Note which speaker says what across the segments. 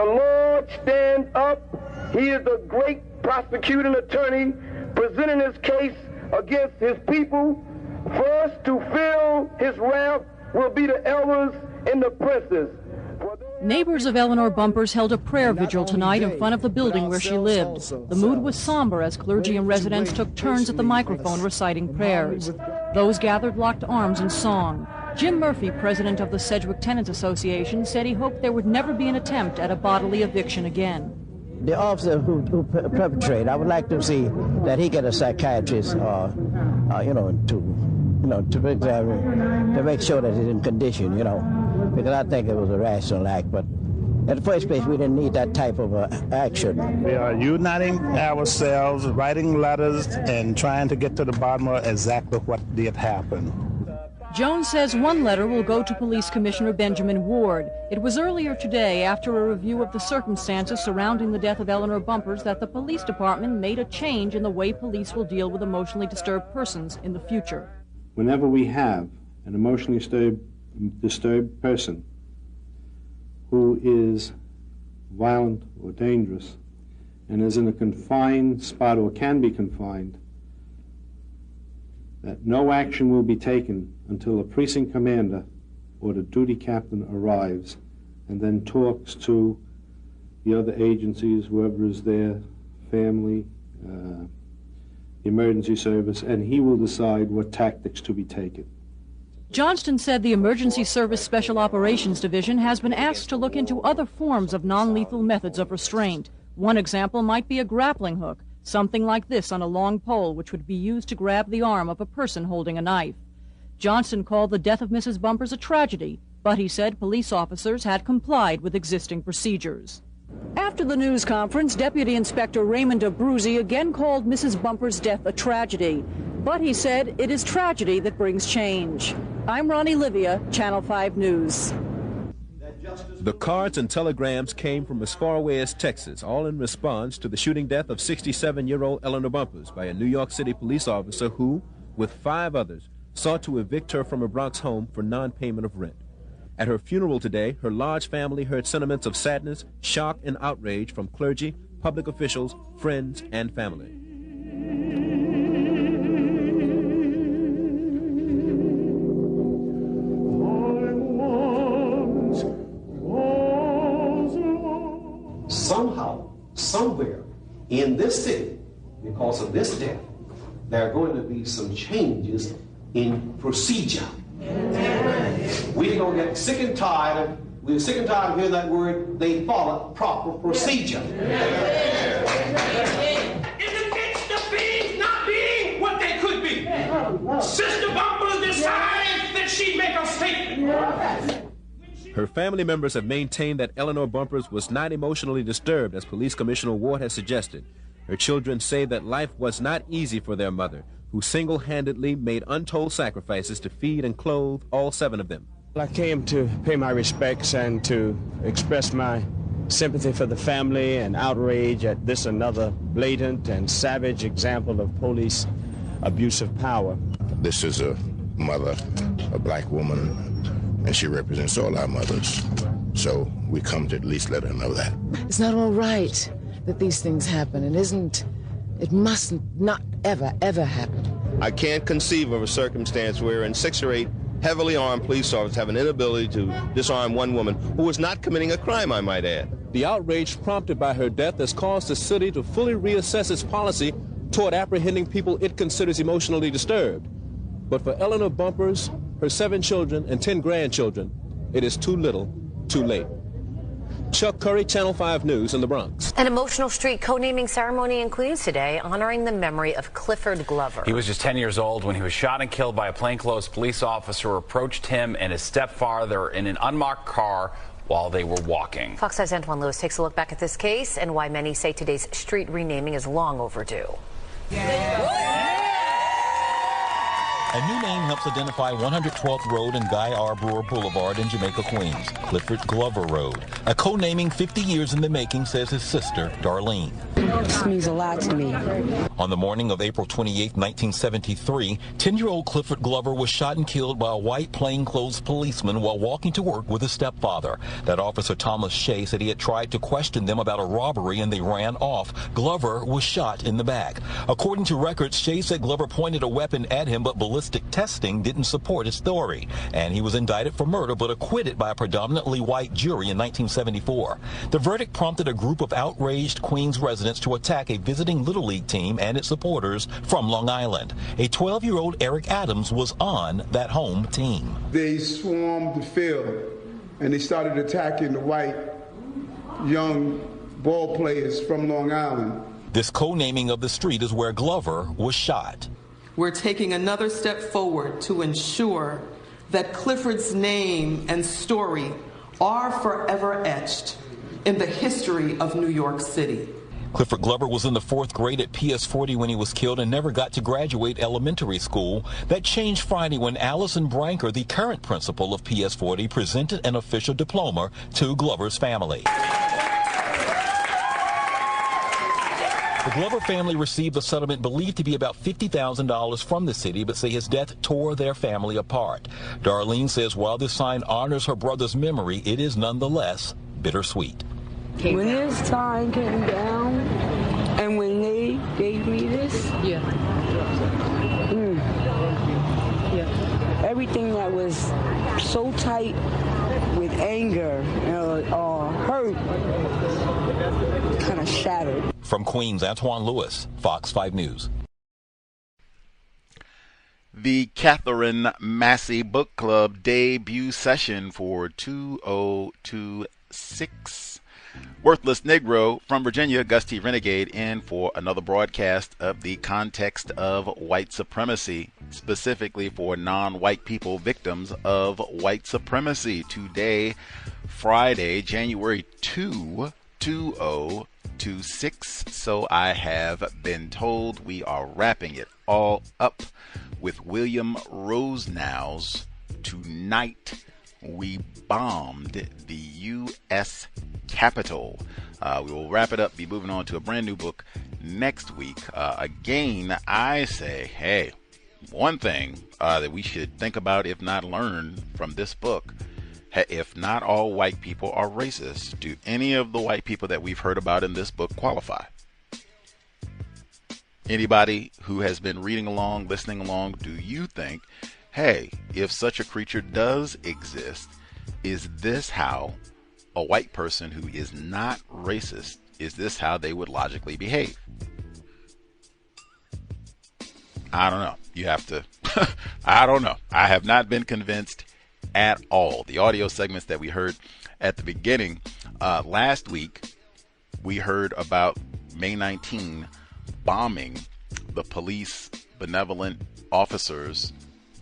Speaker 1: The Lord stand up. He is a great prosecuting attorney presenting his case against his people. First to feel his wrath will be the elders and the princes.
Speaker 2: Neighbors of Eleanor Bumpurs held a prayer vigil tonight in front of the building where she lived. The mood was somber as clergy and residents took turns at the microphone reciting prayers. Those gathered locked arms in song. Jim Murphy, president of the Sedgwick Tenants Association, said he hoped there would never be an attempt at a bodily eviction again.
Speaker 3: The officer who perpetrated, I would like to see that he get a psychiatrist, to make sure that he's in condition, because I think it was a rational act. But in the first place, we didn't need that type of action.
Speaker 4: We are uniting ourselves, writing letters, and trying to get to the bottom of exactly what did happen.
Speaker 2: Jones says one letter will go to Police Commissioner Benjamin Ward. It was earlier today, after a review of the circumstances surrounding the death of Eleanor Bumpurs, that the police department made a change in the way police will deal with emotionally disturbed persons in the future.
Speaker 5: Whenever we have an emotionally disturbed person who is violent or dangerous and is in a confined spot or can be confined, that no action will be taken until a precinct commander or the duty captain arrives and then talks to the other agencies, whoever is there, family, emergency service, and he will decide what tactics to be taken.
Speaker 2: Johnston said the Emergency Service Special Operations Division has been asked to look into other forms of non-lethal methods of restraint. One example might be a grappling hook, something like this on a long pole, which would be used to grab the arm of a person holding a knife. Johnston called the death of Mrs. Bumpurs a tragedy, but he said police officers had complied with existing procedures. After the news conference, Deputy Inspector Raymond Abruzzi again called Mrs. Bumpurs' death a tragedy, but he said it is tragedy that brings change. I'm Ronnie Livia, Channel 5 News.
Speaker 6: The cards and telegrams came from as far away as Texas, all in response to the shooting death of 67-year-old Eleanor Bumpurs by a New York City police officer who, with 5 others, sought to evict her from her Bronx home for non-payment of rent. At her funeral today, her large family heard sentiments of sadness, shock, and outrage from clergy, public officials, friends, and family.
Speaker 7: Somehow, somewhere in this city, because of this death, there are going to be some changes in procedure. We're going to get sick and tired. We're sick and tired of hearing that word. They follow proper procedure.
Speaker 8: In the midst of being not being what they could be, Sister Bumpurs decided that she'd make a statement.
Speaker 6: Her family members have maintained that Eleanor Bumpurs was not emotionally disturbed, as Police Commissioner Ward has suggested. Her children say that life was not easy for their mother, who single-handedly made untold sacrifices to feed and clothe all 7 of them.
Speaker 9: I came to pay my respects and to express my sympathy for the family and outrage at this another blatant and savage example of police abuse of power.
Speaker 10: This is a mother, a black woman, and she represents all our mothers. So we come to at least let her know that.
Speaker 11: It's not all right that these things happen. It must not ever, ever happen.
Speaker 12: I can't conceive of a circumstance wherein 6 or 8 heavily armed police officers have an inability to disarm one woman who is not committing a crime, I might add.
Speaker 6: The outrage prompted by her death has caused the city to fully reassess its policy toward apprehending people it considers emotionally disturbed. But for Eleanor Bumpurs, her 7 children and 10 grandchildren, it is too little, too late. Chuck Curry, Channel 5 News in the Bronx.
Speaker 13: An emotional street co-naming ceremony in Queens today, honoring the memory of Clifford Glover.
Speaker 14: He was just 10 years old when he was shot and killed by a plainclothes police officer who approached him and his stepfather in an unmarked car while they were walking.
Speaker 13: Fox 5's Antoine Lewis takes a look back at this case and why many say today's street renaming is long overdue.
Speaker 15: A new name helps identify 112th Road and Guy R. Brewer Boulevard in Jamaica, Queens, Clifford Glover Road. A co-naming 50 years in the making, says his sister, Darlene.
Speaker 16: This means a lot to me.
Speaker 15: On the morning of April 28, 1973, 10-year-old Clifford Glover was shot and killed by a white plainclothes policeman while walking to work with his stepfather. That officer, Thomas Shea, said he had tried to question them about a robbery and they ran off. Glover was shot in the back. According to records, Shea said Glover pointed a weapon at him, but ballistic testing didn't support his story. And he was indicted for murder but acquitted by a predominantly white jury in 1974. The verdict prompted a group of outraged Queens residents to attack a visiting Little League team and its supporters from Long Island. A 12-year-old Eric Adams was on that home team.
Speaker 17: They swarmed the field and they started attacking the white young ball players from Long Island.
Speaker 15: This co-naming of the street is where Glover was shot.
Speaker 18: We're taking another step forward to ensure that Clifford's name and story are forever etched in the history of New York City.
Speaker 15: Clifford Glover was in the 4th grade at PS 40 when he was killed and never got to graduate elementary school. That changed Friday when Allison Branker, the current principal of PS 40, presented an official diploma to Glover's family. The Glover family received a settlement believed to be about $50,000 from the city, but say his death tore their family apart. Darlene says while this sign honors her brother's memory, it is nonetheless bittersweet.
Speaker 16: When this sign came down and when they gave me this, everything that was so tight with anger or hurt kind of shattered.
Speaker 15: From Queens, Antoine Lewis, Fox 5 News.
Speaker 19: The Katherine Massey Book Club debut session for 2026. Worthless Negro from Virginia, Gus T. Renegade, in for another broadcast of the context of white supremacy, specifically for non-white people victims of white supremacy. Today, Friday, January 2, 2026. So I have been told. We are wrapping it all up with William Rosenau's Tonight We Bombed the U.S. Capitol. We will wrap it up, be moving on to a brand new book next week. Again, I say, hey, one thing that we should think about, if not learn from this book, if not all white people are racist, do any of the white people that we've heard about in this book qualify? Anybody who has been reading along, listening along, do you think, hey, if such a creature does exist, is this how a white person who is not racist, is this how they would logically behave? I don't know. You have to, I don't know. I have not been convinced at all. The audio segments that we heard at the beginning, last week, we heard about May 19 bombing the police benevolent officers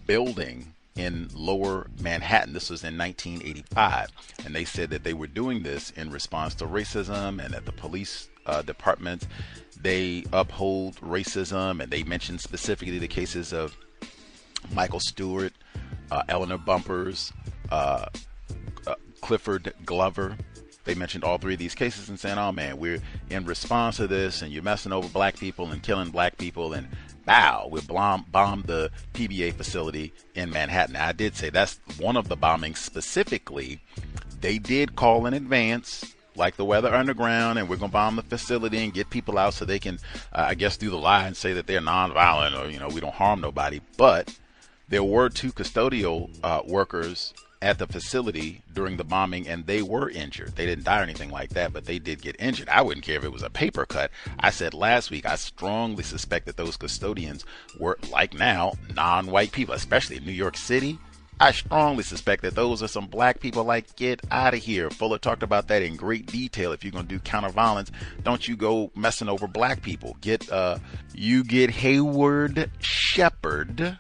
Speaker 19: building in Lower Manhattan. This was in 1985, and they said that they were doing this in response to racism, and that the police department, they uphold racism, and they mentioned specifically the cases of Michael Stewart, Eleanor Bumpers, Clifford Glover. They mentioned all three of these cases and saying, oh man, we're in response to this, and you're messing over black people and killing black people, and bow, we bombed the PBA facility in Manhattan. Now, I did say that's one of the bombings specifically. They did call in advance, like the Weather Underground, and we're going to bomb the facility and get people out so they can, I guess, do the lie and say that they're nonviolent, or, you know, we don't harm nobody. But there were 2 custodial workers at the facility during the bombing, and they were injured. They didn't die or anything like that, but they did get injured. I wouldn't care if it was a paper cut. I said last week, I strongly suspect that those custodians were, like now, non-white people, especially in New York City. I strongly suspect that those are some black people. Like, get out of here. Fuller talked about that in great detail. If you're going to do counter violence, don't you go messing over black people. You get Hayward Shepherd,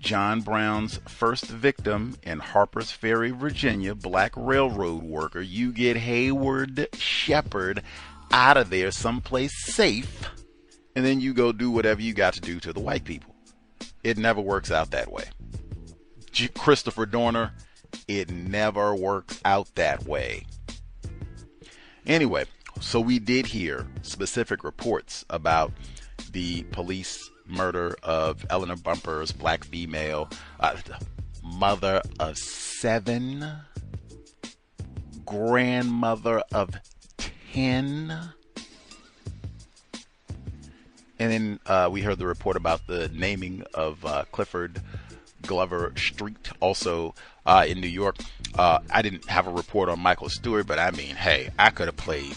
Speaker 19: John Brown's first victim in Harper's Ferry, Virginia, black railroad worker. You get Hayward Shepherd out of there someplace safe, and then you go do whatever you got to do to the white people. It never works out that way. Christopher Dorner, it never works out that way. Anyway, so we did hear specific reports about the police murder of Eleanor Bumpurs, black female, mother of 7, grandmother of 10. And then we heard the report about the naming of Clifford Glover Street, also in New York. I didn't have a report on Michael Stewart, but I mean, hey, I could have played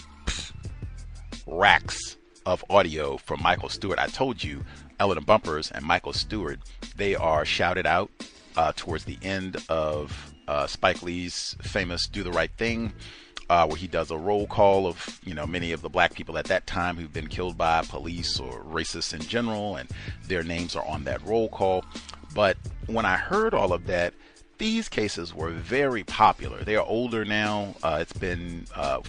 Speaker 19: racks of audio from Michael Stewart. I told you, Eleanor Bumpurs and Michael Stewart, they are shouted out towards the end of Spike Lee's famous Do the Right Thing, where he does a roll call of, many of the black people at that time who've been killed by police or racists in general, and their names are on that roll call. But when I heard all of that, these cases were very popular. They are older now. It's been,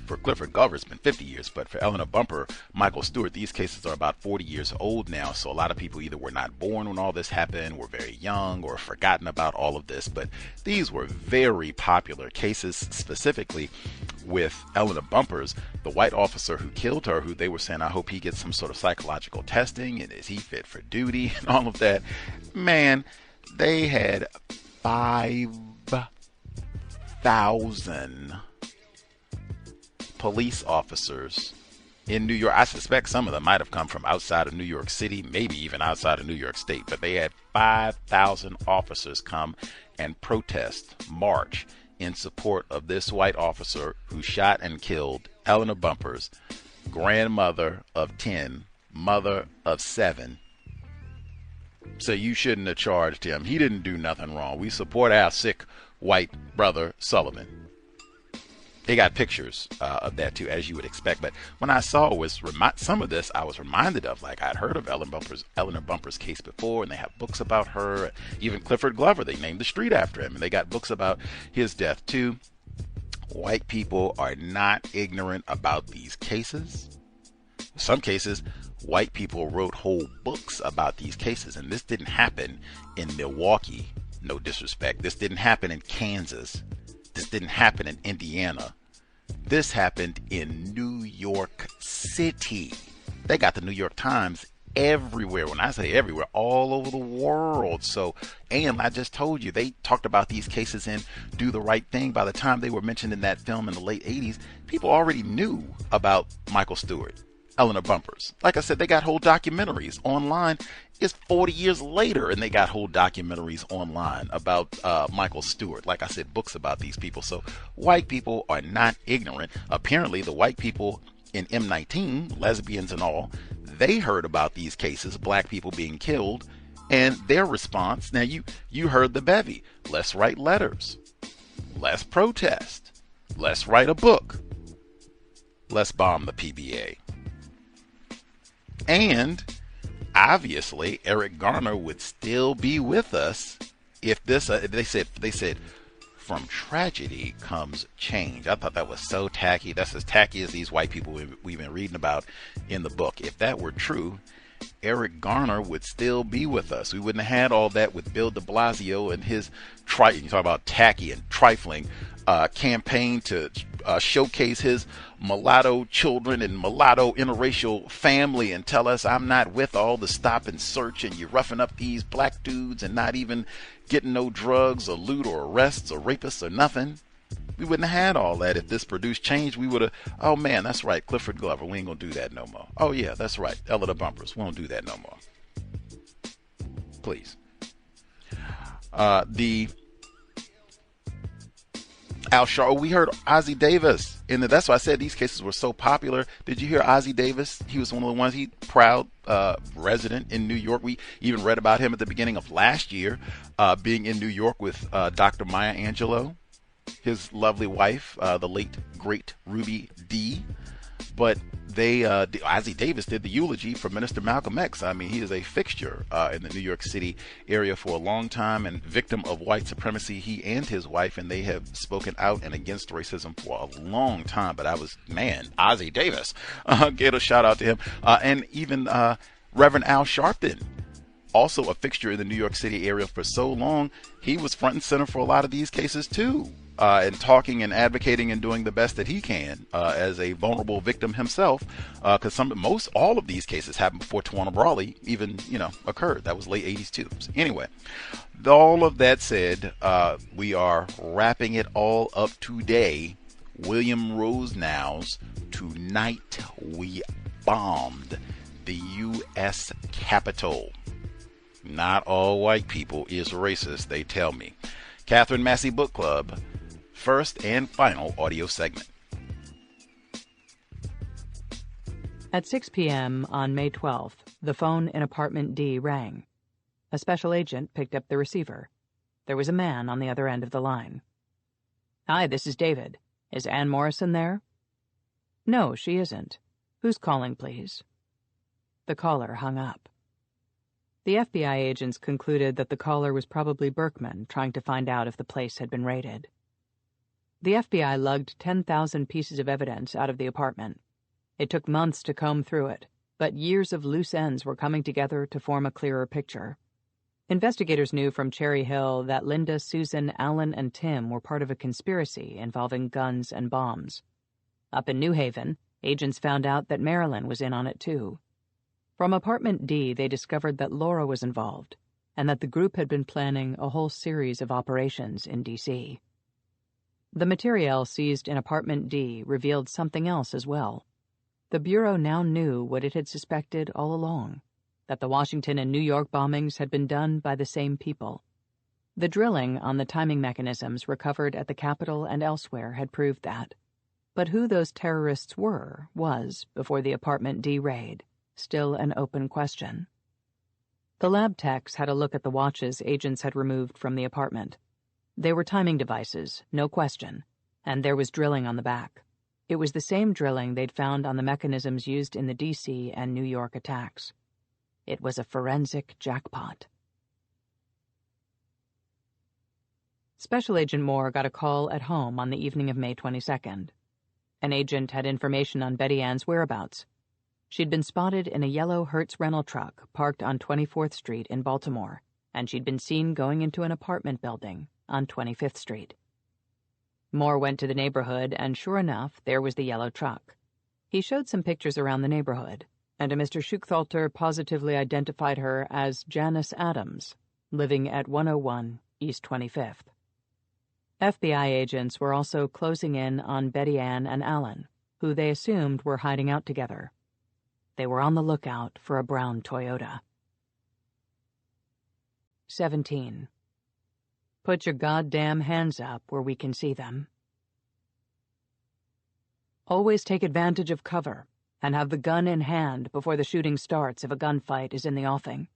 Speaker 19: for Clifford Glover, it's been 50 years, but for Eleanor Bumper, Michael Stewart, these cases are about 40 years old now. So a lot of people either were not born when all this happened, were very young, or forgotten about all of this. But these were very popular cases, specifically with Eleanor Bumpurs, the white officer who killed her, who they were saying, I hope he gets some sort of psychological testing, and is he fit for duty, and all of that. Man, they had 5,000 police officers in New York. I suspect some of them might have come from outside of New York City, maybe even outside of New York State, but they had 5,000 officers come and march in support of this white officer who shot and killed Eleanor Bumpurs, grandmother of 10, mother of 7. So you shouldn't have charged him. He didn't do nothing wrong. We support our sick white brother Sullivan. They got pictures of that too, as you would expect. But when I saw some of this, I was reminded of, like, I'd heard of Eleanor Bumpurs' case before, and they have books about her. Even Clifford Glover, they named the street after him, and they got books about his death too. White people are not ignorant about these cases. In some cases, white people wrote whole books about these cases, and this didn't happen in Milwaukee, no disrespect. This didn't happen in Kansas. This didn't happen in Indiana. This happened in New York City. They got the New York Times everywhere. When I say everywhere, all over the world. So, and I just told you, they talked about these cases in Do the Right Thing. By the time they were mentioned in that film in the late 80s, people already knew about Michael Stewart, Eleanor Bumpurs. Like I said, they got whole documentaries online. It's 40 years later, and they got whole documentaries online about Michael Stewart. Like I said, books about these people. So white people are not ignorant. Apparently, the white people in M19, lesbians and all, they heard about these cases, black people being killed, and their response. Now, you heard the bevy. Let's write letters. Let's protest. Let's write a book. Let's bomb the PBA. And obviously, Eric Garner would still be with us if this. They said, from tragedy comes change. I thought that was so tacky. That's as tacky as these white people we've been reading about in the book. If that were true, Eric Garner would still be with us. We wouldn't have had all that with Bill de Blasio and his you talk about tacky and trifling campaign to showcase his mulatto children and mulatto interracial family and tell us I'm not with all the stop and search and you're roughing up these black dudes and not even getting no drugs or loot or arrests or rapists or nothing. We wouldn't have had all that if this produced change. We would have, oh man, that's right, Clifford Glover, we ain't gonna do that no more. Oh yeah, that's right, Eleanor Bumpurs, we won't do that no more. Please. We heard Ossie Davis that's why I said these cases were so popular. Did you hear Ossie Davis? He was one of the ones, proud resident in New York. We even read about him at the beginning of last year, being in New York with Dr. Maya Angelou, his lovely wife, the late great Ruby Dee. But Ossie Davis did the eulogy for Minister Malcolm X. I mean, he is a fixture in the New York City area for a long time and victim of white supremacy, he and his wife, and they have spoken out and against racism for a long time. But Ossie Davis, get a shout out to him. And even Reverend Al Sharpton also a fixture in the New York City area for so long, he was front and center for a lot of these cases too, and talking and advocating and doing the best that he can as a vulnerable victim himself, because all of these cases happened before Tawana Brawley even occurred. That was late 80s too. So anyway, all of that said, we are wrapping it all up today. William Rosenau's "Tonight We Bombed the U.S. Capitol." Not all white people is racist, they tell me. Katherine Massey Book Club, first and final audio segment.
Speaker 2: At 6 p.m. on May 12th, the phone in apartment D rang. A special agent picked up the receiver. There was a man on the other end of the line. "Hi, this is David. Is Ann Morrison there?" "No, she isn't. Who's calling, please?" The caller hung up. The FBI agents concluded that the caller was probably Berkman, trying to find out if the place had been raided. The FBI lugged 10,000 pieces of evidence out of the apartment. It took months to comb through it, but years of loose ends were coming together to form a clearer picture. Investigators knew from Cherry Hill that Linda, Susan, Alan, and Tim were part of a conspiracy involving guns and bombs. Up in New Haven, agents found out that Marilyn was in on it too. From apartment D, they discovered that Laura was involved, and that the group had been planning a whole series of operations in D.C. The material seized in apartment D revealed something else as well. The Bureau now knew what it had suspected all along, that the Washington and New York bombings had been done by the same people. The drilling on the timing mechanisms recovered at the Capitol and elsewhere had proved that. But who those terrorists were was, before the apartment D raid, still an open question. The lab techs had a look at the watches agents had removed from the apartment. They were timing devices, no question, and there was drilling on the back. It was the same drilling they'd found on the mechanisms used in the D.C. and New York attacks. It was a forensic jackpot. Special Agent Moore got a call at home on the evening of May 22nd. An agent had information on Betty Ann's whereabouts. She'd been spotted in a yellow Hertz rental truck parked on 24th Street in Baltimore, and she'd been seen going into an apartment building on 25th Street. Moore went to the neighborhood, and sure enough, there was the yellow truck. He showed some pictures around the neighborhood, and a Mr. Schuchthalter positively identified her as Janice Adams, living at 101 East 25th. FBI agents were also closing in on Betty Ann and Alan, who they assumed were hiding out together. They were on the lookout for a brown Toyota. 17. Put your goddamn hands up where we can see them. Always take advantage of cover and have the gun in hand before the shooting starts if a gunfight is in the offing.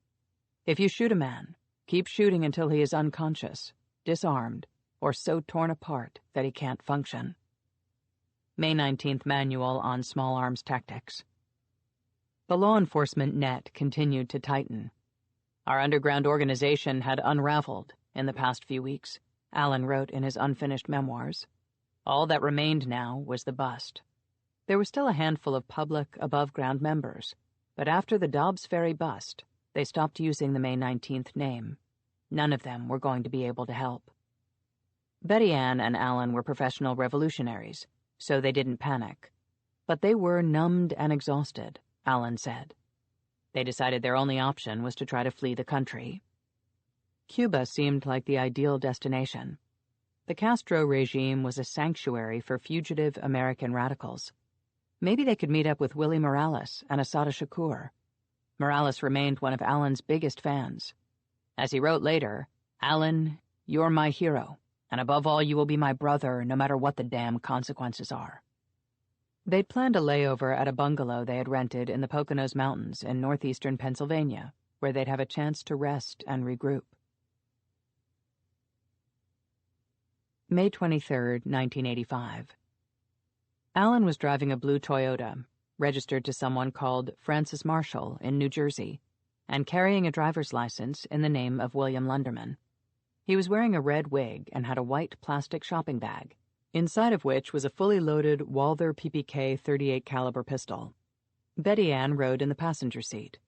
Speaker 2: If you shoot a man, keep shooting until he is unconscious, disarmed, or so torn apart that he can't function. May 19th Manual on Small Arms Tactics. The law enforcement net continued to tighten. Our underground organization had unraveled in the past few weeks, Allen wrote in his unfinished memoirs. All that remained now was the bust. There was still a handful of public, above-ground members, but after the Dobbs Ferry bust, they stopped using the May 19th name. None of them were going to be able to help. Betty Ann and Allen were professional revolutionaries, so they didn't panic. But they were numbed and exhausted, Allen said. They decided their only option was to try to flee the country. Cuba seemed like the ideal destination. The Castro regime was a sanctuary for fugitive American radicals. Maybe they could meet up with Willie Morales and Assata Shakur. Morales remained one of Allen's biggest fans. As he wrote later, "Allen, you're my hero, and above all you will be my brother no matter what the damn consequences are." They'd planned a layover at a bungalow they had rented in the Poconos Mountains in northeastern Pennsylvania, where they'd have a chance to rest and regroup. May 23, 1985. Allen was driving a blue Toyota, registered to someone called Francis Marshall in New Jersey, and carrying a driver's license in the name of William Lunderman. He was wearing a red wig and had a white plastic shopping bag, inside of which was a fully loaded Walther PPK .38 caliber pistol. Betty Ann rode in the passenger seat.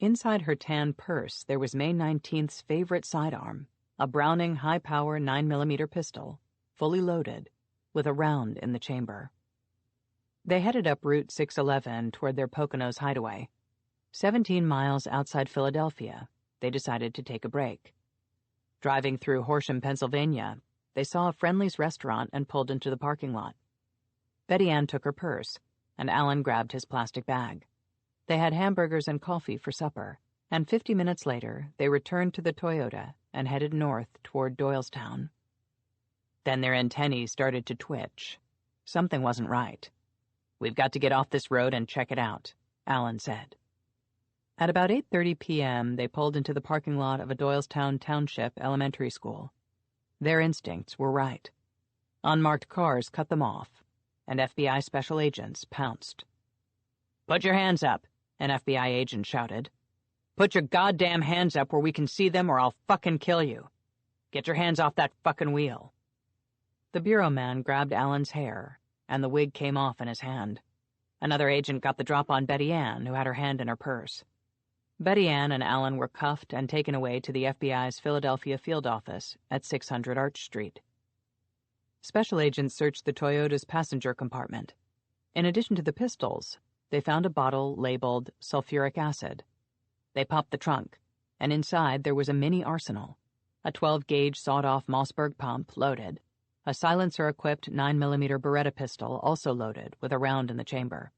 Speaker 20: Inside her tan purse, there was May 19th's favorite sidearm, a Browning high-power 9mm pistol, fully loaded, with a round in the chamber. They headed up Route 611 toward their Poconos hideaway. 17 miles outside Philadelphia, they decided to take a break. Driving through Horsham, Pennsylvania, they saw a Friendly's restaurant and pulled into the parking lot. Betty Ann took her purse, and Alan grabbed his plastic bag. They had hamburgers and coffee for supper, and 50 minutes later, they returned to the Toyota and headed north toward Doylestown. Then their antennae started to twitch. Something wasn't right. "We've got to get off this road and check it out," Alan said. At about 8:30 p.m., they pulled into the parking lot of a Doylestown Township elementary school. Their instincts were right. Unmarked cars cut them off, and FBI special agents pounced. "Put your hands up," an FBI agent shouted. "Put your goddamn hands up where we can see them or I'll fucking kill you. Get your hands off that fucking wheel." The bureau man grabbed Alan's hair, and the wig came off in his hand. Another agent got the drop on Betty Ann, who had her hand in her purse. Betty Ann and Alan were cuffed and taken away to the FBI's Philadelphia field office at 600 Arch Street. Special agents searched the Toyota's passenger compartment. In addition to the pistols, they found a bottle labeled sulfuric acid. They popped the trunk, and inside there was a mini arsenal, a 12-gauge sawed-off Mossberg pump loaded, a silencer-equipped 9mm Beretta pistol also loaded with a round in the chamber.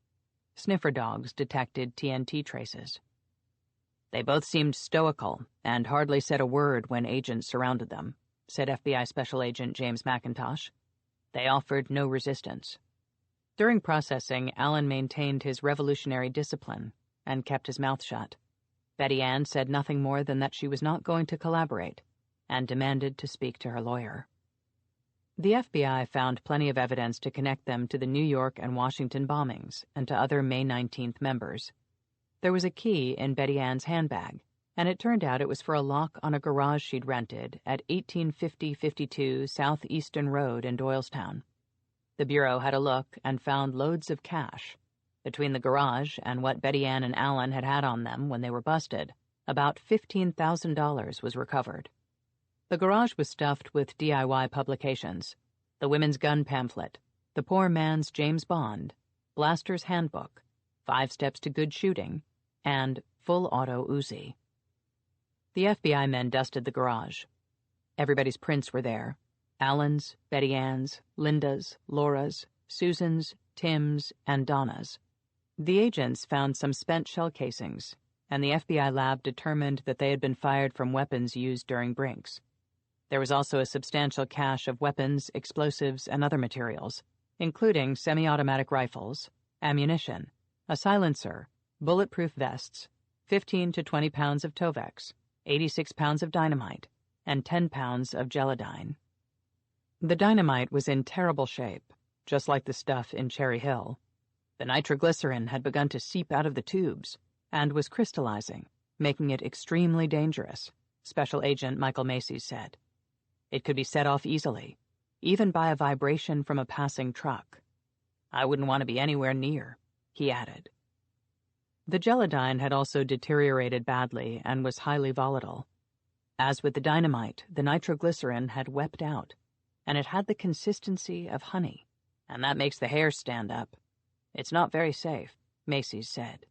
Speaker 20: Sniffer dogs detected TNT traces. "They both seemed stoical and hardly said a word when agents surrounded them," said FBI Special Agent James McIntosh. "They offered no resistance." During processing, Alan maintained his revolutionary discipline and kept his mouth shut. Betty Ann said nothing more than that she was not going to collaborate and demanded to speak to her lawyer. The FBI found plenty of evidence to connect them to the New York and Washington bombings and to other May 19th members. There was a key in Betty Ann's handbag, and it turned out it was for a lock on a garage she'd rented at 1850-52 Southeastern Road in Doylestown. The Bureau had a look and found loads of cash. Between the garage and what Betty Ann and Alan had on them when they were busted, about $15,000 was recovered. The garage was stuffed with DIY publications, the Women's Gun Pamphlet, the Poor Man's James Bond, Blaster's Handbook, 5 Steps to Good Shooting, and Full Auto Uzi. The FBI men dusted the garage. Everybody's prints were there. Alan's, Betty Ann's, Linda's, Laura's, Susan's, Tim's, and Donna's. The agents found some spent shell casings, and the FBI lab determined that they had been fired from weapons used during Brinks. There was also a substantial cache of weapons, explosives, and other materials, including semi-automatic rifles, ammunition, a silencer, bulletproof vests, 15 to 20 pounds of Tovex, 86 pounds of dynamite, and 10 pounds of geladine. The dynamite was in terrible shape, just like the stuff in Cherry Hill. The nitroglycerin had begun to seep out of the tubes and was crystallizing, making it extremely dangerous, Special Agent Michael Massey said. It could be set off easily, even by a vibration from a passing truck. "I wouldn't want to be anywhere near," he added. The geladine had also deteriorated badly and was highly volatile. As with the dynamite, the nitroglycerin had wept out, and it had the consistency of honey, and that makes the hair stand up. "It's not very safe," Massey said.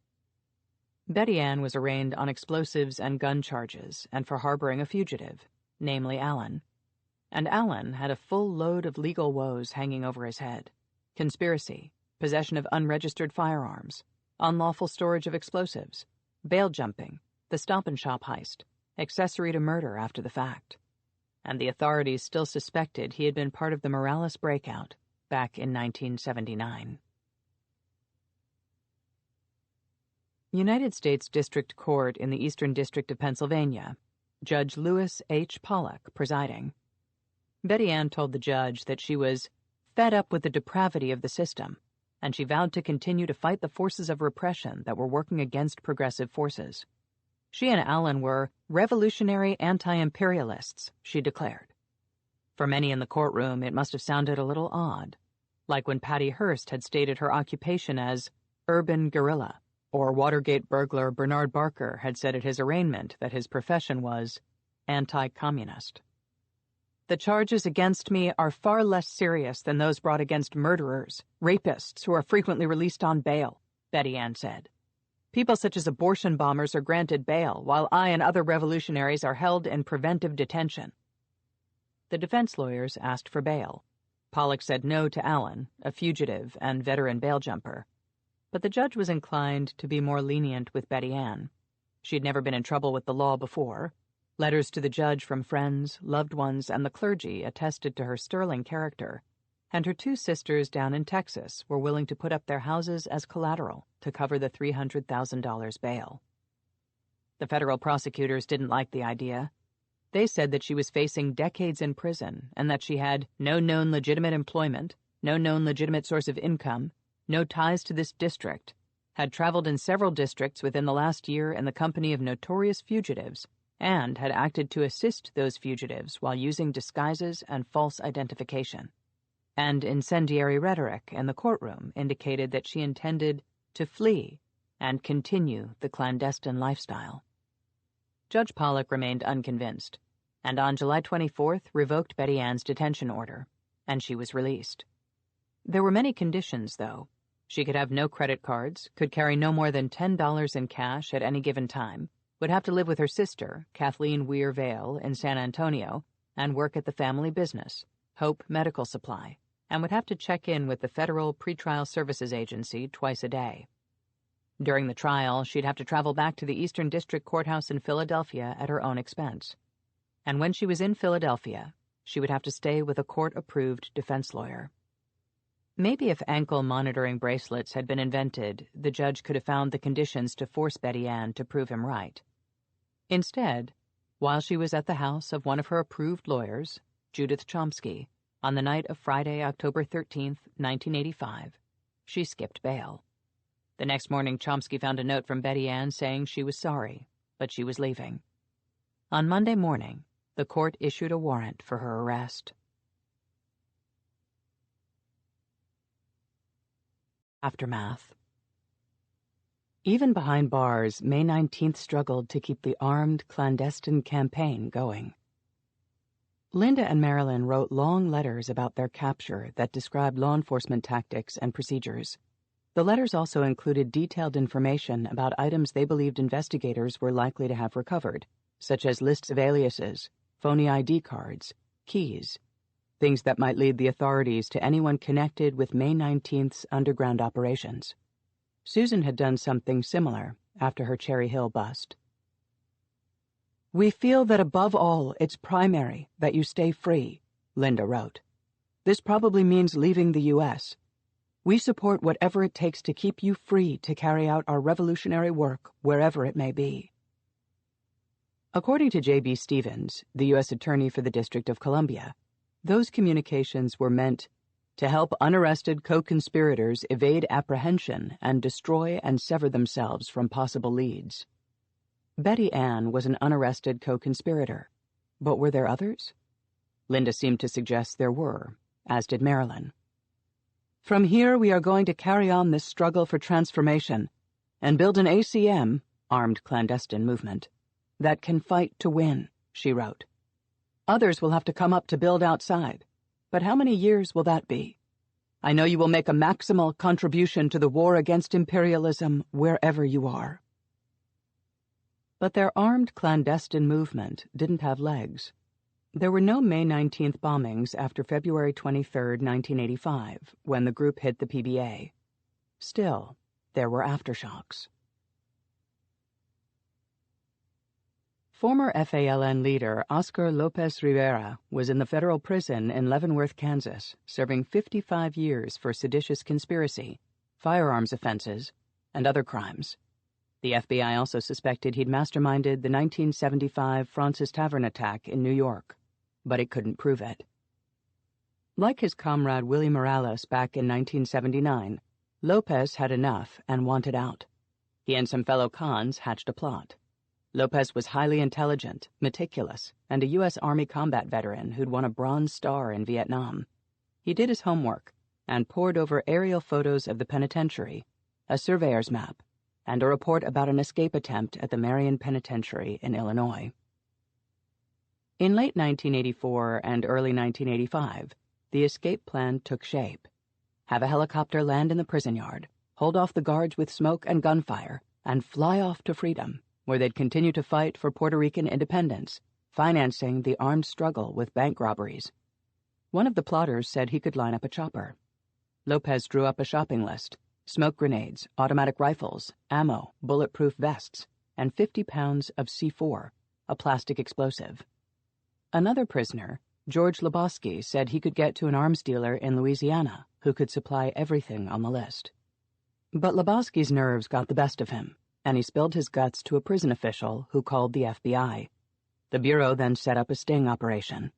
Speaker 20: Betty Ann was arraigned on explosives and gun charges and for harboring a fugitive, namely Alan. And Alan had a full load of legal woes hanging over his head: conspiracy, possession of unregistered firearms, unlawful storage of explosives, bail jumping, the Stop and Shop heist, accessory to murder after the fact. And the authorities still suspected he had been part of the Morales breakout back in 1979. United States District Court in the Eastern District of Pennsylvania, Judge Lewis H. Pollock presiding. Betty Ann told the judge that she was fed up with the depravity of the system, and she vowed to continue to fight the forces of repression that were working against progressive forces. She and Alan were revolutionary anti-imperialists, she declared. For many in the courtroom, it must have sounded a little odd, like when Patty Hearst had stated her occupation as urban guerrilla, or Watergate burglar Bernard Barker had said at his arraignment that his profession was anti-communist. The charges against me are far less serious than those brought against murderers, rapists who are frequently released on bail, Betty Ann said. People such as abortion bombers are granted bail, while I and other revolutionaries are held in preventive detention. The defense lawyers asked for bail. Pollock said no to Allen, a fugitive and veteran bail jumper. But the judge was inclined to be more lenient with Betty Ann. She'd never been in trouble with the law before. Letters to the judge from friends, loved ones, and the clergy attested to her sterling character, and her two sisters down in Texas were willing to put up their houses as collateral to cover the $300,000 bail. The federal prosecutors didn't like the idea. They said that she was facing decades in prison and that she had no known legitimate employment, no known legitimate source of income, no ties to this district, had traveled in several districts within the last year in the company of notorious fugitives, and had acted to assist those fugitives while using disguises and false identification. And incendiary rhetoric in the courtroom indicated that she intended to flee and continue the clandestine lifestyle. Judge Pollock remained unconvinced, and on July 24th revoked Betty Ann's detention order, and she was released. There were many conditions, though. She could have no credit cards, could carry no more than $10 in cash at any given time, would have to live with her sister, Kathleen Weir Vale, in San Antonio, and work at the family business, Hope Medical Supply, and would have to check in with the Federal Pretrial Services Agency twice a day. During the trial, she'd have to travel back to the Eastern District Courthouse in Philadelphia at her own expense. And when she was in Philadelphia, she would have to stay with a court-approved defense lawyer. Maybe if ankle monitoring bracelets had been invented, the judge could have found the conditions to force Betty Ann to prove him right. Instead, while she was at the house of one of her approved lawyers, Judith Chomsky, on the night of Friday, October 13th, 1985, she skipped bail. The next morning, Chomsky found a note from Betty Ann saying she was sorry, but she was leaving. On Monday morning, the court issued a warrant for her arrest. Aftermath. Even behind bars, May 19th struggled to keep the armed, clandestine campaign going. Linda and Marilyn wrote long letters about their capture that described law enforcement tactics and procedures. The letters also included detailed information about items they believed investigators were likely to have recovered, such as lists of aliases, phony ID cards, keys, things that might lead the authorities to anyone connected with May 19th's underground operations. Susan had done something similar after her Cherry Hill bust. "We feel that above all, it's primary that you stay free," Linda wrote. "This probably means leaving the U.S. We support whatever it takes to keep you free to carry out our revolutionary work wherever it may be." According to J.B. Stevens, the U.S. Attorney for the District of Columbia, those communications were meant to help unarrested co-conspirators evade apprehension and destroy and sever themselves from possible leads. Betty Ann was an unarrested co-conspirator, but were there others? Linda seemed to suggest there were, as did Marilyn. "From here we are going to carry on this struggle for transformation and build an ACM, armed clandestine movement, that can fight to win," she wrote. "Others will have to come up to build outside, but how many years will that be? I know you will make a maximal contribution to the war against imperialism wherever you are." But their armed clandestine movement didn't have legs. There were no May 19th bombings after February 23, 1985, when the group hit the PBA. Still, there were aftershocks. Former FALN leader Oscar Lopez Rivera was in the federal prison in Leavenworth, Kansas, serving 55 years for seditious conspiracy, firearms offenses, and other crimes. The FBI also suspected he'd masterminded the 1975 Francis Tavern attack in New York, but it couldn't prove it. Like his comrade Willie Morales back in 1979, Lopez had enough and wanted out. He and some fellow cons hatched a plot. Lopez was highly intelligent, meticulous, and a U.S. Army combat veteran who'd won a Bronze Star in Vietnam. He did his homework and pored over aerial photos of the penitentiary, a surveyor's map, and a report about an escape attempt at the Marion Penitentiary in Illinois. In late 1984 and early 1985, the escape plan took shape. Have a helicopter land in the prison yard, hold off the guards with smoke and gunfire, and fly off to freedom, where they'd continue to fight for Puerto Rican independence, financing the armed struggle with bank robberies. One of the plotters said he could line up a chopper. Lopez drew up a shopping list: smoke grenades, automatic rifles, ammo, bulletproof vests, and 50 pounds of C4, a plastic explosive. Another prisoner, George Lebowski, said he could get to an arms dealer in Louisiana who could supply everything on the list. But Lebowski's nerves got the best of him, and he spilled his guts to a prison official who called the FBI. The Bureau then set up a sting operation.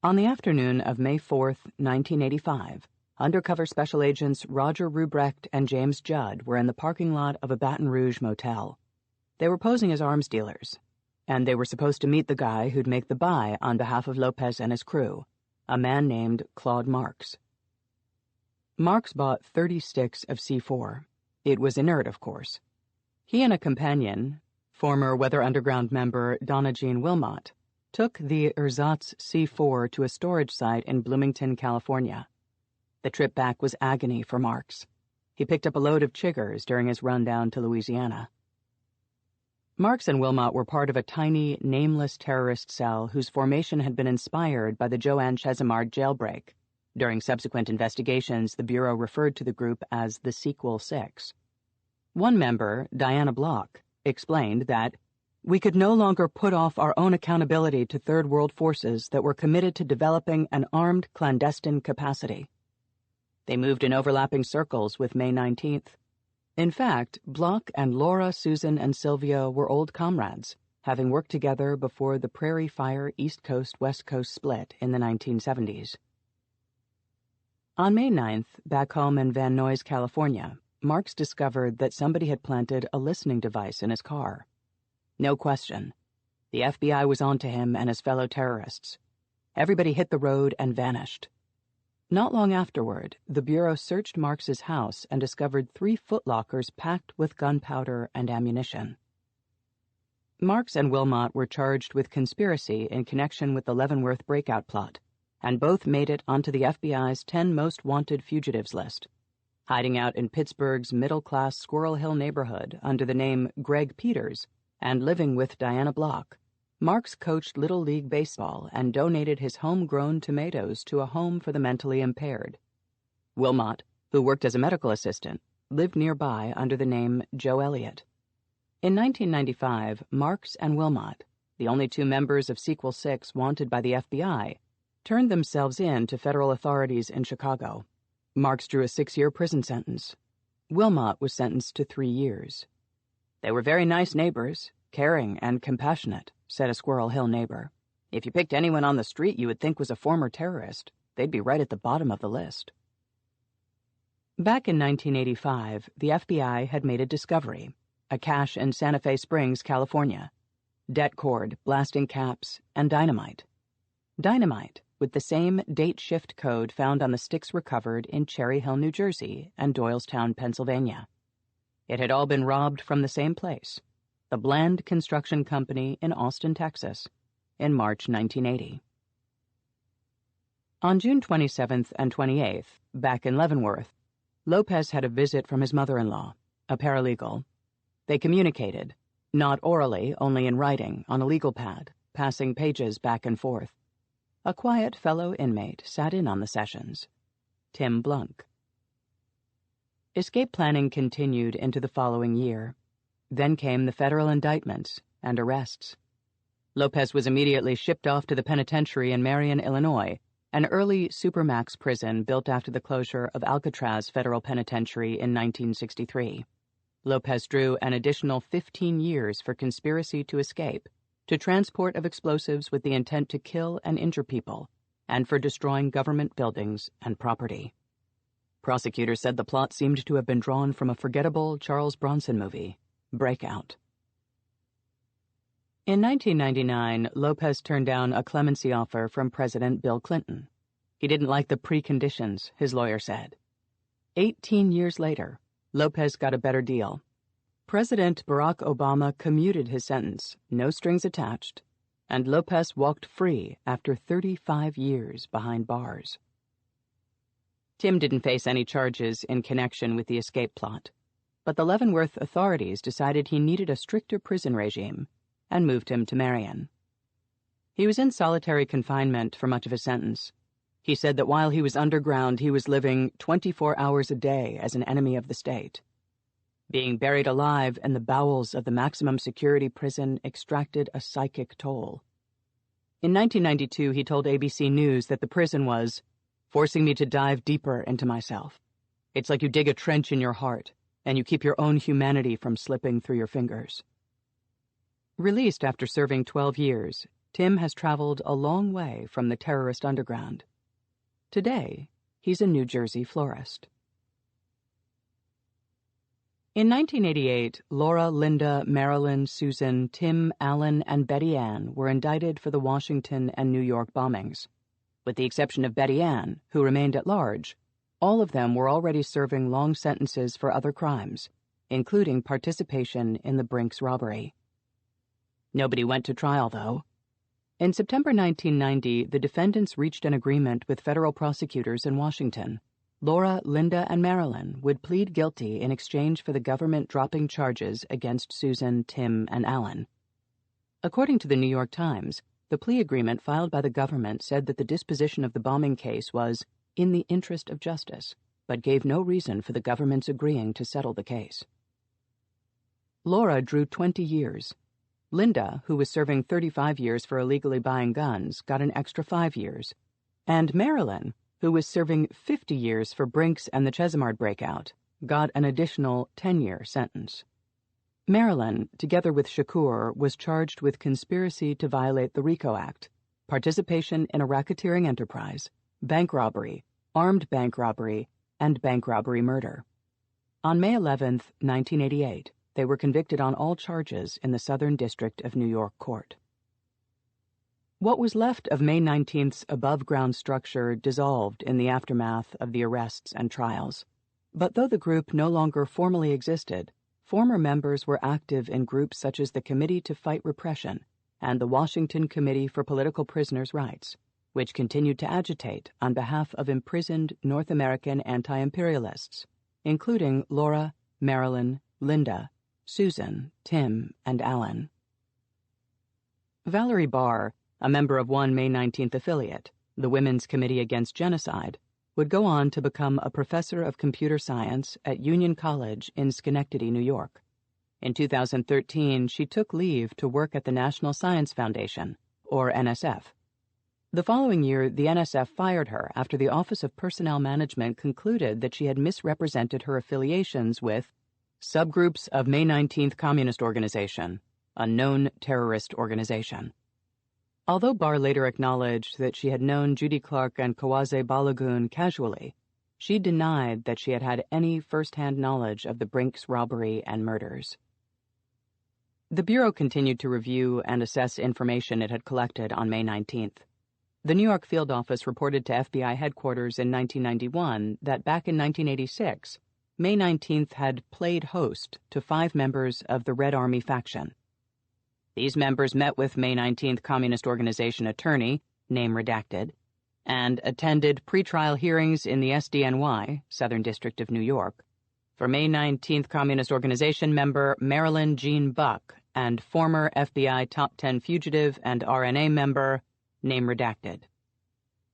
Speaker 20: On the afternoon of May 4th, 1985, undercover special agents Roger Rubrecht and James Judd were in the parking lot of a Baton Rouge motel. They were posing as arms dealers, and they were supposed to meet the guy who'd make the buy on behalf of Lopez and his crew, a man named Claude Marks. Marks bought 30 sticks of C4. It was inert, of course. He and a companion, former Weather Underground member Donna Jean Wilmot, took the ersatz C4 to a storage site in Bloomington, California. The trip back was agony for Marks. He picked up a load of chiggers during his run down to Louisiana. Marks and Wilmot were part of a tiny, nameless terrorist cell whose formation had been inspired by the Joanne Chesimard jailbreak. During subsequent investigations, the Bureau referred to the group as the Sequel 6. One member, Diana Block, explained that we could no longer put off our own accountability to Third World forces that were committed to developing an armed clandestine capacity. They moved in overlapping circles with May 19th. In fact, Block and Laura, Susan, and Sylvia were old comrades, having worked together before the Prairie Fire East Coast-West Coast split in the 1970s. On May 9th, back home in Van Nuys, California, Marks discovered that somebody had planted a listening device in his car. No question. The FBI was on to him and his fellow terrorists. Everybody hit the road and vanished. Not long afterward, the Bureau searched Marks's house and discovered 3 footlockers packed with gunpowder and ammunition. Marks and Wilmot were charged with conspiracy in connection with the Leavenworth breakout plot, and both made it onto the FBI's 10 most wanted fugitives list. Hiding out in Pittsburgh's middle-class Squirrel Hill neighborhood under the name Greg Peters and living with Diana Block, Marks coached Little League Baseball and donated his homegrown tomatoes to a home for the mentally impaired. Wilmot, who worked as a medical assistant, lived nearby under the name Joe Elliott. In 1995, Marks and Wilmot, the only 2 members of Sequel 6 wanted by the FBI, turned themselves in to federal authorities in Chicago. Marks drew a 6-year prison sentence. Wilmot was sentenced to 3 years. They were very nice neighbors, caring and compassionate, said a Squirrel Hill neighbor. If you picked anyone on the street you would think was a former terrorist, they'd be right at the bottom of the list. Back in 1985, the FBI had made a discovery, a cache in Santa Fe Springs, California. Det cord, blasting caps, and dynamite. Dynamite, with the same date shift code found on the sticks recovered in Cherry Hill, New Jersey, and Doylestown, Pennsylvania. It had all been robbed from the same place, the Bland Construction Company in Austin, Texas, in March 1980. On June 27th and 28th, back in Leavenworth, Lopez had a visit from his mother-in-law, a paralegal. They communicated, not orally, only in writing, on a legal pad, passing pages back and forth. A quiet fellow inmate sat in on the sessions, Tim Blunk. Escape planning continued into the following year. Then came the federal indictments and arrests. Lopez was immediately shipped off to the penitentiary in Marion, Illinois, an early supermax prison built after the closure of Alcatraz Federal Penitentiary in 1963. Lopez drew an additional 15 years for conspiracy to escape, to transport of explosives with the intent to kill and injure people, and for destroying government buildings and property. Prosecutors said the plot seemed to have been drawn from a forgettable Charles Bronson movie, Breakout. In 1999, Lopez turned down a clemency offer from President Bill Clinton. He didn't like the preconditions, his lawyer said. 18 years later, Lopez got a better deal. President Barack Obama commuted his sentence, no strings attached, and Lopez walked free after 35 years behind bars. Tim didn't face any charges in connection with the escape plot, but the Leavenworth authorities decided he needed a stricter prison regime and moved him to Marion. He was in solitary confinement for much of his sentence. He said that while he was underground, he was living 24 hours a day as an enemy of the state. Being buried alive in the bowels of the maximum security prison extracted a psychic toll. In 1992, he told ABC News that the prison was forcing me to dive deeper into myself. It's like you dig a trench in your heart, and you keep your own humanity from slipping through your fingers. Released after serving 12 years, Tim has traveled a long way from the terrorist underground. Today, he's a New Jersey florist. In 1988, Laura, Linda, Marilyn, Susan, Tim, Alan, and Betty Ann were indicted for the Washington and New York bombings. With the exception of Betty Ann, who remained at large, all of them were already serving long sentences for other crimes, including participation in the Brinks robbery. Nobody went to trial, though. In September 1990, the defendants reached an agreement with federal prosecutors in Washington. Laura, Linda, and Marilyn would plead guilty in exchange for the government dropping charges against Susan, Tim, and Alan. According to the New York Times, the plea agreement filed by the government said that the disposition of the bombing case was in the interest of justice, but gave no reason for the government's agreeing to settle the case. Laura drew 20 years. Linda, who was serving 35 years for illegally buying guns, got an extra 5 years. And Marilyn, who was serving 50 years for Brinks and the Chesimard breakout, got an additional 10-year sentence. Marilyn, together with Shakur, was charged with conspiracy to violate the RICO Act, participation in a racketeering enterprise, bank robbery, armed bank robbery, and bank robbery murder. On May 11, 1988, they were convicted on all charges in the Southern District of New York Court. What was left of May 19th's above-ground structure dissolved in the aftermath of the arrests and trials. But though the group no longer formally existed, former members were active in groups such as the Committee to Fight Repression and the Washington Committee for Political Prisoners' Rights, which continued to agitate on behalf of imprisoned North American anti-imperialists, including Laura, Marilyn, Linda, Susan, Tim, and Alan. Valerie Barr, a member of one May 19th affiliate, the Women's Committee Against Genocide, would go on to become a professor of computer science at Union College in Schenectady, New York. In 2013, she took leave to work at the National Science Foundation, or NSF. The following year, the NSF fired her after the Office of Personnel Management concluded that she had misrepresented her affiliations with subgroups of May 19th Communist Organization, a known terrorist organization. Although Barr later acknowledged that she had known Judy Clark and Kawase Balagoon casually, she denied that she had had any first-hand knowledge of the Brinks robbery and murders. The Bureau continued to review and assess information it had collected on May 19th. The New York field office reported to FBI headquarters in 1991 that back in 1986, May 19th had played host to 5 members of the Red Army faction. These members met with May 19th Communist Organization attorney, name redacted, and attended pretrial hearings in the SDNY, Southern District of New York, for May 19th Communist Organization member Marilyn Jean Buck and former FBI Top 10 fugitive and RNA member, name redacted.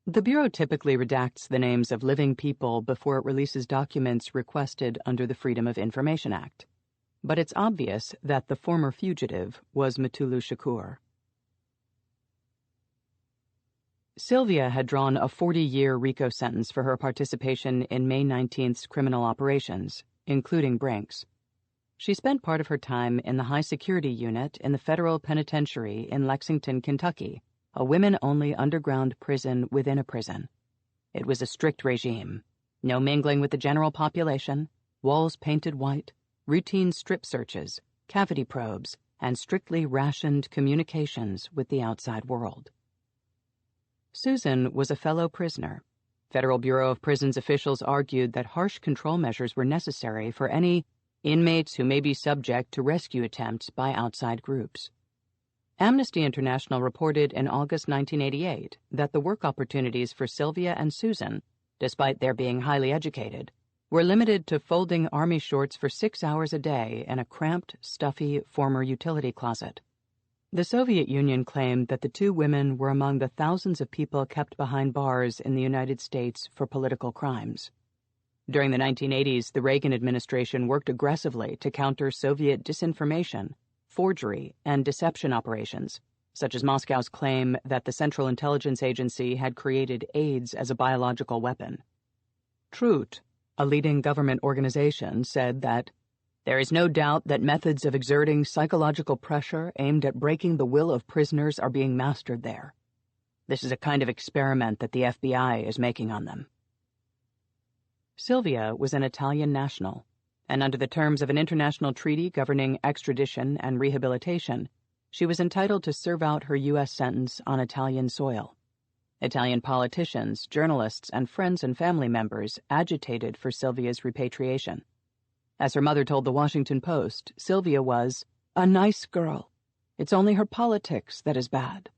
Speaker 20: The Bureau typically redacts the names of living people before it releases documents requested under the Freedom of Information Act. But it's obvious that the former fugitive was Matulu Shakur. Sylvia had drawn a 40-year RICO sentence for her participation in May 19th's criminal operations, including Brinks. She spent part of her time in the high-security unit in the federal penitentiary in Lexington, Kentucky, a women-only underground prison within a prison. It was a strict regime. No mingling with the general population, walls painted white, routine strip searches, cavity probes, and strictly rationed communications with the outside world. Susan was a fellow prisoner, Federal Bureau of Prisons officials argued that harsh control measures were necessary for any inmates who may be subject to rescue attempts by outside groups. Amnesty International reported in August 1988 that the work opportunities for Sylvia and Susan, despite their being highly educated, were limited to folding army shorts for 6 hours a day in a cramped, stuffy former utility closet. The Soviet Union claimed that the two women were among the thousands of people kept behind bars in the United States for political crimes. During the 1980s, the Reagan administration worked aggressively to counter Soviet disinformation, forgery, and deception operations, such as Moscow's claim that the Central Intelligence Agency had created AIDS as a biological weapon. Trut, a leading government organization, said that there is no doubt that methods of exerting psychological pressure aimed at breaking the will of prisoners are being mastered there. This is a kind of experiment that the FBI is making on them. Sylvia was an Italian national, and under the terms of an international treaty governing extradition and rehabilitation, she was entitled to serve out her U.S. sentence on Italian soil. Italian politicians, journalists, and friends and family members agitated for Sylvia's repatriation. As her mother told the Washington Post, Sylvia was a nice girl. It's only her politics that is bad.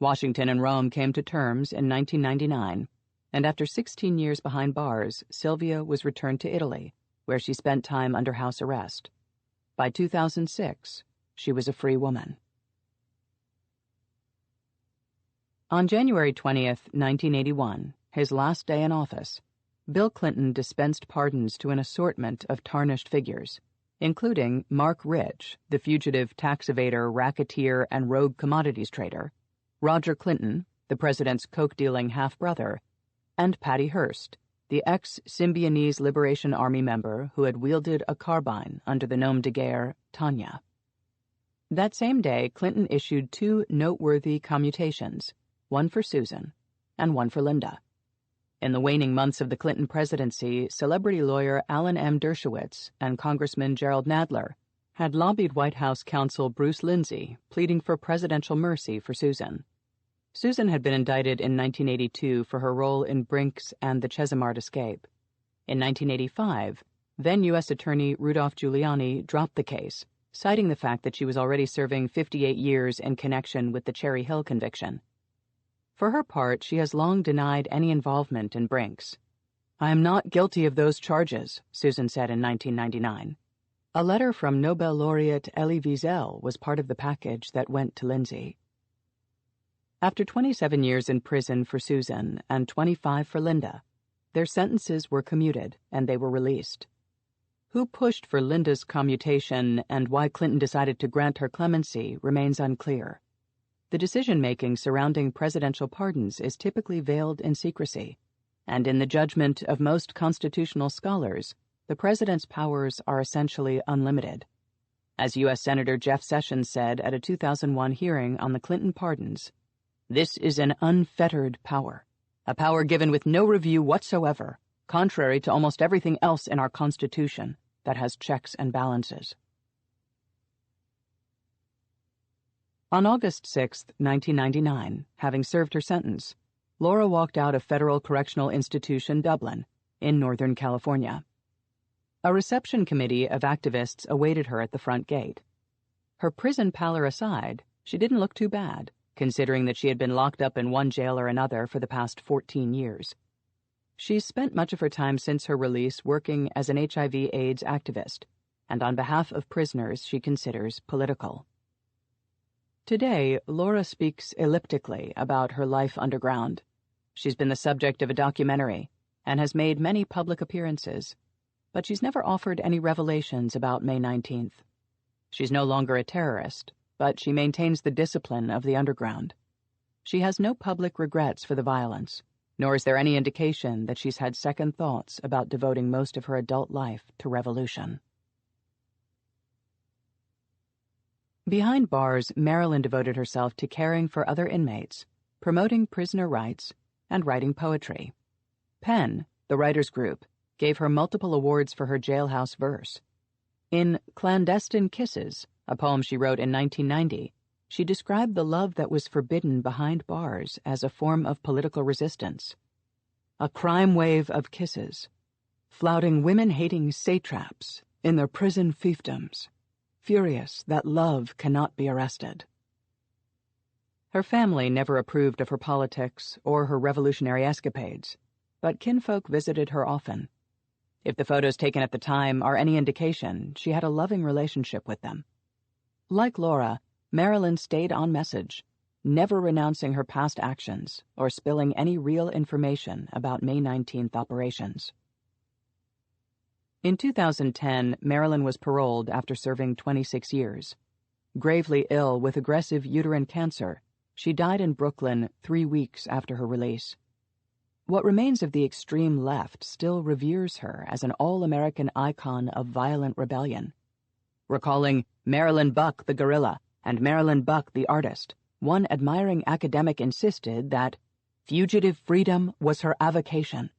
Speaker 20: Washington and Rome came to terms in 1999, and after 16 years behind bars, Sylvia was returned to Italy, where she spent time under house arrest. By 2006, she was a free woman. On January 20th, 1981, his last day in office, Bill Clinton dispensed pardons to an assortment of tarnished figures, including Mark Rich, the fugitive tax evader, racketeer, and rogue commodities trader, Roger Clinton, the president's coke-dealing half-brother, and Patty Hearst, the ex-Symbionese Liberation Army member who had wielded a carbine under the nom de guerre Tanya. That same day, Clinton issued 2 noteworthy commutations, one for Susan and one for Linda. In the waning months of the Clinton presidency, celebrity lawyer Alan M. Dershowitz and Congressman Gerald Nadler had lobbied White House counsel Bruce Lindsay, pleading for presidential mercy for Susan. Susan had been indicted in 1982 for her role in Brink's and the Chesimard escape. In 1985, then U.S. Attorney Rudolph Giuliani dropped the case, citing the fact that she was already serving 58 years in connection with the Cherry Hill conviction. For her part, she has long denied any involvement in Brink's. "I am not guilty of those charges," Susan said in 1999. A letter from Nobel laureate Elie Wiesel was part of the package that went to Lindsay. After 27 years in prison for Susan and 25 for Linda, their sentences were commuted and they were released. Who pushed for Linda's commutation and why Clinton decided to grant her clemency remains unclear. The decision-making surrounding presidential pardons is typically veiled in secrecy, and in the judgment of most constitutional scholars, the president's powers are essentially unlimited. As U.S. Senator Jeff Sessions said at a 2001 hearing on the Clinton pardons, "This is an unfettered power, a power given with no review whatsoever, contrary to almost everything else in our Constitution that has checks and balances." On August 6, 1999, having served her sentence, Laura walked out of Federal Correctional Institution Dublin in Northern California. A reception committee of activists awaited her at the front gate. Her prison pallor aside, she didn't look too bad, considering that she had been locked up in one jail or another for the past 14 years. She's spent much of her time since her release working as an HIV/AIDS activist, and on behalf of prisoners she considers political. Today, Laura speaks elliptically about her life underground. She's been the subject of a documentary and has made many public appearances, but she's never offered any revelations about May 19th. She's no longer a terrorist, but she maintains the discipline of the underground. She has no public regrets for the violence, nor is there any indication that she's had second thoughts about devoting most of her adult life to revolution. Behind bars, Marilyn devoted herself to caring for other inmates, promoting prisoner rights, and writing poetry. Penn, the writers' group, gave her multiple awards for her jailhouse verse. In Clandestine Kisses, a poem she wrote in 1990, she described the love that was forbidden behind bars as a form of political resistance. a crime wave of kisses, flouting women-hating satraps in their prison fiefdoms, furious that love cannot be arrested. Her family never approved of her politics or her revolutionary escapades, but kinfolk visited her often. If the photos taken at the time are any indication, she had a loving relationship with them. Like Laura, Marilyn stayed on message, never renouncing her past actions or spilling any real information about May 19th operations. In 2010, Marilyn was paroled after serving 26 years. Gravely ill with aggressive uterine cancer, she died in Brooklyn 3 weeks after her release. What remains of the extreme left still reveres her as an all-American icon of violent rebellion. Recalling Marilyn Buck the guerrilla and Marilyn Buck the artist, one admiring academic insisted that fugitive freedom was her avocation,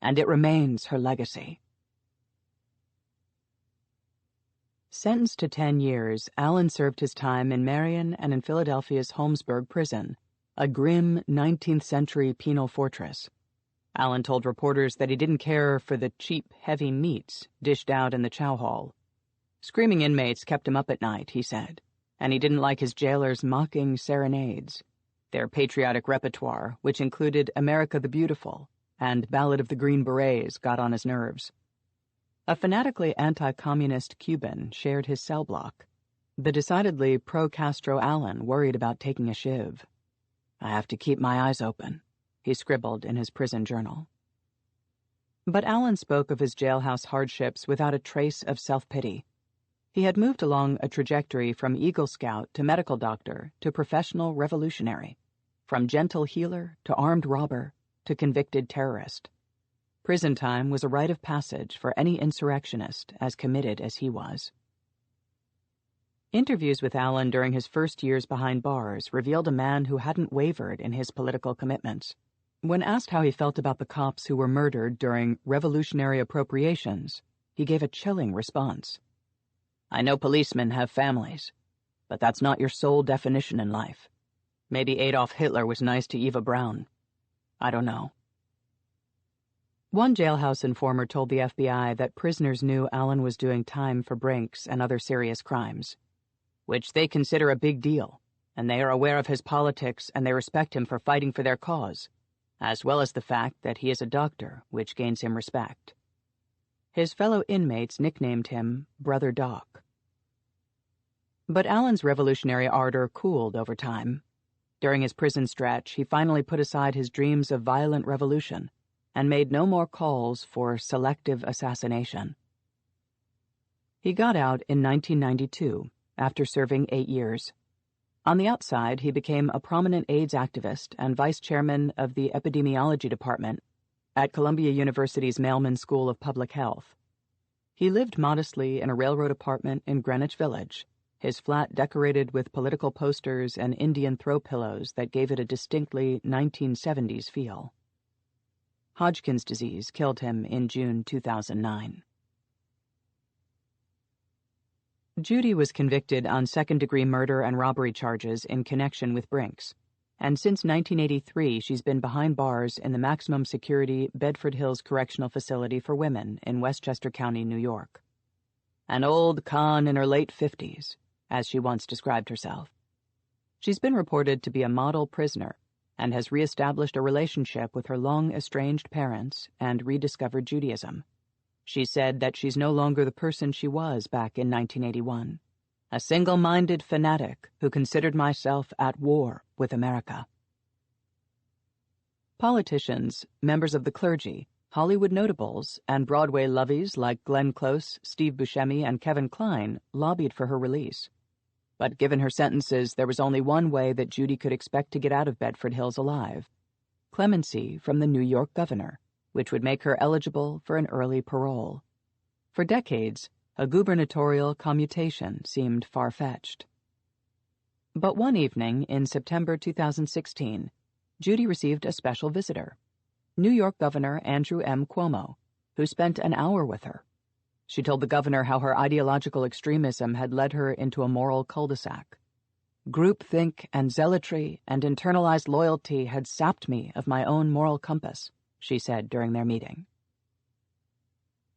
Speaker 20: and it remains her legacy. Sentenced to 10 years, Allen served his time in Marion and in Philadelphia's Holmesburg prison, a grim 19th-century penal fortress. Allen told reporters that he didn't care for the cheap, heavy meats dished out in the chow hall. Screaming inmates kept him up at night, he said, and he didn't like his jailers' mocking serenades. Their patriotic repertoire, which included America the Beautiful and Ballad of the Green Berets, got on his nerves. A fanatically anti-communist Cuban shared his cell block. The decidedly pro-Castro Allen worried about taking a shiv. "I have to keep my eyes open," he scribbled in his prison journal. But Allen spoke of his jailhouse hardships without a trace of self-pity. He had moved along a trajectory from Eagle Scout to medical doctor to professional revolutionary, from gentle healer to armed robber to convicted terrorist. Prison time was a rite of passage for any insurrectionist as committed as he was. Interviews with Allen during his first years behind bars revealed a man who hadn't wavered in his political commitments. When asked how he felt about the cops who were murdered during revolutionary appropriations, he gave a chilling response. "I know policemen have families, but that's not your sole definition in life. Maybe Adolf Hitler was nice to Eva Braun. I don't know." One jailhouse informer told the FBI that prisoners knew Allen was doing time for Brinks and other serious crimes, which they consider a big deal, and they are aware of his politics and they respect him for fighting for their cause, as well as the fact that he is a doctor, which gains him respect. His fellow inmates nicknamed him Brother Doc. But Allen's revolutionary ardor cooled over time. During his prison stretch, he finally put aside his dreams of violent revolution and made no more calls for selective assassination. He got out in 1992, after serving 8 years. On the outside, he became a prominent AIDS activist and vice chairman of the epidemiology department at Columbia University's Mailman School of Public Health. He lived modestly in a railroad apartment in Greenwich Village, his flat decorated with political posters and Indian throw pillows that gave it a distinctly 1970s feel. Hodgkin's disease killed him in June 2009. Judy was convicted on second-degree murder and robbery charges in connection with Brinks, and since 1983 she's been behind bars in the maximum security Bedford Hills Correctional Facility for Women in Westchester County, New York. An old con in her late 50s, as she once described herself. She's been reported to be a model prisoner and has reestablished a relationship with her long-estranged parents and rediscovered Judaism. She said that she's no longer the person she was back in 1981, a single-minded fanatic who considered myself at war with America. Politicians, members of the clergy, Hollywood notables, and Broadway lovies like Glenn Close, Steve Buscemi, and Kevin Kline lobbied for her release. But given her sentences, there was only one way that Judy could expect to get out of Bedford Hills alive: clemency from the New York governor, which would make her eligible for an early parole. For decades, a gubernatorial commutation seemed far-fetched. But one evening in September 2016, Judy received a special visitor, New York Governor Andrew M. Cuomo, who spent an hour with her. She told the governor how her ideological extremism had led her into a moral cul-de-sac. Groupthink and zealotry and internalized loyalty had sapped me of my own moral compass, she said during their meeting.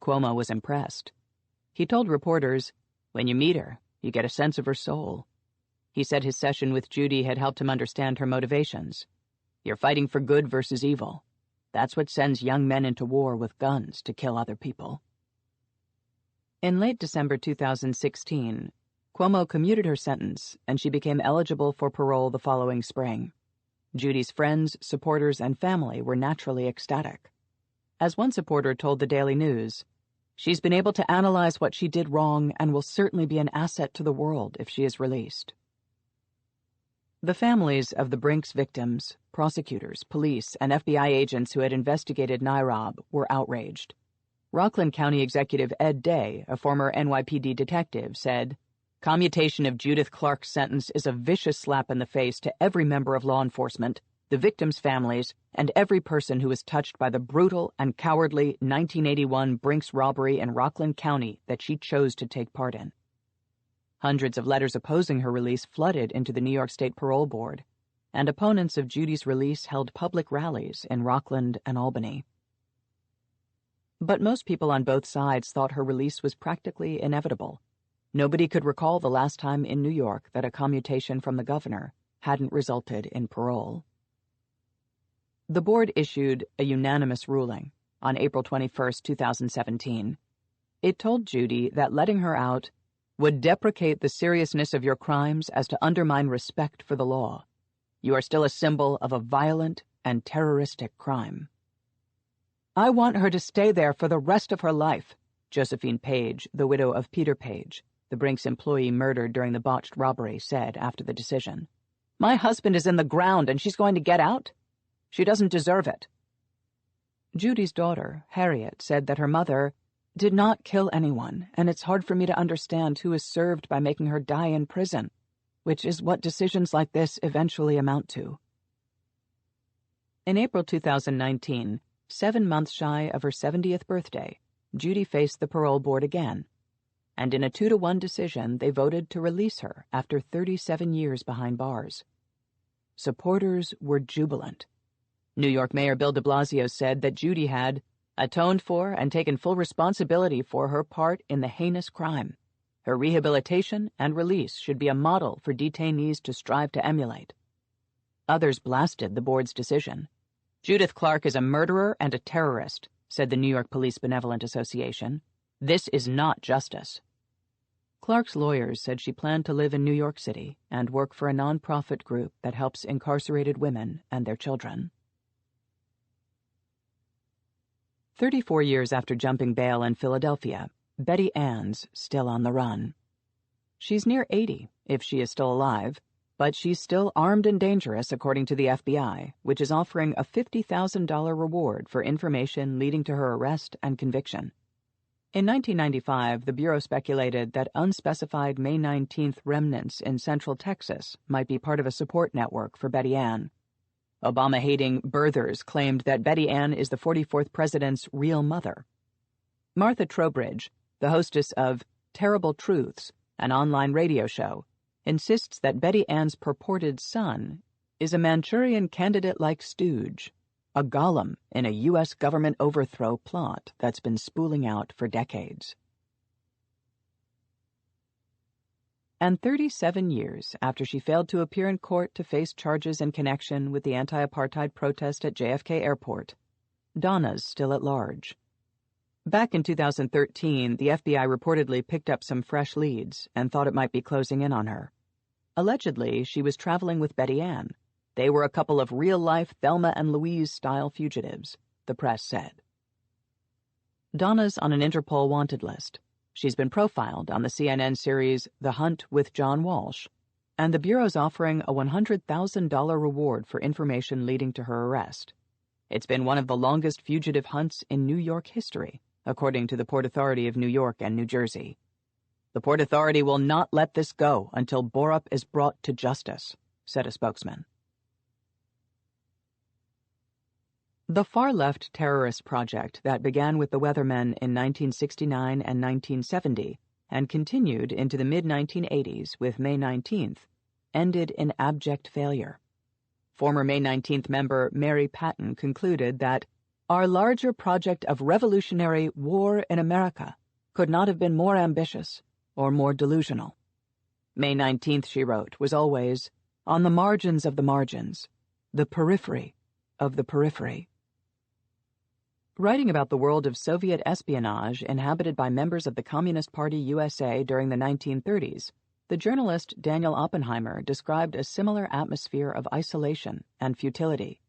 Speaker 20: Cuomo was impressed. He told reporters, "When you meet her, you get a sense of her soul." He said his session with Judy had helped him understand her motivations. "You're fighting for good versus evil. That's what sends young men into war with guns to kill other people." In late December 2016, Cuomo commuted her sentence, and she became eligible for parole the following spring. Judy's friends, supporters, and family were naturally ecstatic. As one supporter told the Daily News, "She's been able to analyze what she did wrong and will certainly be an asset to the world if she is released." The families of the Brinks victims, prosecutors, police, and FBI agents who had investigated NYROB were outraged. Rockland County Executive Ed Day, a former NYPD detective, said, "Commutation of Judith Clark's sentence is a vicious slap in the face to every member of law enforcement, the victims' families, and every person who was touched by the brutal and cowardly 1981 Brinks robbery in Rockland County that she chose to take part in." Hundreds of letters opposing her release flooded into the New York State Parole Board, and opponents of Judy's release held public rallies in Rockland and Albany. But most people on both sides thought her release was practically inevitable. Nobody could recall the last time in New York that a commutation from the governor hadn't resulted in parole. The board issued a unanimous ruling on April 21, 2017. It told Judy that letting her out would deprecate the seriousness of your crimes as to undermine respect for the law. You are still a symbol of a violent and terroristic crime. "I want her to stay there for the rest of her life," Josephine Page, the widow of Peter Page, the Brinks employee murdered during the botched robbery, said after the decision. "My husband is in the ground and she's going to get out? She doesn't deserve it." Judy's daughter, Harriet, said that her mother did not kill anyone, and it's hard for me to understand who is served by making her die in prison, which is what decisions like this eventually amount to. In April 2019, 7 months shy of her 70th birthday, Judy faced the parole board again, and in a 2-to-1 decision, they voted to release her after 37 years behind bars. Supporters were jubilant. New York Mayor Bill de Blasio said that Judy had atoned for and taken full responsibility for her part in the heinous crime. Her rehabilitation and release should be a model for detainees to strive to emulate. Others blasted the board's decision. "Judith Clark is a murderer and a terrorist," said the New York Police Benevolent Association. "This is not justice." Clark's lawyers said she planned to live in New York City and work for a nonprofit group that helps incarcerated women and their children. 34 years after jumping bail in Philadelphia, Betty Ann's still on the run. She's near 80, if she is still alive, but she's still armed and dangerous, according to the FBI, which is offering a $50,000 reward for information leading to her arrest and conviction. In 1995, the Bureau speculated that unspecified May 19th remnants in Central Texas might be part of a support network for Betty Ann. Obama-hating birthers claimed that Betty Ann is the 44th president's real mother. Martha Trowbridge, the hostess of Terrible Truths, an online radio show, insists that Betty Ann's purported son is a Manchurian candidate-like stooge, a golem in a U.S. government overthrow plot that's been spooling out for decades. And 37 years after she failed to appear in court to face charges in connection with the anti-apartheid protest at JFK Airport, Donna's still at large. Back in 2013, the FBI reportedly picked up some fresh leads and thought it might be closing in on her. Allegedly, she was traveling with Betty Ann. They were a couple of real-life Thelma and Louise-style fugitives, the press said. Donna's on an Interpol wanted list. She's been profiled on the CNN series The Hunt with John Walsh, and the Bureau's offering a $100,000 reward for information leading to her arrest. It's been one of the longest fugitive hunts in New York history, according to the Port Authority of New York and New Jersey. The Port Authority will not let this go until Borup is brought to justice, said a spokesman. The far-left terrorist project that began with the Weathermen in 1969 and 1970 and continued into the mid-1980s with May 19th ended in abject failure. Former May 19th member Mary Patton concluded that Our larger project of revolutionary war in America could not have been more ambitious or more delusional. May 19th, she wrote, was always on the margins of the margins, the periphery of the periphery. Writing about the world of Soviet espionage inhabited by members of the Communist Party USA during the 1930s, the journalist Daniel Oppenheimer described a similar atmosphere of isolation and futility,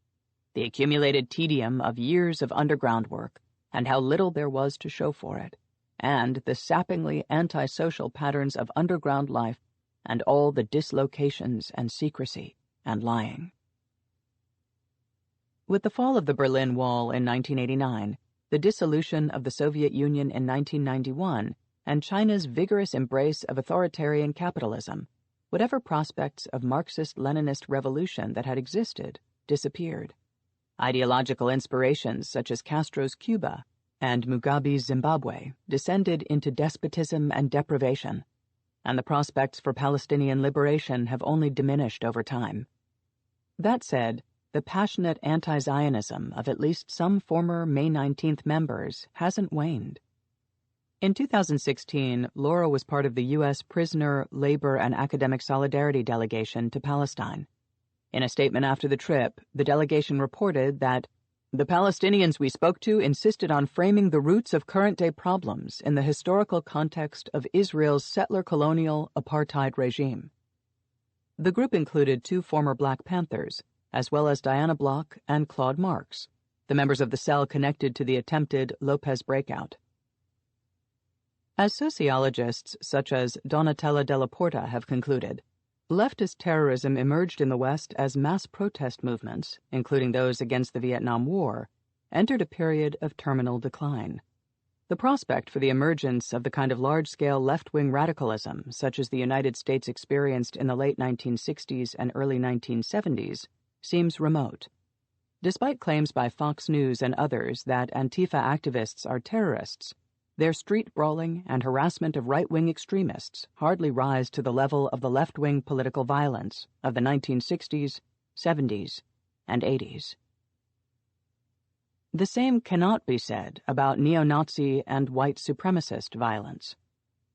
Speaker 20: the accumulated tedium of years of underground work and how little there was to show for it, and the sappingly antisocial patterns of underground life and all the dislocations and secrecy and lying. With the fall of the Berlin Wall in 1989, the dissolution of the Soviet Union in 1991, and China's vigorous embrace of authoritarian capitalism, whatever prospects of Marxist-Leninist revolution that had existed disappeared. Ideological inspirations such as Castro's Cuba and Mugabe's Zimbabwe descended into despotism and deprivation, and the prospects for Palestinian liberation have only diminished over time. That said, the passionate anti-Zionism of at least some former May 19th members hasn't waned. In 2016, Laura was part of the U.S. Prisoner, Labor, and Academic Solidarity delegation to Palestine. In a statement after the trip, the delegation reported that the Palestinians we spoke to insisted on framing the roots of current-day problems in the historical context of Israel's settler-colonial apartheid regime. The group included 2 former Black Panthers, as well as Diana Block and Claude Marks, the members of the cell connected to the attempted Lopez breakout. As sociologists such as Donatella Della Porta have concluded, leftist terrorism emerged in the West as mass protest movements, including those against the Vietnam War, entered a period of terminal decline. The prospect for the emergence of the kind of large-scale left-wing radicalism, such as the United States experienced in the late 1960s and early 1970s, seems remote. Despite claims by Fox News and others that Antifa activists are terrorists, their street brawling and harassment of right-wing extremists hardly rise to the level of the left-wing political violence of the 1960s, 70s, and 80s. The same cannot be said about neo-Nazi and white supremacist violence.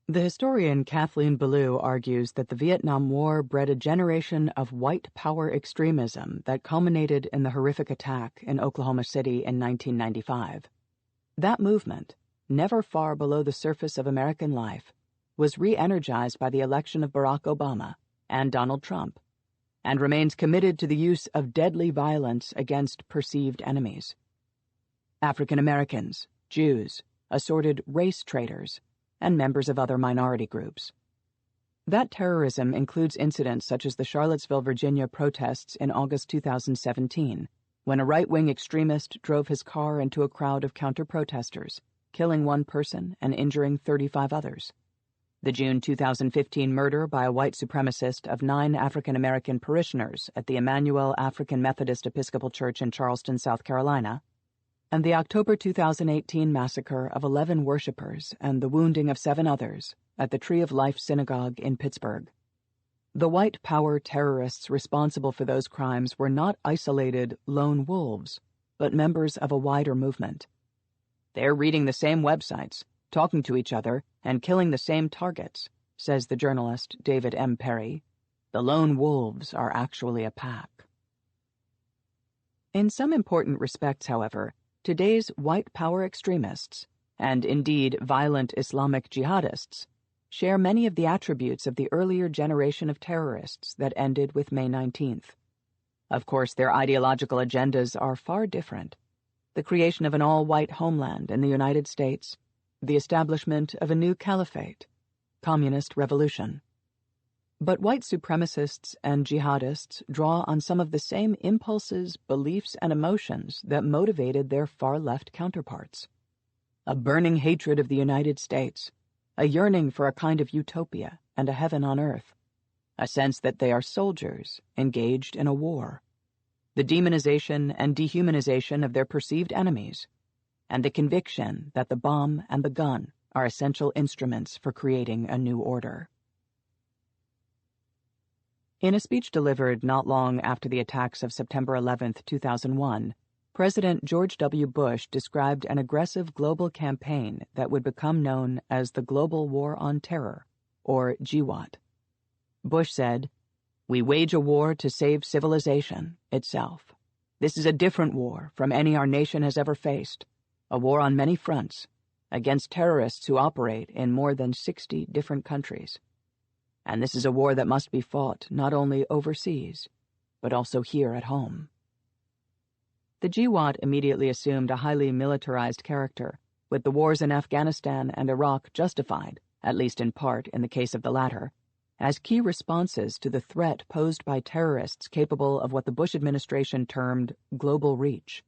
Speaker 20: The historian Kathleen Belew argues that the Vietnam War bred a generation of white power extremism that culminated in the horrific attack in Oklahoma City in 1995. That movement, never far below the surface of American life, was re-energized by the election of Barack Obama and Donald Trump, and remains committed to the use of deadly violence against perceived enemies. African Americans, Jews, assorted race traitors, and members of other minority groups. That terrorism includes incidents such as the Charlottesville, Virginia protests in August 2017, when a right-wing extremist drove his car into a crowd of counter-protesters, killing 1 person and injuring 35 others. The June 2015 murder by a white supremacist of 9 African-American parishioners at the Emmanuel African Methodist Episcopal Church in Charleston, South Carolina, and the October 2018 massacre of 11 worshippers and the wounding of 7 others at the Tree of Life Synagogue in Pittsburgh. The white power terrorists responsible for those crimes were not isolated lone wolves, but members of a wider movement. They're reading the same websites, talking to each other, and killing the same targets, says the journalist David M. Perry. The lone wolves are actually a pack. In some important respects, however, today's white power extremists, and indeed violent Islamic jihadists, share many of the attributes of the earlier generation of terrorists that ended with May 19th. Of course, their ideological agendas are far different. The creation of an all-white homeland in the United States, the establishment of a new caliphate, communist revolution. But white supremacists and jihadists draw on some of the same impulses, beliefs, and emotions that motivated their far-left counterparts. A burning hatred of the United States, a yearning for a kind of utopia and a heaven on earth, a sense that they are soldiers engaged in a war, the demonization and dehumanization of their perceived enemies, and the conviction that the bomb and the gun are essential instruments for creating a new order. In a speech delivered not long after the attacks of September 11, 2001, President George W. Bush described an aggressive global campaign that would become known as the Global War on Terror, or GWOT. Bush said, "We wage a war to save civilization itself. This is a different war from any our nation has ever faced, a war on many fronts, against terrorists who operate in more than 60 different countries. And this is a war that must be fought not only overseas, but also here at home." The GWOT immediately assumed a highly militarized character, with the wars in Afghanistan and Iraq justified, at least in part in the case of the latter, as key responses to the threat posed by terrorists capable of what the Bush administration termed global reach.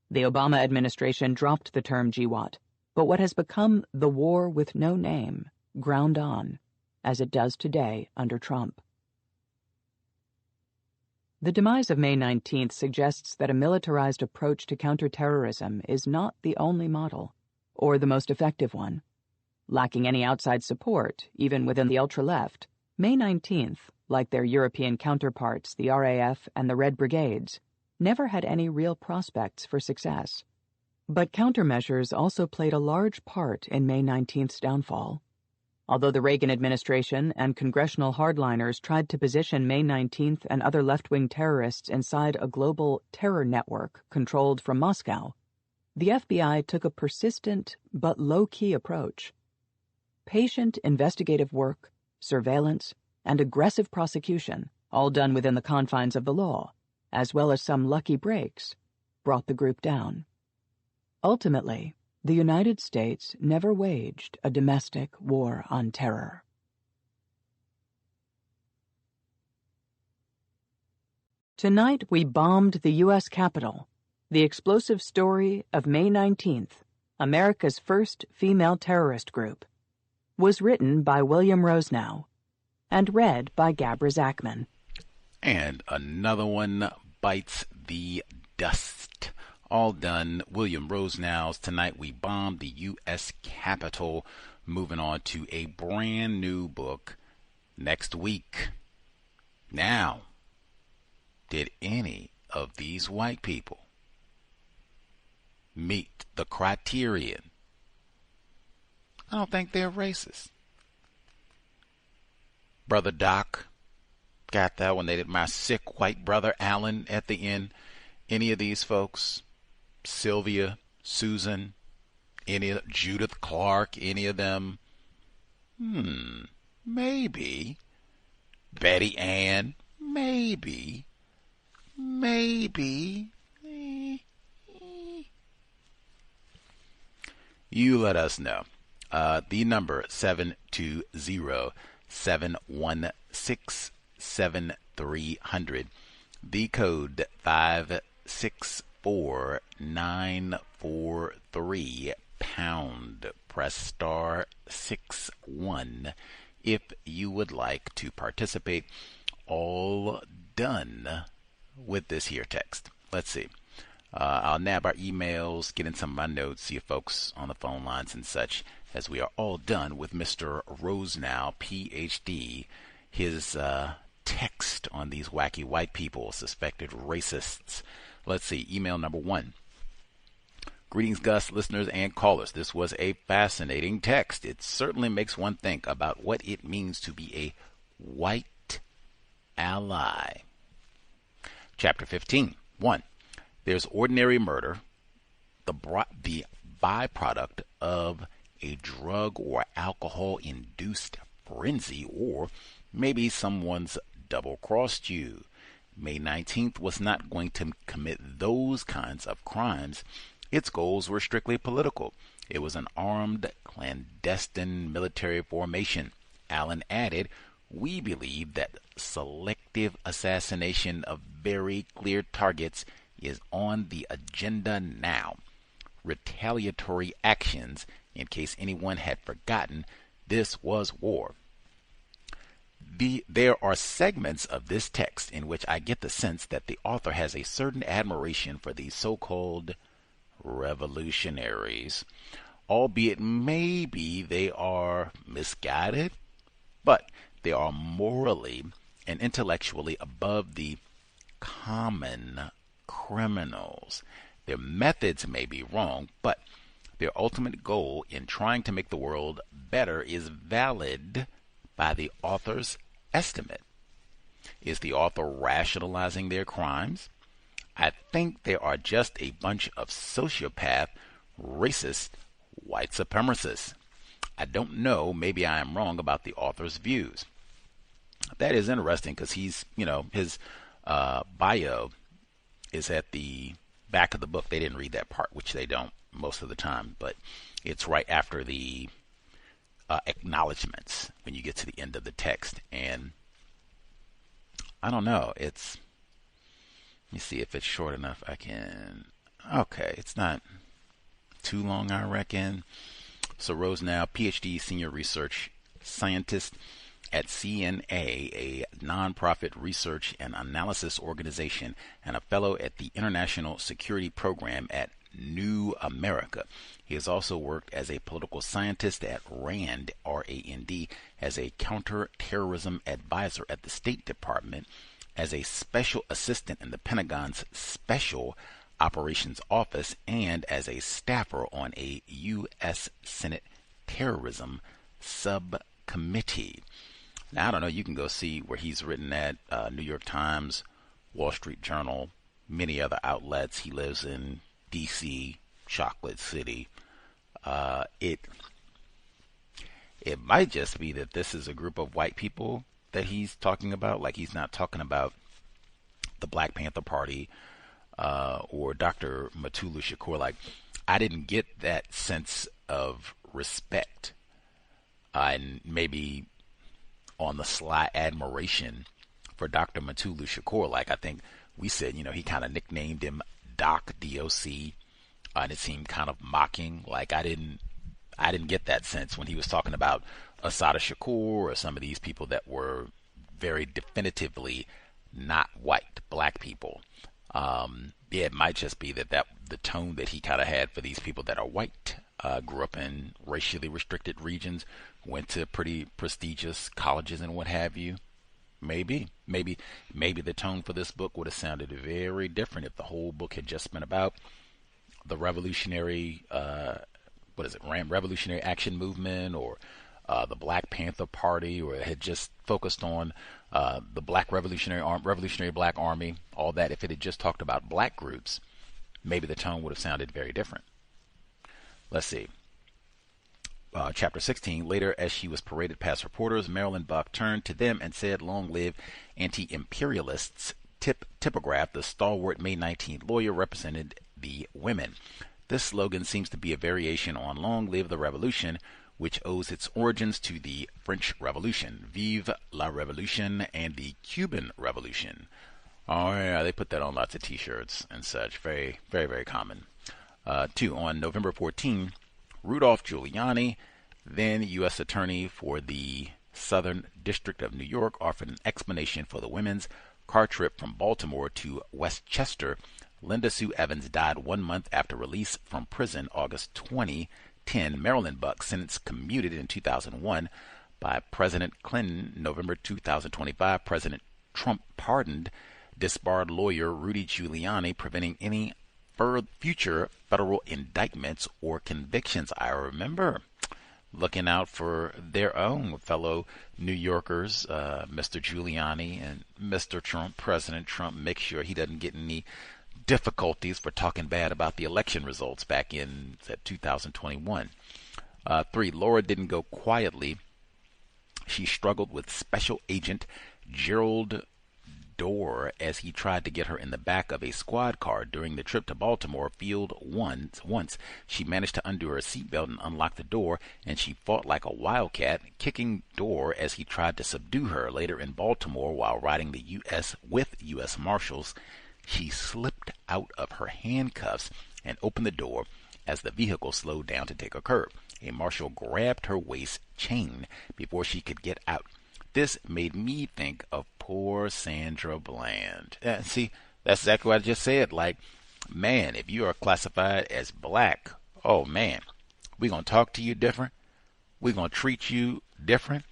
Speaker 20: The Obama administration dropped the term GWOT, but what has become the war with no name ground on, as it does today under Trump. The demise of May 19th suggests that a militarized approach to counterterrorism is not the only model, or the most effective one. Lacking any outside support, even within the ultra-left, May 19th, like their European counterparts, the RAF and the Red Brigades, never had any real prospects for success. But countermeasures also played a large part in May 19th's downfall. Although the Reagan administration and congressional hardliners tried to position May 19th and other left-wing terrorists inside a global terror network controlled from Moscow, the FBI took a persistent but low-key approach. Patient investigative work, surveillance, and aggressive prosecution, all done within the confines of the law, as well as some lucky breaks, brought the group down. Ultimately, the United States never waged a domestic war on terror. Tonight we bombed the U.S. Capitol, the explosive story of May 19th, America's first female terrorist group, was written by William Rosenau and read by Gabra Zachman.
Speaker 19: And another one bites the dust. All done. William Rosenau's Tonight We Bombed the U.S. Capitol. Moving on to a brand new book next week. Now, did any of these white people meet the criterion? I don't think they're racist. Brother Doc got that one. They did my sick white brother Alan at the end. Any of these folks? Sylvia, Susan, any of Judith Clark, any of them? Maybe. Betty Ann, maybe. You let us know. The number 720-716-7300. The code 564943 pound. Press star 61 if you would like to participate. All done with this here text. Let's see. I'll nab our emails, get in some of my notes, see you folks on the phone lines and such, as we are all done with Mr. Rosenau, Ph.D., his text on these wacky white people, suspected racists. Let's see, email number 1. Greetings, Gus, listeners, and callers. This was a fascinating text. It certainly makes one think about what it means to be a white ally. Chapter 15. 1. There's ordinary murder, the byproduct of a drug or alcohol-induced frenzy, or maybe someone's double-crossed you. May 19th was not going to commit those kinds of crimes. Its goals were strictly political. It was an armed, clandestine military formation. Allen added, we believe that selective assassination of very clear targets is on the agenda now. Retaliatory actions, in case anyone had forgotten, this was war. There are segments of this text in which I get the sense that the author has a certain admiration for these so-called revolutionaries, albeit maybe they are misguided, but they are morally and intellectually above the common criminals. Their methods may be wrong, but their ultimate goal in trying to make the world better is valid by the author's estimate. Is the author rationalizing their crimes? I think they are just a bunch of sociopath, racist, white supremacists. I don't know, maybe I am wrong about the author's views. That is interesting because he's, his bio is at the back of the book. They didn't read that part, which they don't most of the time, but it's right after the acknowledgments when you get to the end of the text. And I don't know, let me see if it's short enough. Okay, it's not too long, I reckon. So Rosenau, PhD, senior research scientist at CNA, a nonprofit research and analysis organization, and a fellow at the International Security Program at New America. He has also worked as a political scientist at RAND, R-A-N-D, as a counterterrorism advisor at the State Department, as a special assistant in the Pentagon's Special Operations Office, and as a staffer on a U.S. Senate Terrorism Subcommittee. Now, I don't know, you can go see where he's written at, New York Times, Wall Street Journal, many other outlets. He lives in D.C., Chocolate City. It might just be that this is a group of white people that he's talking about. Like, he's not talking about the Black Panther Party or Dr. Assata Shakur. Like, I didn't get that sense of respect and maybe on the sly admiration for Dr. Assata Shakur. Like, I think we said, he kind of nicknamed him Doc, D-O-C, and it seemed kind of mocking. Like, I didn't get that sense when he was talking about Assata Shakur or some of these people that were very definitively not white, black people. It might just be that the tone that he kind of had for these people that are white, grew up in racially restricted regions, went to pretty prestigious colleges and what have you. Maybe the tone for this book would have sounded very different if the whole book had just been about the revolutionary, revolutionary action movement, or the Black Panther Party, or it had just focused on the Black Revolutionary Black Army, all that. If it had just talked about black groups, maybe the tone would have sounded very different. Let's see. Chapter 16, later as she was paraded past reporters, Marilyn Buck turned to them and said, "Long live anti-imperialists." Typograph, the stalwart May 19th lawyer, represented the women. This slogan seems to be a variation on "Long live the revolution," which owes its origins to the French Revolution, Vive la Revolution, and the Cuban Revolution. Oh yeah, they put that on lots of t-shirts and such. Very, very, very common. 2. On November 14, Rudolph Giuliani, then U.S. Attorney for the Southern District of New York, offered an explanation for the women's car trip from Baltimore to Westchester. Linda Sue Evans died 1 month after release from prison, August 2010. Marilyn Buck, sentence commuted in 2001 by President Clinton. November 2025, President Trump pardoned disbarred lawyer Rudy Giuliani, preventing any future federal indictments or convictions. I remember looking out for their own fellow New Yorkers, Mr. Giuliani and Mr. Trump. President Trump, make sure he doesn't get any difficulties for talking bad about the election results back in 2021. 3. Laura didn't go quietly. She struggled with Special Agent Gerald Dorr as he tried to get her in the back of a squad car during the trip to Baltimore Field once. She managed to undo her seatbelt and unlock the door, and she fought like a wildcat, kicking Dorr as he tried to subdue her. Later in Baltimore, while riding the U.S. Marshals, she slipped out of her handcuffs and opened the door as the vehicle slowed down to take a curve. A marshal grabbed her waist chain before she could get out. This made me think of poor Sandra Bland. See, that's exactly what I just said. Like, man, if you are classified as black, oh man, we're going to talk to you different. We're going to treat you different.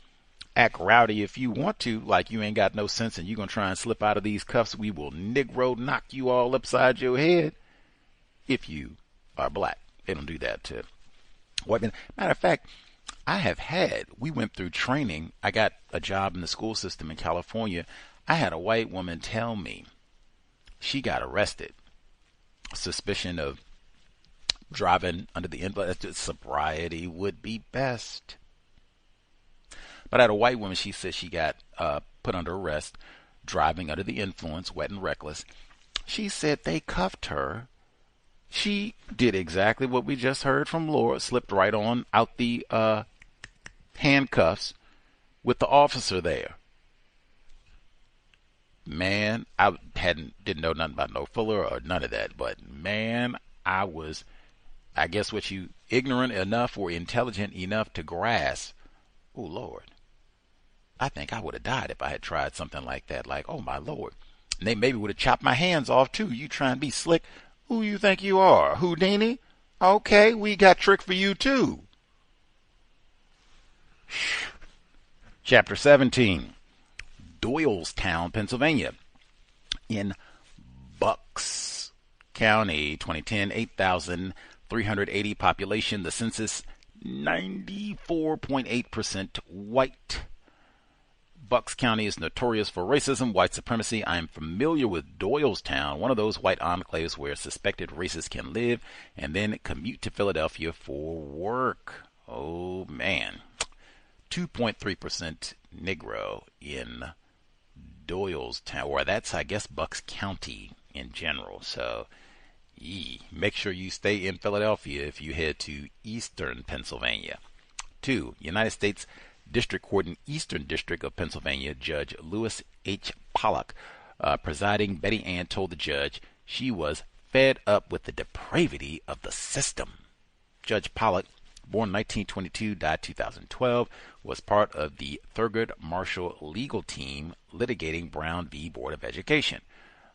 Speaker 19: act rowdy if you want to, like you ain't got no sense and you're going to try and slip out of these cuffs, we will Negro knock you all upside your head if you are black. They don't do that to white men. Matter of fact, we went through training. I got a job in the school system in California. I had a white woman tell me she got arrested. Suspicion of driving under the influence. Sobriety would be best. But I had a white woman, she said she got put under arrest, driving under the influence, wet and reckless. She said they cuffed her. She did exactly what we just heard from Laura, slipped right on out the handcuffs with the officer there. Man, I didn't know nothing about no Fuller or none of that, but man, I guess what you ignorant enough or intelligent enough to grasp. Oh Lord, I think I would have died if I had tried something like that. Like, oh my Lord, and they maybe would have chopped my hands off too. You trying to be slick? Who you think you are, Houdini? Okay, we got trick for you too. Chapter 17. Doylestown, Pennsylvania. In Bucks County, 2010, 8,380 population. The census, 94.8% white. Bucks County is notorious for racism, white supremacy. I am familiar with Doylestown, one of those white enclaves where suspected racists can live and then commute to Philadelphia for work. Oh, man. 2.3% Negro in Doylestown, or that's, I guess, Bucks County in general. So, make sure you stay in Philadelphia if you head to eastern Pennsylvania. 2. United States District Court in Eastern District of Pennsylvania, Judge Lewis H. Pollock, presiding, Betty Ann told the judge she was fed up with the depravity of the system. Judge Pollock, born 1922, died 2012, was part of the Thurgood Marshall legal team litigating Brown v. Board of Education.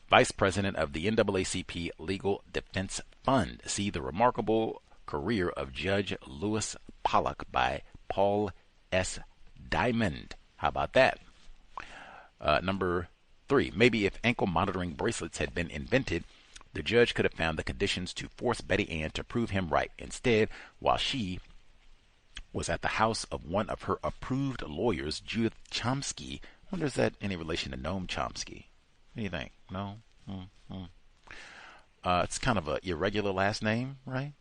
Speaker 19: Vice President of the NAACP Legal Defense Fund. See The Remarkable Career of Judge Lewis Pollock by Paul S. Diamond. How about that? Number 3. Maybe if ankle monitoring bracelets had been invented, the judge could have found the conditions to force Betty Ann to prove him right. Instead, while she was at the house of one of her approved lawyers, Judith Chomsky. I wonder, is that any relation to Noam Chomsky? What do you think? No? It's kind of an irregular last name, right?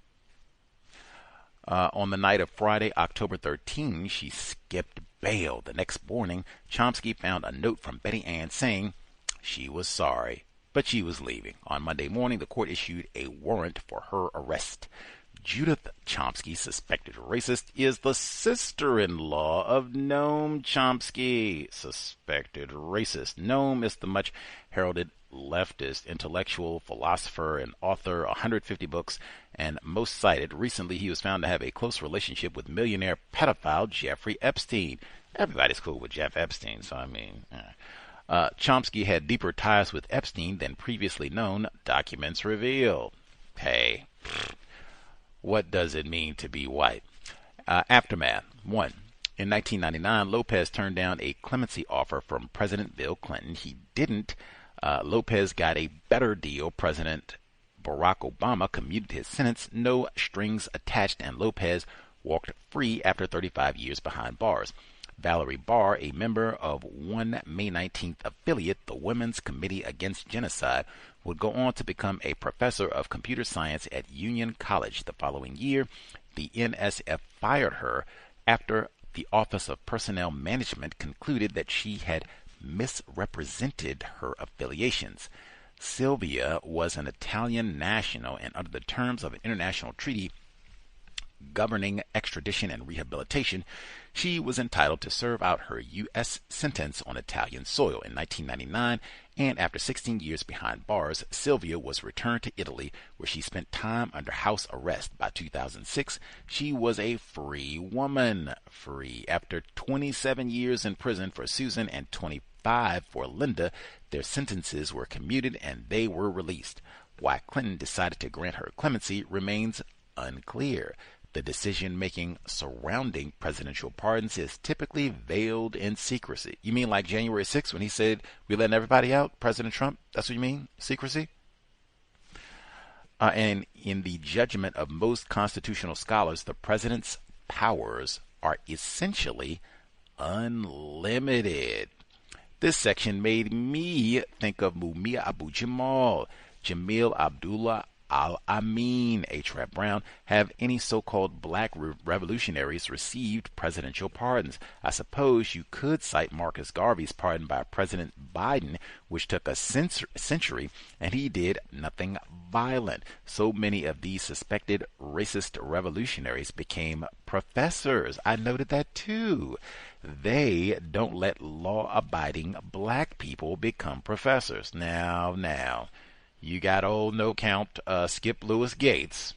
Speaker 19: On the night of Friday, October 13, she skipped bail. The next morning, Chomsky found a note from Betty Ann saying she was sorry, but she was leaving. On Monday morning, the court issued a warrant for her arrest. Judith Chomsky, suspected racist, is the sister-in-law of Noam Chomsky. Suspected racist. Noam is the much-heralded leftist, intellectual, philosopher, and author, 150 books, and most cited. Recently, he was found to have a close relationship with millionaire pedophile Jeffrey Epstein. Everybody's cool with Jeff Epstein, so I mean... Chomsky had deeper ties with Epstein than previously known, documents reveal. Hey, what does it mean to be white? Aftermath. 1. In 1999, Lopez turned down a clemency offer from President Bill Clinton. He didn't. Lopez got a better deal. President Barack Obama commuted his sentence, no strings attached, and Lopez walked free after 35 years behind bars. Valerie Barr, a member of one May 19th affiliate, the Women's Committee Against Genocide, would go on to become a professor of computer science at Union College. The following year, the NSF fired her after the Office of Personnel Management concluded that she had misrepresented her affiliations. Sylvia was an Italian national, and under the terms of an international treaty governing extradition and rehabilitation, she was entitled to serve out her U.S. sentence on Italian soil. In 1999, and after 16 years behind bars, Sylvia was returned to Italy, where she spent time under house arrest. By 2006, she was a free woman. Free. After 27 years in prison for Susan and 25 for Linda, their sentences were commuted and they were released. Why Clinton decided to grant her clemency remains unclear. The decision-making surrounding presidential pardons is typically veiled in secrecy. You mean like January 6th when he said, we're letting everybody out, President Trump? That's what you mean? Secrecy? And in the judgment of most constitutional scholars, the president's powers are essentially unlimited. This section made me think of Mumia Abu Jamal, Jamil Abdullah Al-Amin, H. Rap Brown. Have any so-called black revolutionaries received presidential pardons? I suppose you could cite Marcus Garvey's pardon by President Biden, which took a century, and he did nothing violent. So many of these suspected racist revolutionaries became professors. I noted that too. They don't let law-abiding black people become professors. Now. You got old no-count Skip Lewis Gates.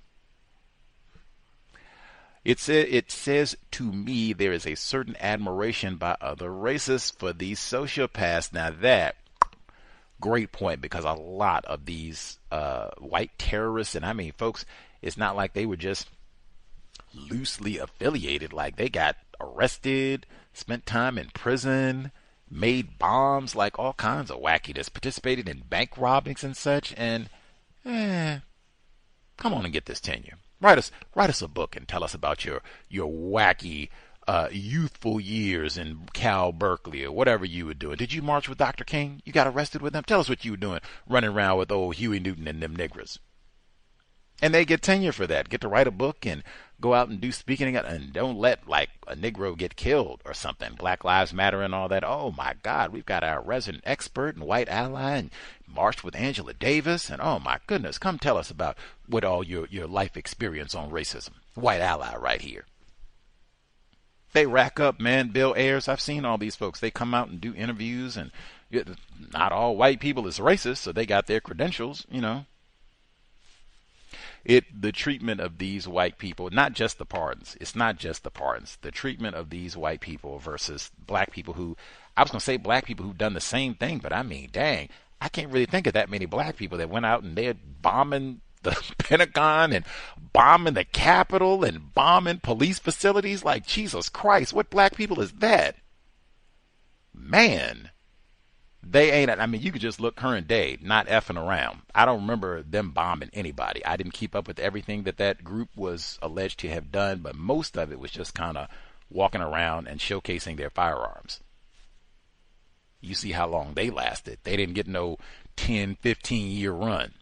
Speaker 19: It says to me there is a certain admiration by other racists for these sociopaths. Now that, great point, because a lot of these white terrorists, and I mean, folks, it's not like they were just loosely affiliated. Like they got arrested, spent time in prison, made bombs, like all kinds of wackiness, participated in bank robbings and such, and come on and get this tenure. Write us a book and tell us about your wacky youthful years in Cal Berkeley or whatever you were doing. Did you march with Dr. King? You got arrested with them? Tell us what you were doing, running around with old Huey Newton and them niggers. And they get tenure for that. Get to write a book and go out and do speaking, and don't let like a Negro get killed or something. Black Lives Matter and all that. Oh my God, we've got our resident expert and white ally and marched with Angela Davis. And oh my goodness, come tell us about what all your life experience on racism. White ally right here. They rack up, man. Bill Ayers, I've seen all these folks. They come out and do interviews, and not all white people is racist, so they got their credentials, you know. The treatment of these white people, not just the pardons. It's not just the pardons. The treatment of these white people versus black people who, I was going to say black people who've done the same thing, but I mean, dang, I can't really think of that many black people that went out and they're bombing the Pentagon and bombing the Capitol and bombing police facilities. Like, Jesus Christ, what black people is that? Man. They ain't, I mean, you could just look current day, not effing around. I don't remember them bombing anybody. I didn't keep up with everything that group was alleged to have done, but most of it was just kind of walking around and showcasing their firearms. You see how long they lasted. They didn't get no 10, 15-year run.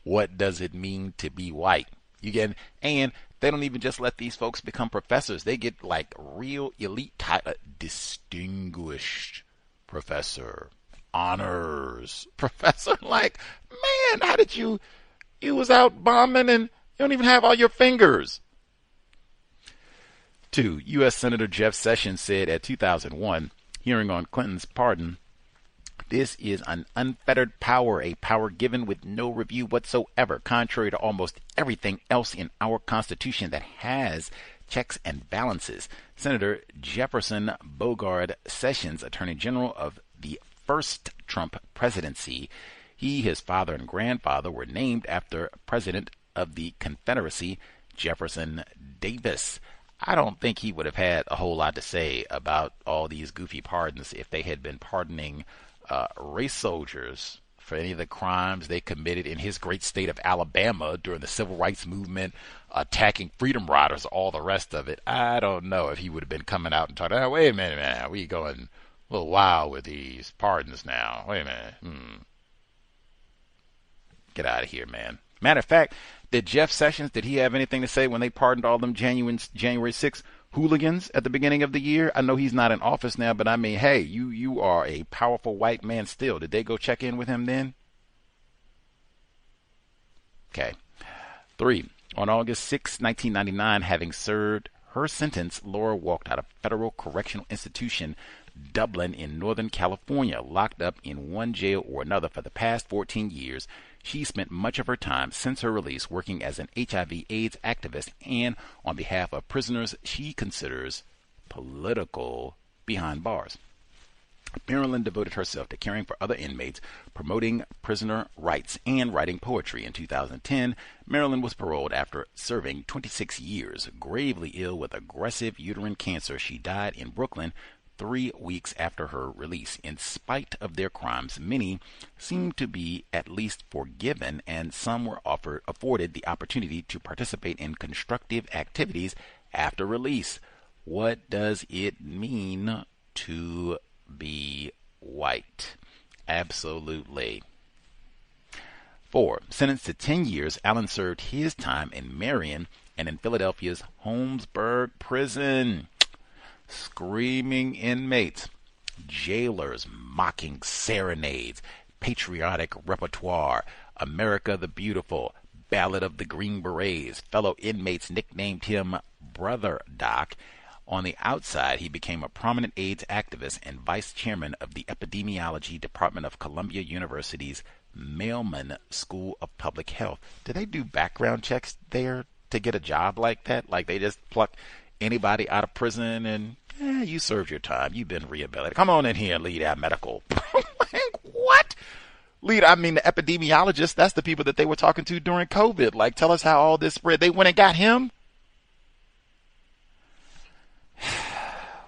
Speaker 19: What does it mean to be white? And they don't even just let these folks become professors. They get like real elite title, distinguished professor, honors professor. Like, man, how did you was out bombing and you don't even have all your fingers. 2. U.S. Senator Jeff Sessions said at 2001 hearing on Clinton's pardon, "This is an unfettered power, a power given with no review whatsoever, contrary to almost everything else in our Constitution that has checks and balances." Senator Jefferson Bogard Sessions, Attorney General of the first Trump presidency. He, his father, and grandfather were named after President of the Confederacy, Jefferson Davis. I don't think he would have had a whole lot to say about all these goofy pardons if they had been pardoning race soldiers for any of the crimes they committed in his great state of Alabama during the Civil Rights Movement, attacking Freedom Riders, all the rest of it. I don't know if he would have been coming out and talking, "Oh, wait a minute, man, we going a little wild with these pardons now. Wait a minute. Get out of here, man." Matter of fact, did Jeff Sessions, did he have anything to say when they pardoned all them January 6th hooligans at the beginning of the year? I know he's not in office now, but I mean, hey, you are a powerful white man still. Did they go check in with him then? Okay. 3. On August 6, 1999, having served her sentence, Laura walked out of federal correctional institution, Dublin in Northern California, locked up in one jail or another for the past 14 years. She spent much of her time since her release working as an HIV/AIDS activist and on behalf of prisoners she considers political behind bars. Marilyn devoted herself to caring for other inmates, promoting prisoner rights, and writing poetry. In 2010, Marilyn was paroled after serving 26 years. Gravely ill with aggressive uterine cancer, she died in Brooklyn 3 weeks after her release. In spite of their crimes, many seemed to be at least forgiven, and some were afforded the opportunity to participate in constructive activities after release. What does it mean to be white? Absolutely. 4. Sentenced to 10 years, Allen served his time in Marion and in Philadelphia's Holmesburg prison. Screaming inmates, jailers mocking serenades, patriotic repertoire, America the Beautiful, Ballad of the Green Berets. Fellow inmates nicknamed him Brother Doc. On the outside, he became a prominent AIDS activist and vice chairman of the epidemiology department of Columbia University's Mailman School of Public Health. Do they do background checks there to get a job like that? Like they just pluck anybody out of prison and you served your time, you've been rehabilitated, come on in here and lead our medical. What? The epidemiologists, that's the people that they were talking to during COVID. Like, tell us how all this spread. They went and got him?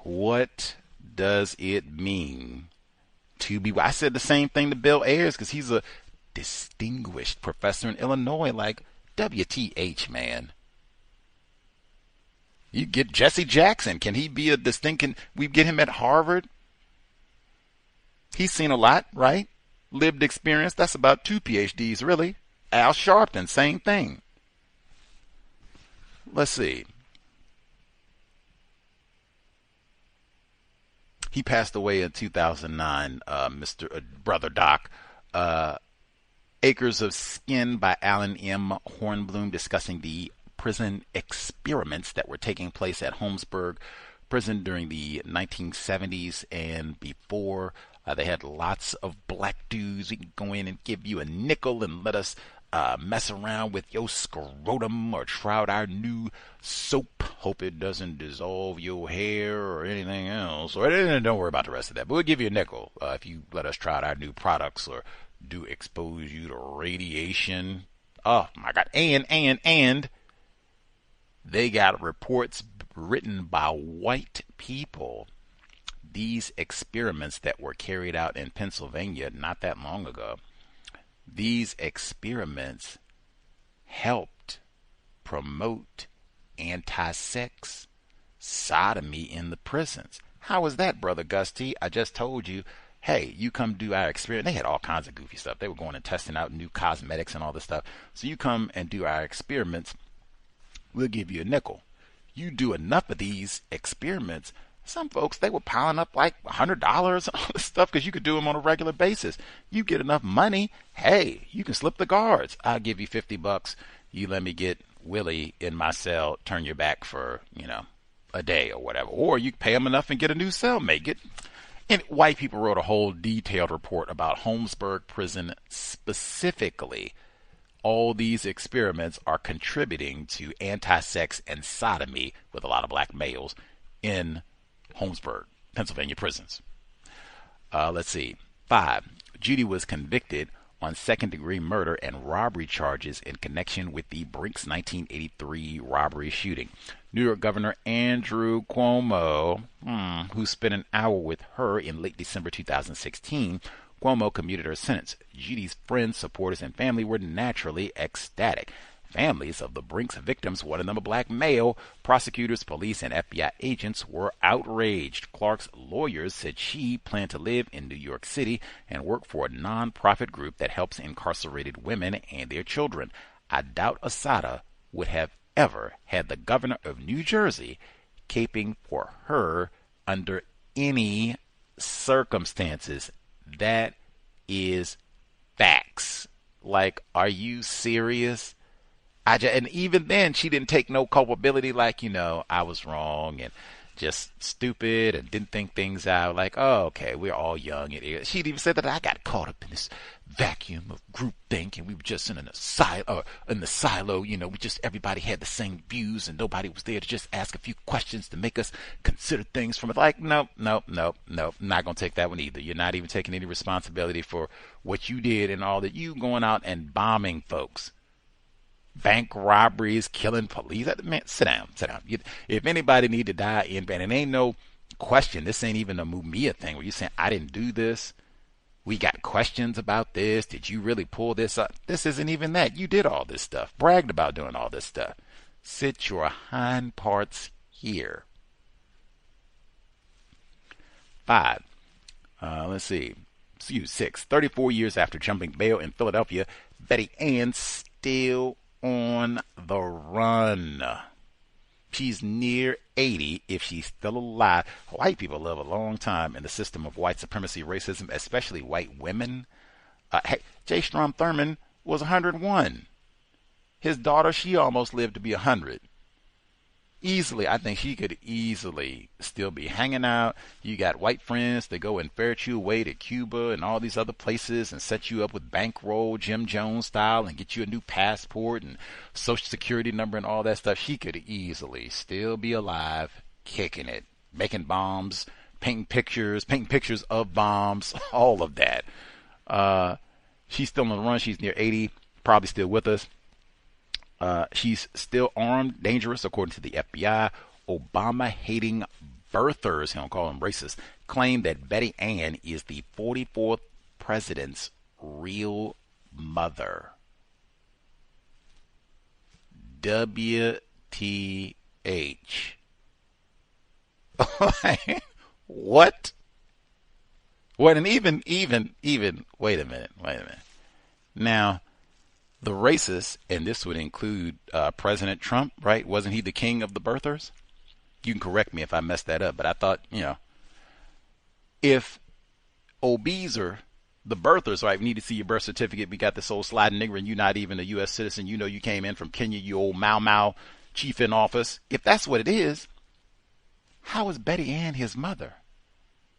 Speaker 19: What does it mean to be? I said the same thing to Bill Ayers because he's a distinguished professor in Illinois. Like, WTH, man. You get Jesse Jackson. Can he be a distinct? Can we get him at Harvard? He's seen a lot, right? Lived experience. That's about 2 PhDs, really. Al Sharpton, same thing. Let's see. He passed away in 2009, Brother Doc. Acres of Skin by Alan M. Hornblum, discussing the prison experiments that were taking place at Holmesburg Prison during the 1970s and before. They had lots of black dudes. We can go in and give you a nickel and let us mess around with your scrotum or try out our new soap. Hope it doesn't dissolve your hair or anything else. Or don't worry about the rest of that. But we'll give you a nickel if you let us try out our new products or do expose you to radiation. Oh my God. And they got reports written by white people. These experiments that were carried out in Pennsylvania not that long ago, these experiments helped promote anti-sex sodomy in the prisons. How was that, Brother Gus T? I just told you, hey, you come do our experiment. They had all kinds of goofy stuff. They were going and testing out new cosmetics and all this stuff. So you come and do our experiments, we'll give you a nickel. You do enough of these experiments, some folks, they were piling up like $100 and all this stuff because you could do them on a regular basis. You get enough money, hey, you can slip the guards. I'll give you $50. You let me get Willie in my cell, turn your back for, a day or whatever. Or you pay them enough and get a new cellmate. And white people wrote a whole detailed report about Holmesburg Prison specifically. All these experiments are contributing to anti-sex and sodomy with a lot of black males in Holmesburg, Pennsylvania prisons. Let's see. 5. Judy was convicted on second-degree murder and robbery charges in connection with the Brinks 1983 robbery shooting. New York Governor Andrew Cuomo, who spent an hour with her in late December 2016, Cuomo commuted her sentence. Judy's friends, supporters, and family were naturally ecstatic. Families of the Brinks victims, one of them a black male, prosecutors, police, and FBI agents were outraged. Clark's lawyers said she planned to live in New York City and work for a non-profit group that helps incarcerated women and their children. I doubt Assata would have ever had the governor of New Jersey caping for her under any circumstances. That is facts. Like, are you serious? And even then, she didn't take no culpability, like, I was wrong, and, just stupid and didn't think things out. Like, oh, okay, we're all young. She'd even said that I got caught up in this vacuum of groupthink, and we were just in the silo. You know, everybody had the same views, and nobody was there to just ask a few questions to make us consider things from it. Like, no, not gonna take that one either. You're not even taking any responsibility for what you did and all that. You going out and bombing folks. Bank robberies, killing police. Man, sit down. If anybody need to die in bed, and ain't no question, this ain't even a Mumia thing where you're saying, I didn't do this. We got questions about this. Did you really pull this up? This isn't even that. You did all this stuff. Bragged about doing all this stuff. Sit your hind parts here. 5. Let's see. 6. 34 years after jumping bail in Philadelphia, Betty Ann still on the run. She's near 80 if she's still alive. White people live a long time in the system of white supremacy, racism, especially white women. Hey, J. Strom Thurmond was 101. His daughter, she almost lived to be 100. Easily, I think she could easily still be hanging out. You got white friends that go and ferret you away to Cuba and all these other places and set you up with bankroll, Jim Jones style, and get you a new passport and social security number and all that stuff. She could easily still be alive, kicking it, making bombs, painting pictures of bombs, all of that. She's still on the run. She's near 80, probably still with us. She's still armed, dangerous, according to the FBI. Obama-hating birthers, he don't call them racist, claim that Betty Ann is the 44th president's real mother. WTH. What? What? And even, wait a minute. Now, the racists, and this would include President Trump, right? Wasn't he the king of the birthers? You can correct me if I messed that up, but I thought, if OBs are the birthers, right, we need to see your birth certificate. We got this old sliding nigger, and you're not even a U.S. citizen. You know you came in from Kenya, you old Mau Mau chief in office. If that's what it is, how is Betty Ann his mother?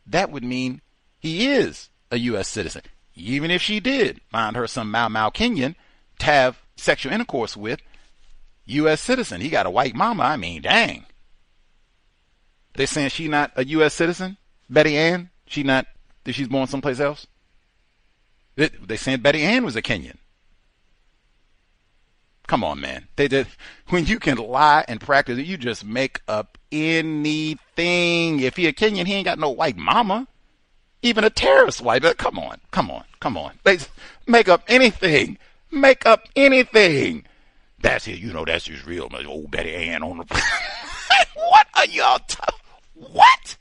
Speaker 19: That would mean he is a U.S. citizen. Even if she did find her some Mau Mau Kenyan to have sexual intercourse with, U.S. citizen. He got a white mama. I mean, dang. They saying she not a U.S. citizen? Betty Ann? She's born someplace else? They saying Betty Ann was a Kenyan. Come on, man. When you can lie and practice it, you just make up anything. If he a Kenyan, he ain't got no white mama. Even a terrorist white. Come on. They make up anything. That's it. That's his real mother. Old Betty Ann on the. What are y'all What?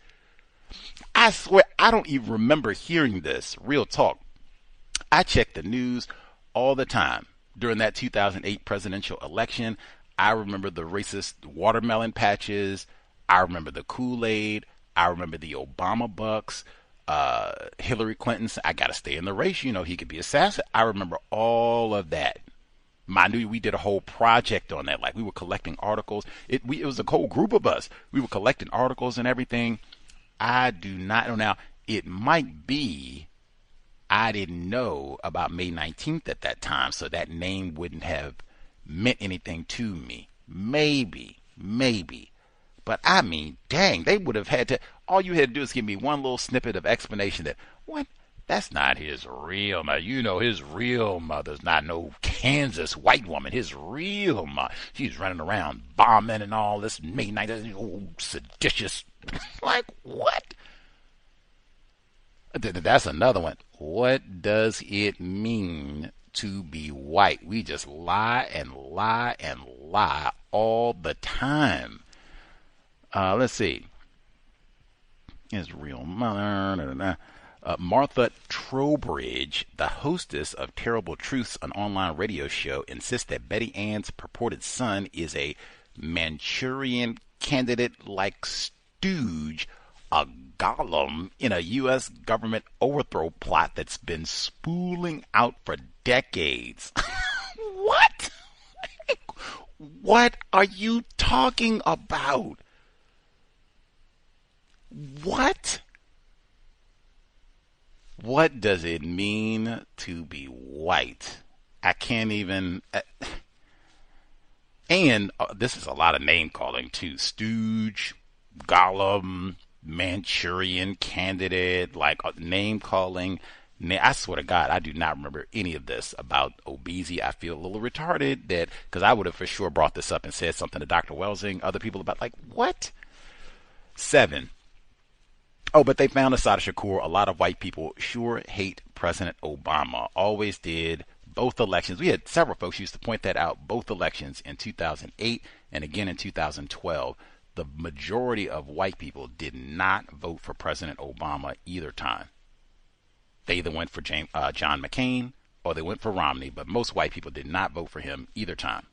Speaker 19: I swear, I don't even remember hearing this. Real talk. I check the news all the time. During that 2008 presidential election, I remember the racist watermelon patches. I remember the Kool-Aid. I remember the Obama bucks. Hillary Clinton, I got to stay in the race. He could be assassinated. I remember all of that. We did a whole project on that. Like, we were collecting articles. It was a whole group of us. We were collecting articles and everything. I do not know now. It might be I didn't know about May 19th at that time, so that name wouldn't have meant anything to me. Maybe. But I mean, dang, they would have had to. All you had to do is give me one little snippet of explanation that, what? That's not his real mother. His real mother's not no Kansas white woman. His real mother. She's running around bombing and all this May 19th, old seditious. Like, what? That's another one. What does it mean to be white? We just lie and lie and lie all the time. Let's see. His real mother. Martha Trowbridge, the hostess of Terrible Truths, an online radio show, insists that Betty Ann's purported son is a Manchurian candidate-like stooge, a golem in a U.S. government overthrow plot that's been spooling out for decades. What? What are you talking about? What does it mean to be white? I can't even. And this is a lot of name calling too. Stooge, Gollum, Manchurian Candidate, like name calling. I swear to God, I do not remember any of this about obesity. I feel a little retarded that because I would have for sure brought this up and said something to Dr. Welsing, other people about like, what? 7. Oh, but they found Assata Shakur. A lot of white people sure hate President Obama. Always did. Both elections. We had several folks used to point that out. Both elections in 2008 and again in 2012. The majority of white people did not vote for President Obama either time. They either went for John McCain or they went for Romney, but most white people did not vote for him either time.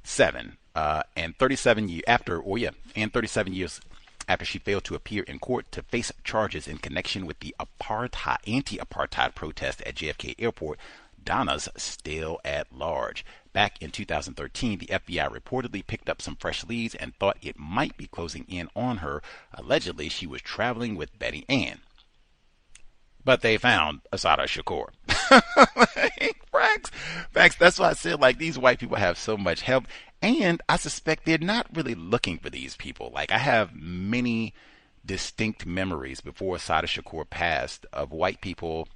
Speaker 19: 7. And 37 years after she failed to appear in court to face charges in connection with the anti-apartheid protest at JFK Airport, Donna's still at large. Back in 2013, the FBI reportedly picked up some fresh leads and thought it might be closing in on her. Allegedly, she was traveling with Betty Ann. But they found Assata Shakur. Facts. That's why I said, like, these white people have so much help. And I suspect they're not really looking for these people. Like, I have many distinct memories before Assata Shakur passed of white people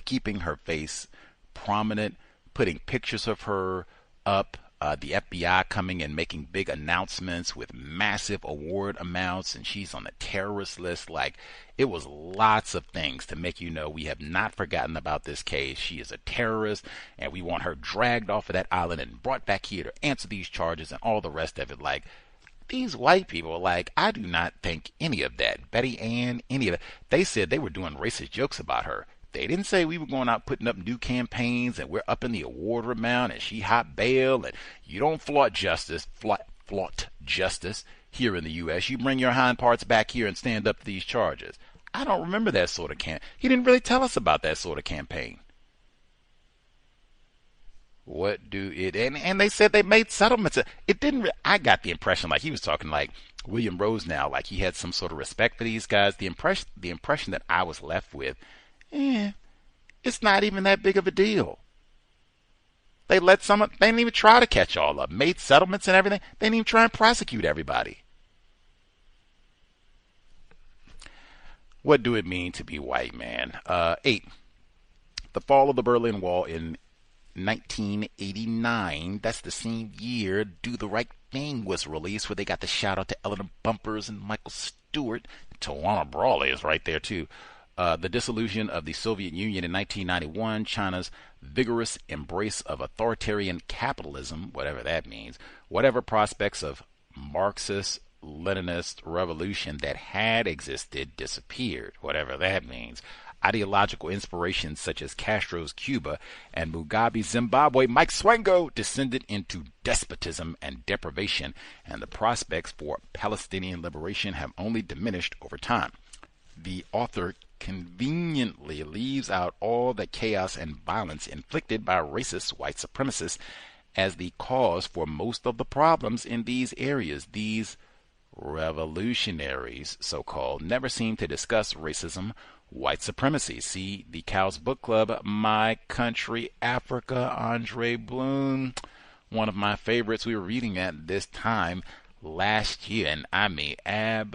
Speaker 19: keeping her face prominent, putting pictures of her up, the FBI coming and making big announcements with massive award amounts, and she's on the terrorist list. Like, it was lots of things to make you know we have not forgotten about this case. She is a terrorist, and we want her dragged off of that island and brought back here to answer these charges and all the rest of it. Like, these white people, like, I do not think any of that. Betty Ann, any of it. They said they were doing racist jokes about her. They didn't say we were going out putting up new campaigns and we're up in the award amount and she hot bail and you don't flaunt justice here in the U.S. You bring your hind parts back here and stand up to these charges. I don't remember that sort of He didn't really tell us about that sort of campaign. And they said they made settlements. It didn't. I got the impression like he was talking like William Rosenau, like he had some sort of respect for these guys. The impression that I was left with. It's not even that big of a deal. They didn't even try to catch all of them. Made settlements and everything. They didn't even try and prosecute everybody. What do it mean to be white, man? 8. The fall of the Berlin Wall in 1989. That's the same year Do the Right Thing was released, where they got the shout out to Eleanor Bumpurs and Michael Stewart. Tawana Brawley is right there too. The dissolution of the Soviet Union in 1991, China's vigorous embrace of authoritarian capitalism, whatever that means, whatever prospects of Marxist-Leninist revolution that had existed disappeared, whatever that means. Ideological inspirations such as Castro's Cuba and Mugabe's Zimbabwe, Mike Swango, descended into despotism and deprivation, and the prospects for Palestinian liberation have only diminished over time. The author conveniently leaves out all the chaos and violence inflicted by racist white supremacists as the cause for most of the problems in these areas. These revolutionaries, so-called, never seem to discuss racism, white supremacy. See the Cow's Book Club, My Country, Africa, Andre Bloom, one of my favorites. We were reading at this time last year, and I mean absolutely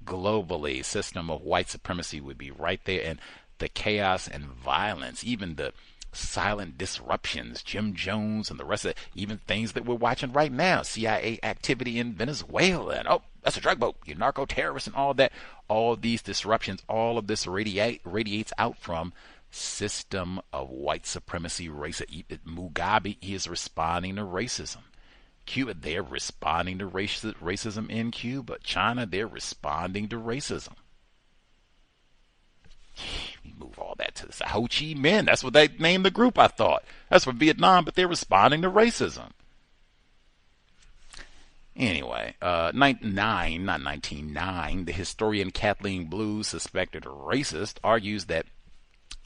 Speaker 19: globally, system of white supremacy would be right there, and the chaos and violence, even the silent disruptions, Jim Jones and the rest of it, even things that we're watching right now, CIA activity in Venezuela, and that's a drug boat, you narco-terrorists and all that, all these disruptions, all of this radiates out from system of white supremacy, Mugabe is responding to racism. Cuba, they're responding to racism in Cuba. China, they're responding to racism. We move all that to the side. Ho Chi Minh, that's what they named the group, I thought. That's for Vietnam, but they're responding to racism. Anyway, 9, the historian Kathleen Blue, suspected racist, argues that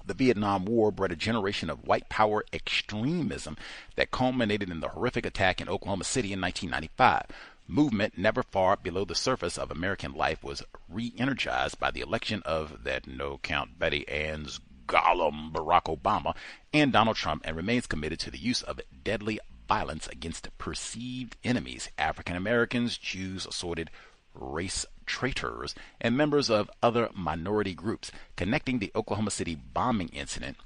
Speaker 19: the Vietnam War bred a generation of white power extremism that culminated in the horrific attack in Oklahoma City in 1995. movement never far below the surface of American life was re-energized by the election of that no-count Betty Ann's Gollum Barack Obama and Donald Trump, and remains committed to the use of deadly violence against perceived enemies, African Americans, Jews, assorted race traitors, and members of other minority groups. Connecting the Oklahoma City bombing incident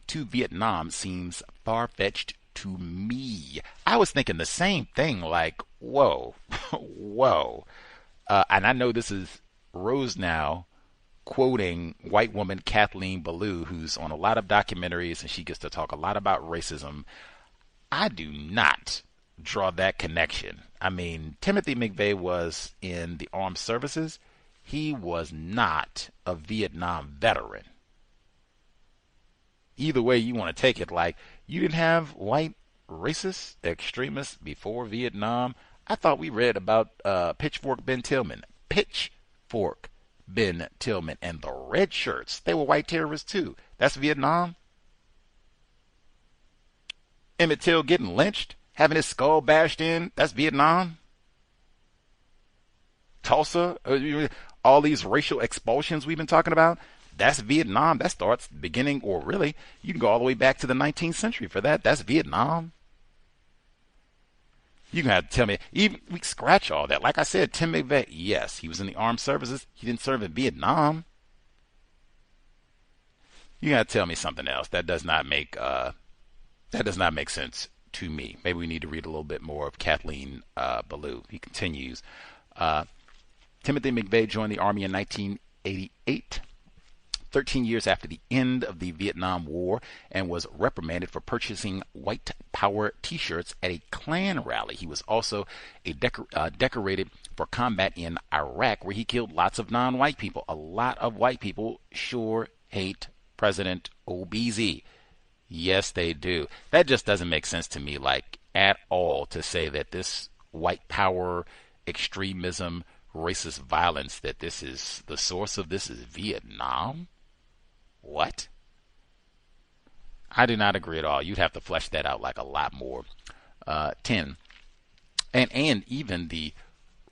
Speaker 19: to Vietnam seems far-fetched to me. I was thinking the same thing, like, whoa, whoa. And I know this is Rosenau quoting white woman Kathleen Belew, who's on a lot of documentaries, and she gets to talk a lot about racism. I do not draw that connection. I mean, Timothy McVeigh was in the armed services. He was not a Vietnam veteran. Either way you want to take it, like, you didn't have white racist extremists before Vietnam. I thought we read about Pitchfork Ben Tillman. Pitchfork Ben Tillman and the red shirts. They were white terrorists too. That's Vietnam. Emmett Till getting lynched, having his skull bashed in. That's Vietnam. Tulsa, all these racial expulsions we've been talking about. That's Vietnam. That starts beginning, or really, you can go all the way back to the 19th century for that. That's Vietnam. You can have to tell me, even we scratch all that. Like I said, Tim McVeigh, yes, he was in the armed services. He didn't serve in Vietnam. You got to tell me something else. That does not make sense to me. Maybe we need to read a little bit more of Kathleen Belew. He continues. Timothy McVeigh joined the Army in 1988. 13 years after the end of the Vietnam War, and was reprimanded for purchasing white power t-shirts at a Klan rally. He was also decorated for combat in Iraq, where he killed lots of non-white people. A lot of white people sure hate President OBZ. Yes, they do. That just doesn't make sense to me, like, at all, to say that this white power extremism, racist violence, that this is the source of this is Vietnam. What? I do not agree at all. You'd have to flesh that out like a lot more. 10. And even the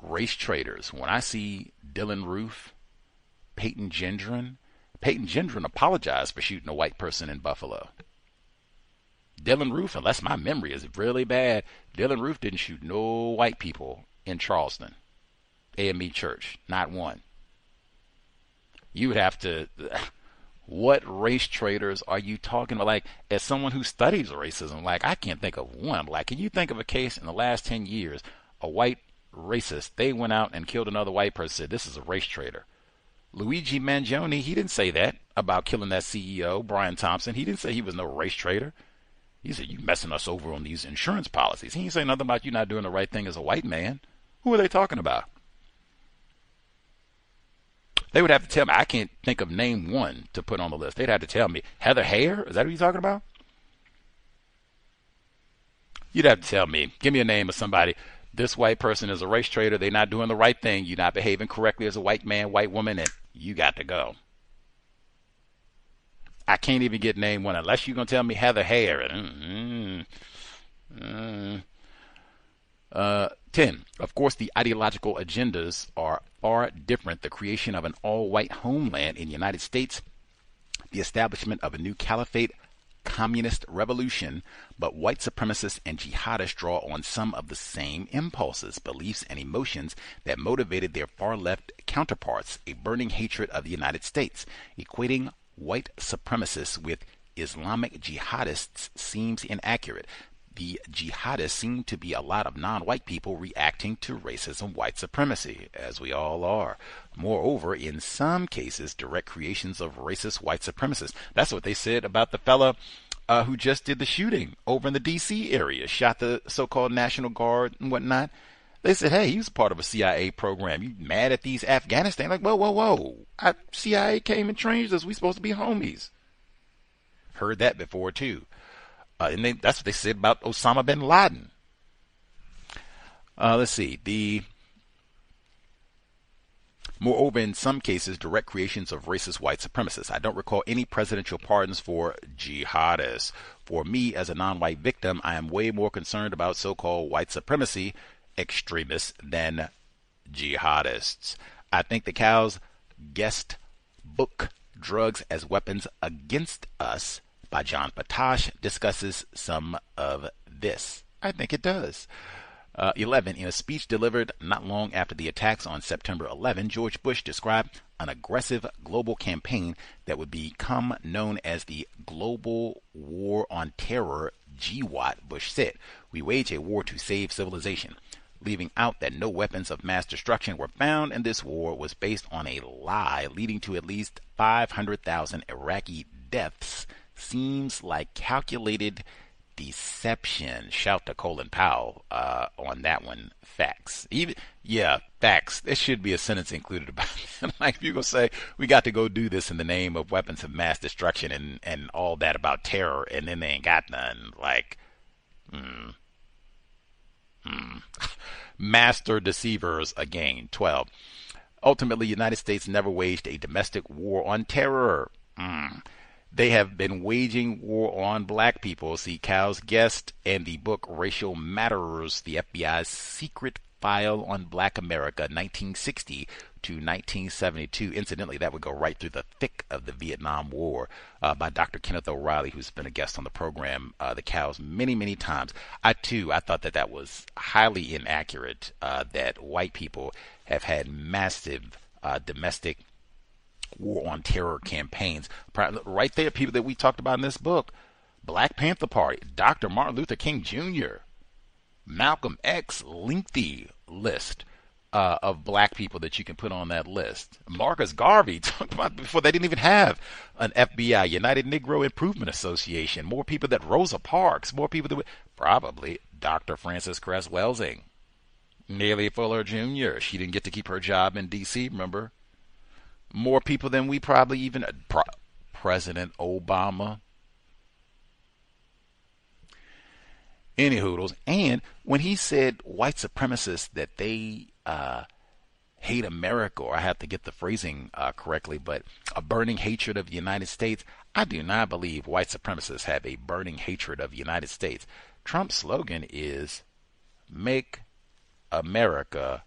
Speaker 19: race traders. When I see Dylan Roof, Peyton Gendron apologized for shooting a white person in Buffalo. Dylan Roof, unless my memory is really bad, Dylan Roof didn't shoot no white people in Charleston. AME Church. Not one. You would have to... What race traders are you talking about? Like, as someone who studies racism, like, I can't think of one. Like, can you think of a case in the last 10 years, a white racist, they went out and killed another white person, said, this is a race trader. Luigi Mangione, he didn't say that about killing that CEO, Brian Thompson. He didn't say he was no race trader. He said, you messing us over on these insurance policies. He didn't say nothing about you not doing the right thing as a white man. Who are they talking about? They would have to tell me. I can't think of name one to put on the list. They'd have to tell me. Heather Heyer? Is that what you're talking about? You'd have to tell me. Give me a name of somebody. This white person is a race trader. They're not doing the right thing. You're not behaving correctly as a white man, white woman, and you got to go. I can't even get name one unless you're going to tell me Heather Heyer. 10. Of course, the ideological agendas are far different. The creation of an all-white homeland in the United States, the establishment of a new caliphate, communist revolution, but white supremacists and jihadists draw on some of the same impulses, beliefs, and emotions that motivated their far-left counterparts, a burning hatred of the United States. Equating white supremacists with Islamic jihadists seems inaccurate. The jihadists seem to be a lot of non-white people reacting to racism, white supremacy, as we all are. Moreover, in some cases, direct creations of racist white supremacists. That's what they said about the fella who just did the shooting over in the D.C. area, shot the so-called National Guard and whatnot. They said, hey, he was part of a CIA program. You mad at these Afghanistan? Like, whoa. CIA came and trained us. We supposed to be homies. Heard that before, too. And that's what they said about Osama bin Laden. Let's see. Moreover, in some cases, direct creations of racist white supremacists. I don't recall any presidential pardons for jihadists. For me, as a non-white victim, I am way more concerned about so-called white supremacy extremists than jihadists. I think the Cow's guest book, Drugs as Weapons Against Us, by John Patash, discusses some of this. I think it does. 11. In a speech delivered not long after the attacks on September 11, George Bush described an aggressive global campaign that would become known as the Global War on Terror, GWAT. Bush said, "We wage a war to save civilization." Leaving out that no weapons of mass destruction were found in this war was based on a lie, leading to at least 500,000 Iraqi deaths seems like calculated deception. Shout to Colin Powell on that one. Facts. Facts. There should be a sentence included about it. Like, if you're going to say, we got to go do this in the name of weapons of mass destruction and all that about terror, and then they ain't got none. Like, Master deceivers again. 12. Ultimately, the United States never waged a domestic war on terror. They have been waging war on black people. See Cow's guest and the book Racial Matters, the FBI's secret file on Black America, 1960 to 1972. Incidentally, that would go right through the thick of the Vietnam War, by Dr. Kenneth O'Reilly, who's been a guest on the program, The Cows, many, many times. I thought that was highly inaccurate, that white people have had massive domestic war on terror campaigns. Right there, people that we talked about in this book: Black Panther Party, Dr. Martin Luther King Jr., Malcolm X, lengthy list of black people that you can put on that list. Marcus Garvey, talked about before they didn't even have an FBI, United Negro Improvement Association, more people than Rosa Parks, more people than probably Dr. Frances Cress Welsing, Neely Fuller Jr. She didn't get to keep her job in D.C., remember? More people than we probably even President Obama. Any hoodles. And when he said white supremacists that they hate America, or I have to get the phrasing correctly, but a burning hatred of the United States, I do not believe white supremacists have a burning hatred of the United States. Trump's slogan is "Make America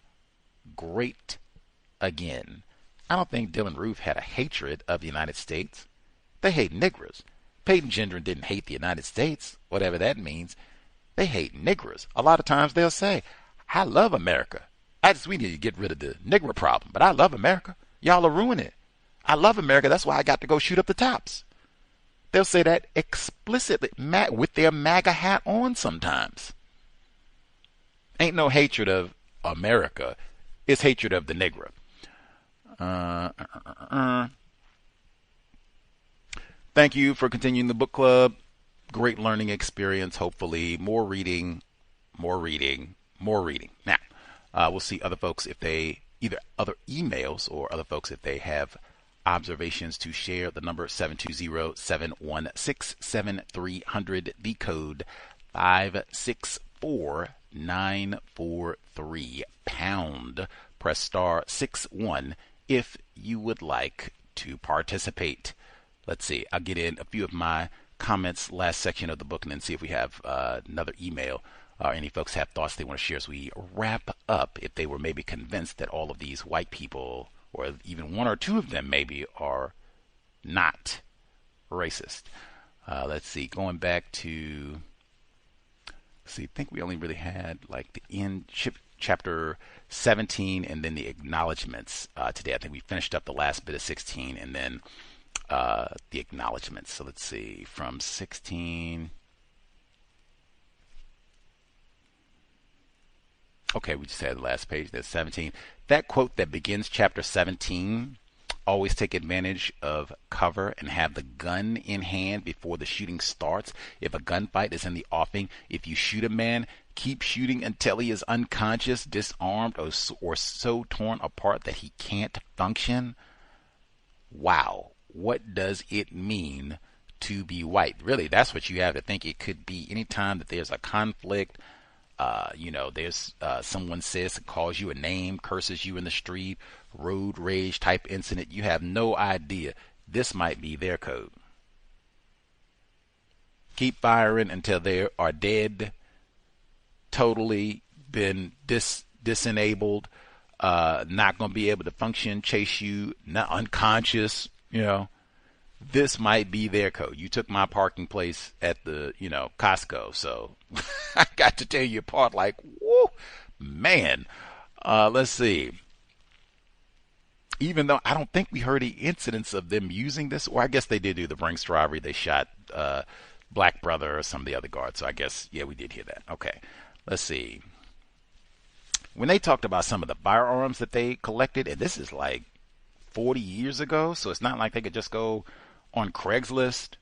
Speaker 19: Great Again." I don't think Dylann Roof had a hatred of the United States. They hate niggers. Peyton Gendron didn't hate the United States, whatever that means. They hate niggers. A lot of times they'll say, "I love America. We need to get rid of the nigger problem, but I love America. Y'all are ruining it. I love America. That's why I got to go shoot up the tops." They'll say that explicitly with their MAGA hat on sometimes. Ain't no hatred of America. It's hatred of the nigger. Thank you for continuing the book club. Great learning experience, hopefully. More reading. Now, we'll see other folks if they, either other emails or other folks if they have observations to share. The number 720-716-7300, the code 564943 pound. Press star 61 if you would like to participate. Let's see, I'll get in a few of my comments last section of the book and then see if we have another email or any folks have thoughts they want to share as we wrap up, if they were maybe convinced that all of these white people, or even one or two of them maybe, are not racist. Let's see, going back to, I think we only really had like the end chapter 17 and then the acknowledgments today. I think we finished up the last bit of 16 and then the acknowledgments. So let's see, from 16. Okay, we just had the last page. That's 17. That quote that begins chapter 17, "Always take advantage of cover and have the gun in hand before the shooting starts. If a gunfight is in the offing, if you shoot a man, keep shooting until he is unconscious, disarmed, or so torn apart that he can't function." Wow. What does it mean to be white? Really, that's what you have to think. It could be anytime that there's a conflict, there's someone says, calls you a name, curses you in the street, road rage type incident. You have no idea. This might be their code. Keep firing until they are dead, totally been disenabled, not going to be able to function, chase you, not unconscious, this might be their code. You took my parking place at the, Costco. So I got to tear you apart like, whoa, man. Let's see. Even though I don't think we heard any incidents of them using this, or I guess they did do the Brinks robbery. They shot Black Brother or some of the other guards. So I guess, yeah, we did hear that. Okay, let's see. When they talked about some of the firearms that they collected, and this is like 40 years ago, so it's not like they could just go on Craigslist,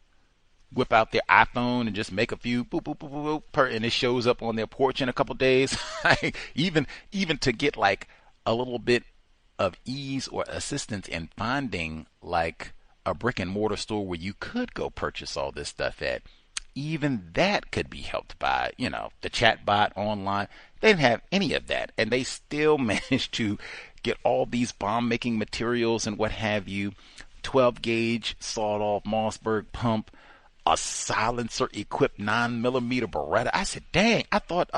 Speaker 19: whip out their iPhone and just make a few boop, boop, boop, boop, boop, and it shows up on their porch in a couple days. even to get like a little bit of ease or assistance in finding like a brick and mortar store where you could go purchase all this stuff at, even that could be helped by, the chat bot online. They didn't have any of that, and they still managed to get all these bomb making materials and what have you, 12 gauge sawed off Mossberg pump, a silencer equipped 9mm Beretta. I said, dang, I thought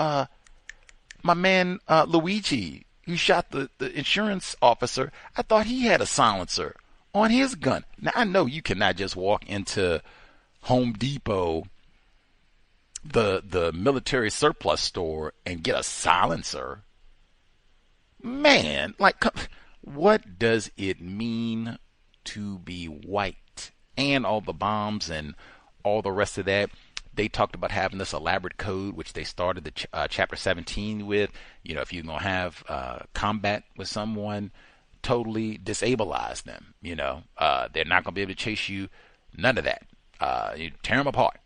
Speaker 19: my man Luigi, who shot the insurance officer, I thought he had a silencer on his gun. Now, I know you cannot just walk into Home Depot, the military surplus store, and get a silencer. Man, like, what does it mean to be white? And all the bombs and all the rest of that. They talked about having this elaborate code, which they started the chapter 17 with. If you're going to have combat with someone, totally disabilize them. They're not going to be able to chase you. None of that. You tear them apart.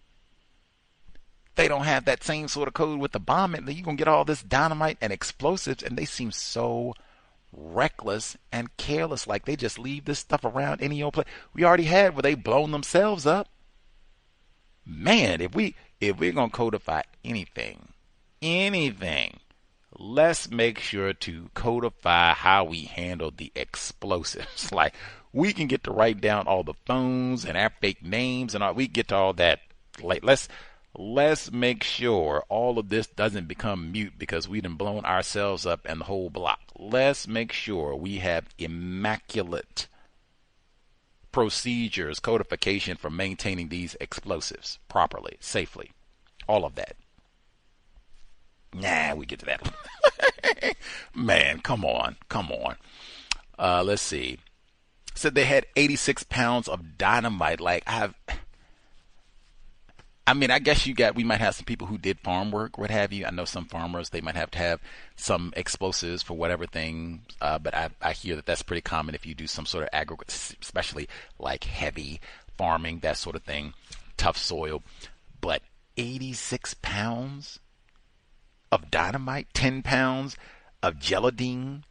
Speaker 19: They don't have that same sort of code with the bomb. You're going to get all this dynamite and explosives, and they seem so reckless and careless, like they just leave this stuff around any old place. We already had where they blown themselves up. Man, if we're gonna codify anything, let's make sure to codify how we handle the explosives. Like, we can get to write down all the phones and our fake names and all. We get to all that. Like, let's make sure all of this doesn't become mute because we done blown ourselves up and the whole block. Let's make sure we have immaculate procedures, codification for maintaining these explosives properly, safely, all of that. Nah, we get to that. Man, come on. Let's see. Said they had 86 pounds of dynamite. Like, I guess we might have some people who did farm work, what have you. I know some farmers, they might have to have some explosives for whatever thing. But I hear that that's pretty common if you do some sort of agriculture, especially like heavy farming, that sort of thing, tough soil. But 86 pounds of dynamite, 10 pounds of geladine,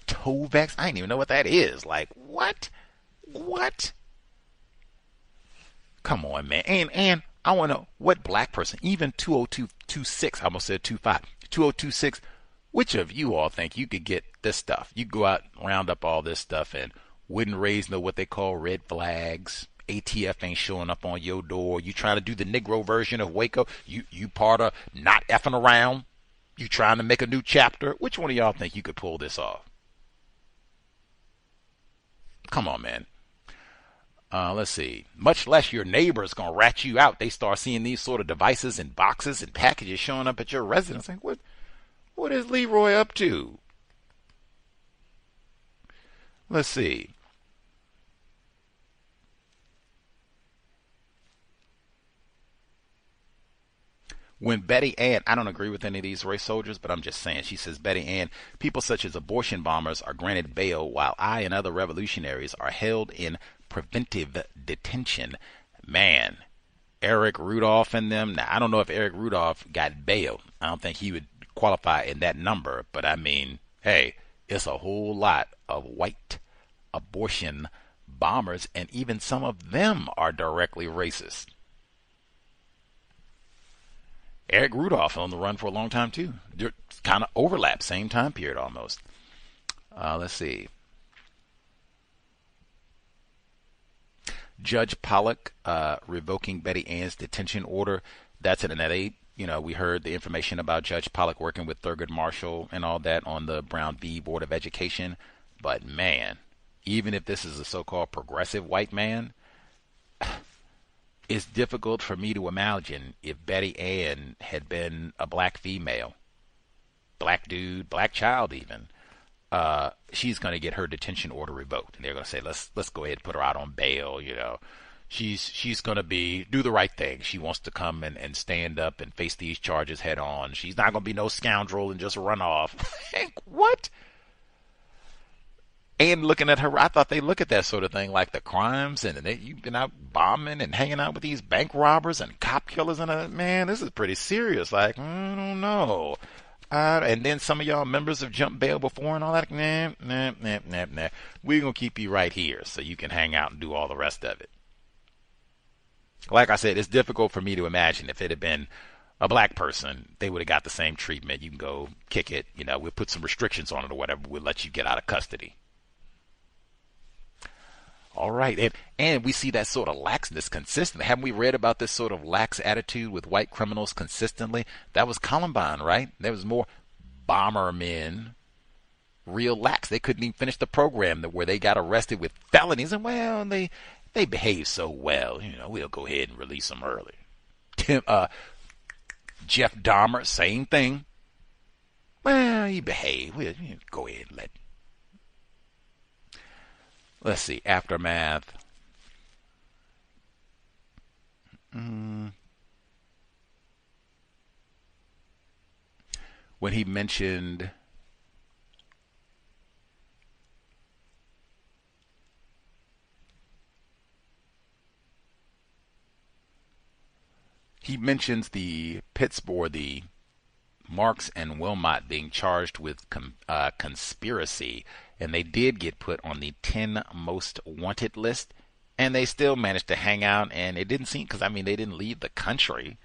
Speaker 19: Tovex. I didn't even know what that is. Like, what? Come on, man. And I want to know what black person, even 20226, I almost said 25, 2026, which of you all think you could get this stuff? You go out, round up all this stuff, and wouldn't raise what they call red flags. ATF ain't showing up on your door. You trying to do the Negro version of Waco. You part of not effing around. You trying to make a new chapter. Which one of y'all think you could pull this off? Come on, man. Let's see. Much less your neighbor's going to rat you out. They start seeing these sort of devices and boxes and packages showing up at your residence. Like, what is Leroy up to? Let's see. When Betty Ann, I don't agree with any of these race soldiers, but I'm just saying, she says, Betty Ann, people such as abortion bombers are granted bail while I and other revolutionaries are held in preventive detention. Man, Eric Rudolph and them. Now, I don't know if Eric Rudolph got bail. I don't think he would qualify in that number. But I mean, hey, it's a whole lot of white abortion bombers, and even some of them are directly racist. Eric Rudolph on the run for a long time too. They're kind of overlap, same time period almost. Let's see. Judge Pollock revoking Betty Ann's detention order. That's in an LA You know, we heard the information about Judge Pollack working with Thurgood Marshall and all that on the Brown v. Board of Education. But man, even if this is a so-called progressive white man, it's difficult for me to imagine if Betty Ann had been a black female, black dude, black child even, she's going to get her detention order revoked. And they're going to say, let's go ahead and put her out on bail, you know. She's going to do the right thing. She wants to come and stand up and face these charges head on. She's not going to be no scoundrel and just run off. What? And looking at her, I thought they look at that sort of thing like the crimes, and you've been out bombing and hanging out with these bank robbers and cop killers, and man, this is pretty serious. Like, I don't know. And then some of y'all members have jumped bail before and all that. Nah. We're going to keep you right here so you can hang out and do all the rest of it. Like I said, it's difficult for me to imagine if it had been a black person, they would have got the same treatment. You can go kick it. You know, we'll put some restrictions on it or whatever. We'll let you get out of custody. All right. And we see that sort of laxness consistently. Haven't we read about this sort of lax attitude with white criminals consistently? That was Columbine, right? There was more bomber men, real lax. They couldn't even finish the program where they got arrested with felonies. And, well, they behaved so well. You know, we'll go ahead and release them early. Jeff Dahmer, same thing. Well, he behaved. We'll go ahead and let's see, aftermath. When he mentioned mentions the Pittsburgh, the Marks and Wilmot being charged with conspiracy, and they did get put on the 10 most wanted list, and they still managed to hang out, and it didn't seem, because I mean they didn't leave the country.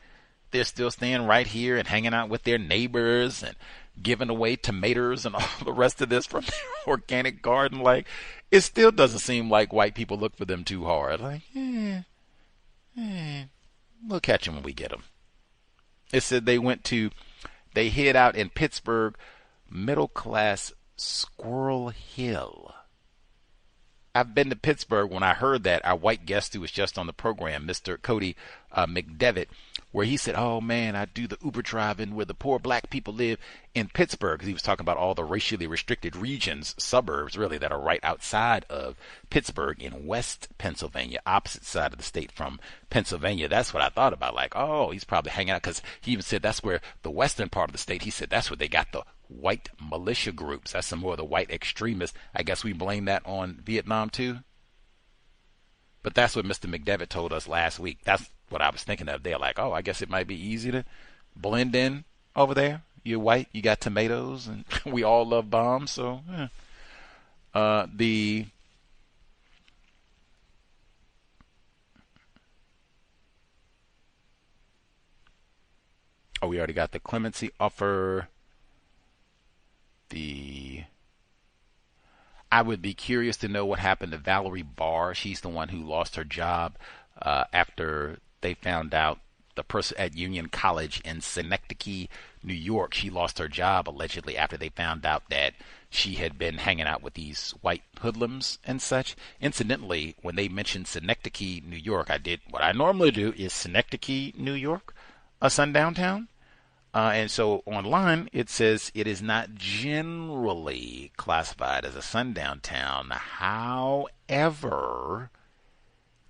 Speaker 19: They're still staying right here and hanging out with their neighbors and giving away tomatoes and all the rest of this from their organic garden. Like, it still doesn't seem like white people look for them too hard. Like, we'll catch them when we get them. It said they hid out in Pittsburgh, middle class Squirrel Hill. I've been to Pittsburgh. When I heard that, our white guest who was just on the program, Mr. Cody McDevitt, where he said, oh man, I do the Uber driving where the poor black people live in Pittsburgh, because he was talking about all the racially restricted regions, suburbs really, that are right outside of Pittsburgh in West Pennsylvania, opposite side of the state from Pennsylvania. That's what I thought about, like, oh, he's probably hanging out, because he even said that's where the western part of the state, he said that's where they got the white militia groups. That's some more of the white extremists. I guess we blame that on Vietnam too. But that's what Mr. McDevitt told us last week. That's what I was thinking of. They're like, oh, I guess it might be easy to blend in over there. You're white, you got tomatoes, and we all love bombs. So, we already got the clemency offer. I would be curious to know what happened to Valerie Barr. She's the one who lost her job after they found out, the person at Union College in Schenectady, New York. She lost her job allegedly after they found out that she had been hanging out with these white hoodlums and such. Incidentally, when they mentioned Schenectady, New York, I did what I normally do. Is Schenectady, New York a sundown town? And so online it says it is not generally classified as a sundown town. However,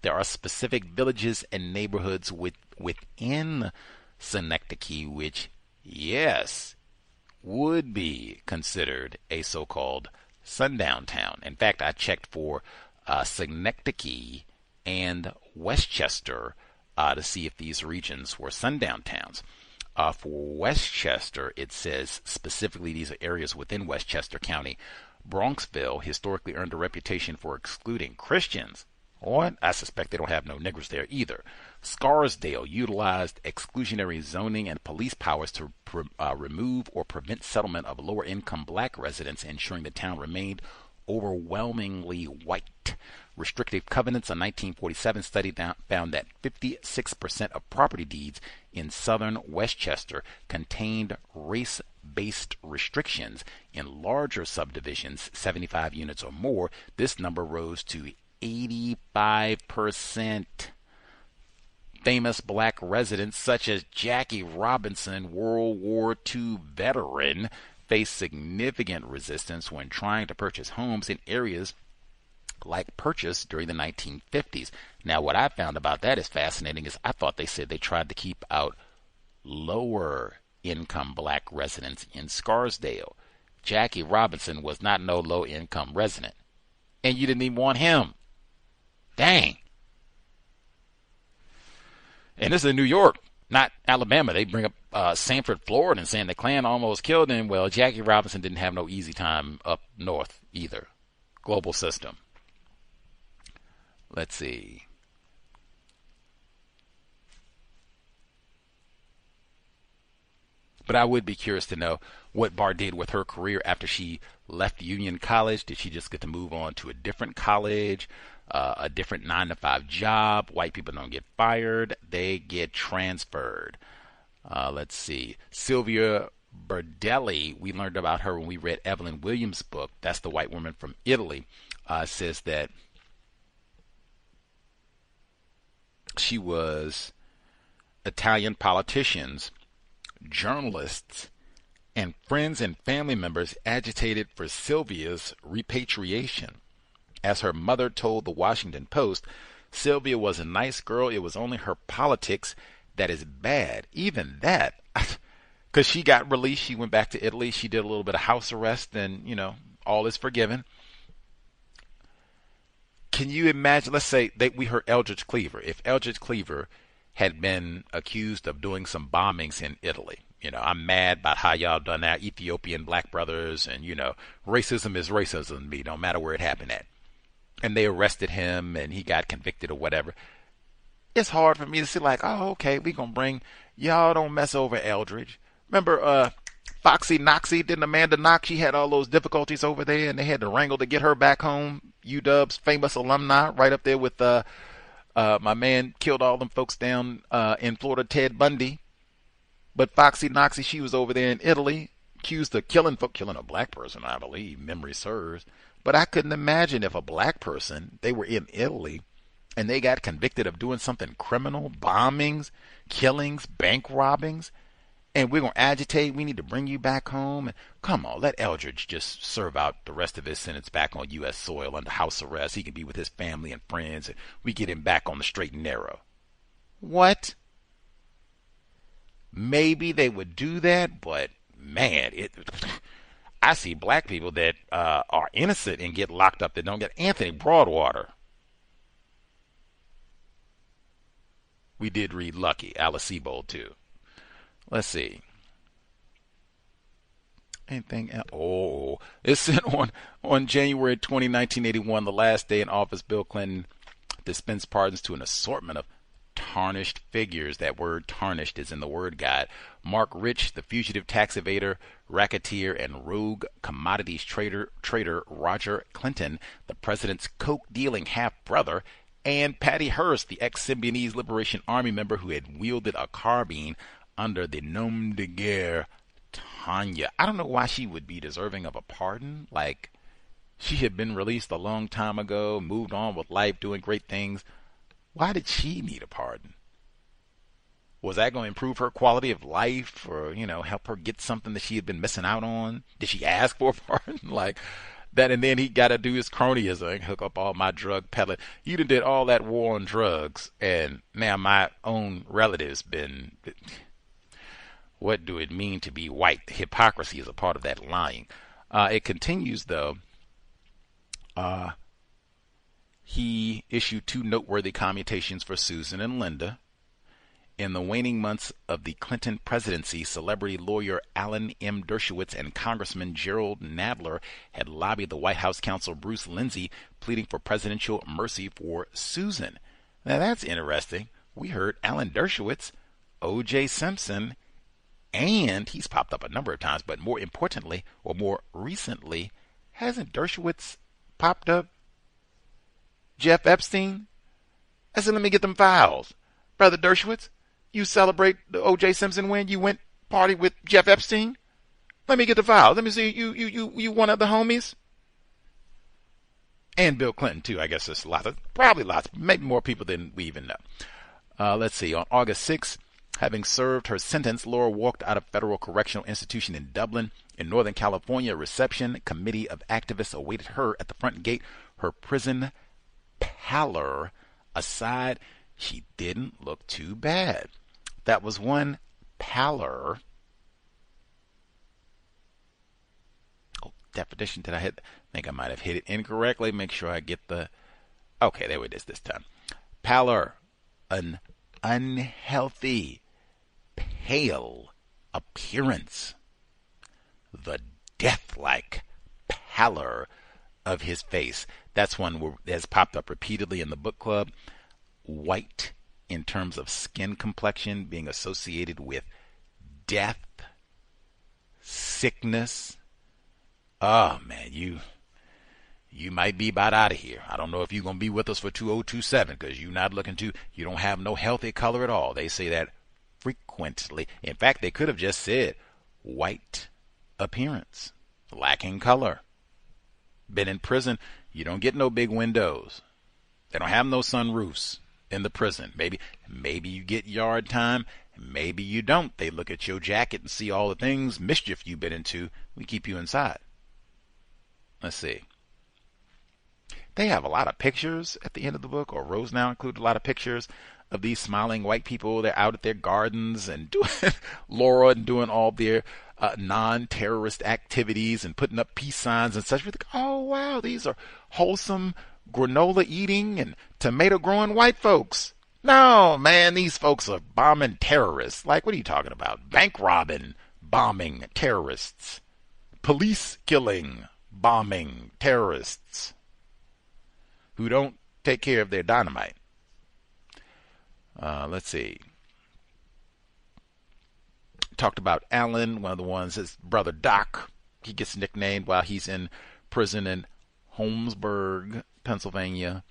Speaker 19: there are specific villages and neighborhoods within Schenectady which, yes, would be considered a so-called sundown town. In fact, I checked for Schenectady and Westchester to see if these regions were sundown towns. For Westchester, it says specifically these are areas within Westchester County. Bronxville historically earned a reputation for excluding Christians. What? I suspect they don't have no niggers there either. Scarsdale utilized exclusionary zoning and police powers to remove or prevent settlement of lower-income black residents, ensuring the town remained overwhelmingly white. Restrictive covenants, a 1947 study found that 56% of property deeds in southern Westchester contained race-based restrictions. In larger subdivisions, 75 units or more, this number rose to 85%. Famous black residents such as Jackie Robinson, World War II veteran, faced significant resistance when trying to purchase homes in areas like purchased during the 1950s. Now, what I found about that is fascinating is I thought they said they tried to keep out lower income black residents in Scarsdale. Jackie Robinson was not no low income resident, and you didn't even want him. Dang. And this is in New York, not Alabama. They bring up Sanford, Florida, and saying the Klan almost killed him. Well, Jackie Robinson didn't have no easy time up north either. Global system. Let's see. But I would be curious to know what Barr did with her career after she left Union College. Did she just get to move on to a different college, a different 9-to-5 job? White people don't get fired. They get transferred. Let's see. Sylvia Berdelli, we learned about her when we read Evelyn Williams' book. That's the white woman from Italy. Says that she was Italian politicians, journalists, and friends and family members agitated for Sylvia's repatriation. As her mother told the Washington Post, Sylvia was a nice girl. It was only her politics that is bad. Even that, because she got released. She went back to Italy. She did a little bit of house arrest, and, all is forgiven. Can you imagine, let's say we heard Eldridge Cleaver. If Eldridge Cleaver had been accused of doing some bombings in Italy, I'm mad about how y'all done that, Ethiopian black brothers, and, racism is racism to me, no matter where it happened at. And they arrested him, and he got convicted or whatever. It's hard for me to see like, oh, okay, we gonna bring, y'all don't mess over Eldridge. Remember, Foxy Noxie, didn't Amanda Knox, she had all those difficulties over there, and they had to wrangle to get her back home. UW's famous alumni, right up there with my man killed all them folks down in Florida, Ted Bundy. But Foxy Noxie, she was over there in Italy, accused of killing a black person, I believe, memory serves. But I couldn't imagine if a black person, they were in Italy, and they got convicted of doing something criminal, bombings, killings, bank robbings, and we're going to agitate, we need to bring you back home. And come on, let Eldridge just serve out the rest of his sentence back on U.S. soil under house arrest. He can be with his family and friends, and we get him back on the straight and narrow. What? Maybe they would do that, but man, I see black people that are innocent and get locked up that don't get. Anthony Broadwater. We did read Lucky, Alice Sebold too. Let's see. Anything else? Oh, it said on January 20, 1981, the last day in office, Bill Clinton dispensed pardons to an assortment of tarnished figures. That word tarnished is in the word guide. Mark Rich, the fugitive tax evader, racketeer, and rogue commodities trader Roger Clinton, the president's coke-dealing half-brother, and Patty Hearst, the ex-Symbionese Liberation Army member who had wielded a carbine under the nom de guerre Tanya. I don't know why she would be deserving of a pardon. Like, she had been released a long time ago, moved on with life, doing great things. Why did she need a pardon? Was that going to improve her quality of life, or, help her get something that she had been missing out on? Did she ask for a pardon? Like that, and then he got to do his cronyism, hook up all my drug peddling. You done did all that war on drugs, and now my own relatives been... What do it mean to be white? Hypocrisy is a part of that lying. It continues, though. He issued 2 noteworthy commutations for Susan and Linda. In the waning months of the Clinton presidency, celebrity lawyer Alan M. Dershowitz and Congressman Gerald Nadler had lobbied the White House counsel Bruce Lindsay, pleading for presidential mercy for Susan. Now that's interesting. We heard Alan Dershowitz, O.J. Simpson, and he's popped up a number of times, but more importantly, or more recently, hasn't Dershowitz popped up Jeff Epstein. I said, let me get them files. Brother Dershowitz, you celebrate the O.J. Simpson win? You went party with Jeff Epstein? Let me get the files. Let me see. You one of the homies? And Bill Clinton, too. I guess there's probably lots, maybe more people than we even know. Let's see. On August 6th, having served her sentence, Laura walked out of federal correctional institution in Dublin. In Northern California, a reception committee of activists awaited her at the front gate. Her prison pallor aside, she didn't look too bad. That was one pallor. Oh, definition, did I hit? I think I might have hit it incorrectly. Make sure I get the... Okay, there it is this time. Pallor, an unhealthy, pale appearance. The death-like pallor of his face. That's one that has popped up repeatedly in the book club. White in terms of skin complexion being associated with death, sickness. Oh, man, you might be about out of here. I don't know if you're going to be with us for 2027 because you don't have no healthy color at all. They say that frequently. In fact, they could have just said white appearance, lacking color. Been in prison, you don't get no big windows. They don't have no sunroofs in the prison. Maybe you get yard time, maybe you don't. They look at your jacket and see all the things, mischief you've been into. We keep you inside. Let's see. They have a lot of pictures at the end of the book, or Rosenau included a lot of pictures of these smiling white people. They're out at their gardens and doing Laura and doing all their non-terrorist activities and putting up peace signs and such. We think, oh wow, these are wholesome granola eating and tomato growing white folks. No, man, these folks are bombing terrorists. Like, what are you talking about? Bank robbing, bombing terrorists. Police killing, bombing terrorists who don't take care of their dynamite. Let's see. Talked about Alan, one of the ones, his brother Doc. He gets nicknamed while he's in prison in Holmesburg, Pennsylvania.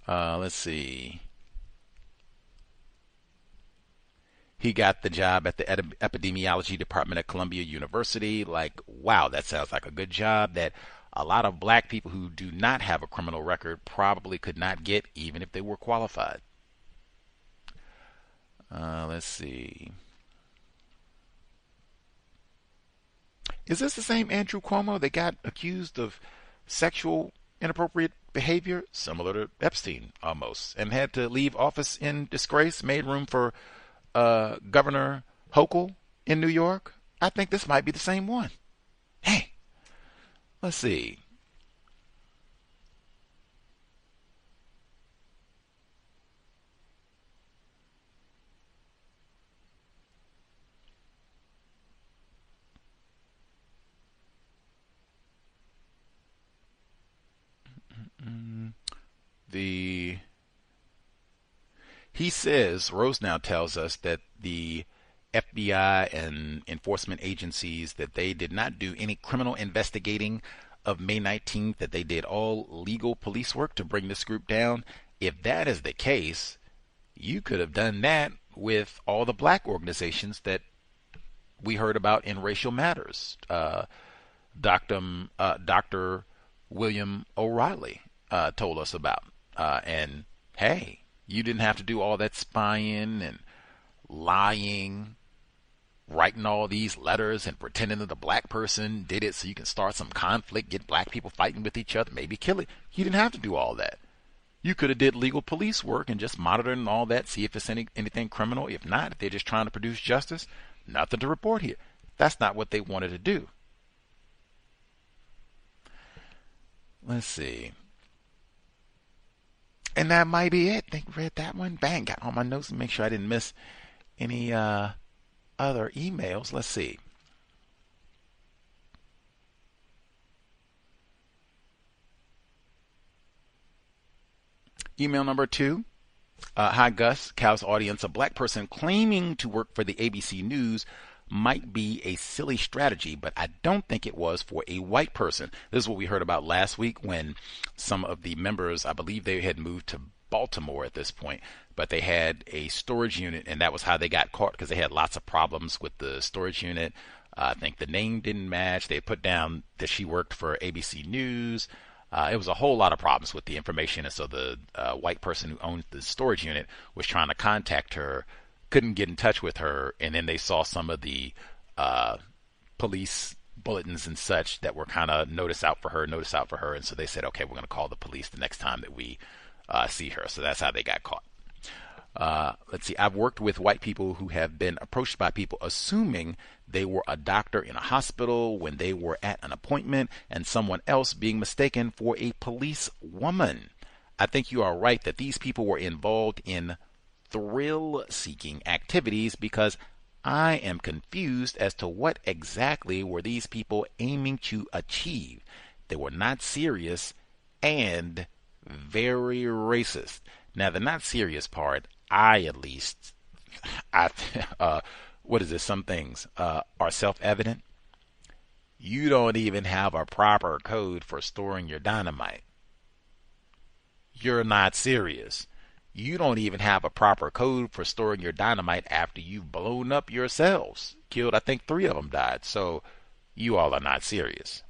Speaker 19: Let's see. He got the job at the epidemiology department at Columbia University. Like, wow, that sounds like a good job that a lot of black people who do not have a criminal record probably could not get, even if they were qualified. Let's see. Is this the same Andrew Cuomo that got accused of sexual inappropriate behavior? Similar to Epstein, almost. And had to leave office in disgrace, made room for Governor Hochul in New York? I think this might be the same one. Hey, let's see. He says, Rosenau tells us that the FBI and enforcement agencies, that they did not do any criminal investigating of May 19th, that they did all legal police work to bring this group down. If that is the case, you could have done that with all the black organizations that we heard about in Racial Matters. Dr. William O'Reilly told us about. And hey, you didn't have to do all that spying and lying, writing all these letters and pretending that the black person did it so you can start some conflict, get black people fighting with each other, maybe kill it. You didn't have to do all that. You could have did legal police work and just monitored and all that, see if it's anything criminal. If not, if they're just trying to produce justice, nothing to report here. That's not what they wanted to do. Let's see. And that might be it. I think read that one. Bang, got all my notes and make sure I didn't miss any other emails. Let's see. Email number 2. Hi, Gus. C.O.W.S audience. A black person claiming to work for the ABC News might be a silly strategy, but I don't think it was for a white person. This is what we heard about last week when some of the members, I believe they had moved to Baltimore at this point, but they had a storage unit, and that was how they got caught, because they had lots of problems with the storage unit. I think the name didn't match. They put down that she worked for ABC News. It was a whole lot of problems with the information, and so the white person who owned the storage unit was trying to contact her, couldn't get in touch with her, and then they saw some of the police bulletins and such that were kind of notice out for her, and so they said, okay, we're going to call the police the next time that we see her. So that's how they got caught. Let's see. I've worked with white people who have been approached by people assuming they were a doctor in a hospital when they were at an appointment, and someone else being mistaken for a police woman. I think you are right that these people were involved in thrill-seeking activities, because I am confused as to what exactly were these people aiming to achieve. They were not serious and very racist. Now, the not serious part, what is this? Some things are self-evident. You don't even have a proper code for storing your dynamite. You're not serious. You don't even have a proper code for storing your dynamite after you've blown up your cells. Killed, I think 3 of them died. So you all are not serious.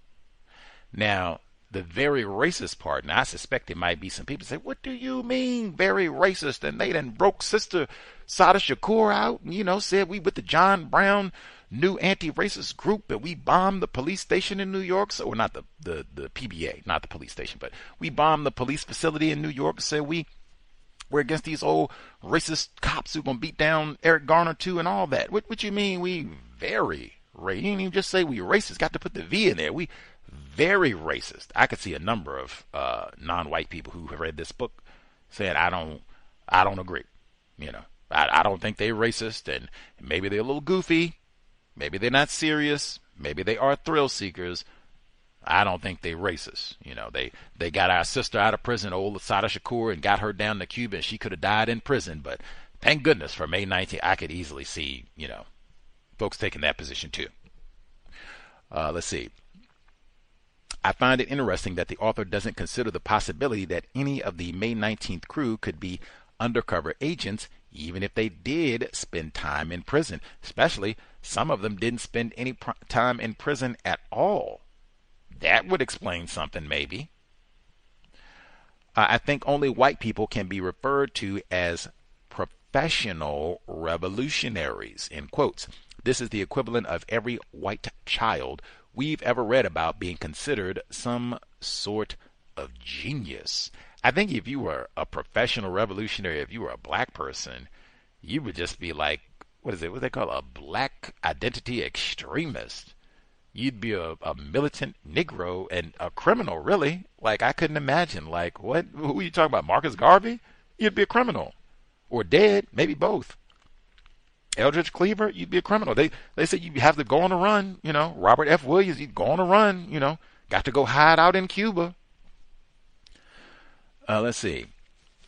Speaker 19: Now, the very racist part, now I suspect there might be some people say, what do you mean very racist? And they done broke Sister Assata Shakur out and, said we with the John Brown new anti-racist group and we bombed the police station in New York. So, or not the PBA, not the police station, but we bombed the police facility in New York. Said we're against these old racist cops who gonna beat down Eric Garner too and all that. What you mean we very racist? You didn't even just say we racist, got to put the V in there. We very racist. I could see a number of non-white people who have read this book saying, I don't agree. I don't think they're racist, and maybe they're a little goofy. Maybe they're not serious. Maybe they are thrill seekers. I don't think they're racist. They got our sister out of prison, old Assata Shakur, and got her down to Cuba, and she could have died in prison. But thank goodness for May 19th, I could easily see, folks taking that position too. Let's see. I find it interesting that the author doesn't consider the possibility that any of the May 19th crew could be undercover agents, even if they did spend time in prison. Especially, some of them didn't spend any time in prison at all. That would explain something, maybe. I think only white people can be referred to as professional revolutionaries, in quotes. This is the equivalent of every white child we've ever read about being considered some sort of genius. I think if you were a professional revolutionary, if you were a black person, you would just be like, what they call a black identity extremist. You'd be a militant Negro and a criminal, really. Like, I couldn't imagine, like, who are you talking about, Marcus Garvey? You'd be a criminal. Or dead, maybe both. Eldridge Cleaver, you'd be a criminal. They said you have to go on a run, Robert F. Williams, you'd go on a run, got to go hide out in Cuba. Let's see.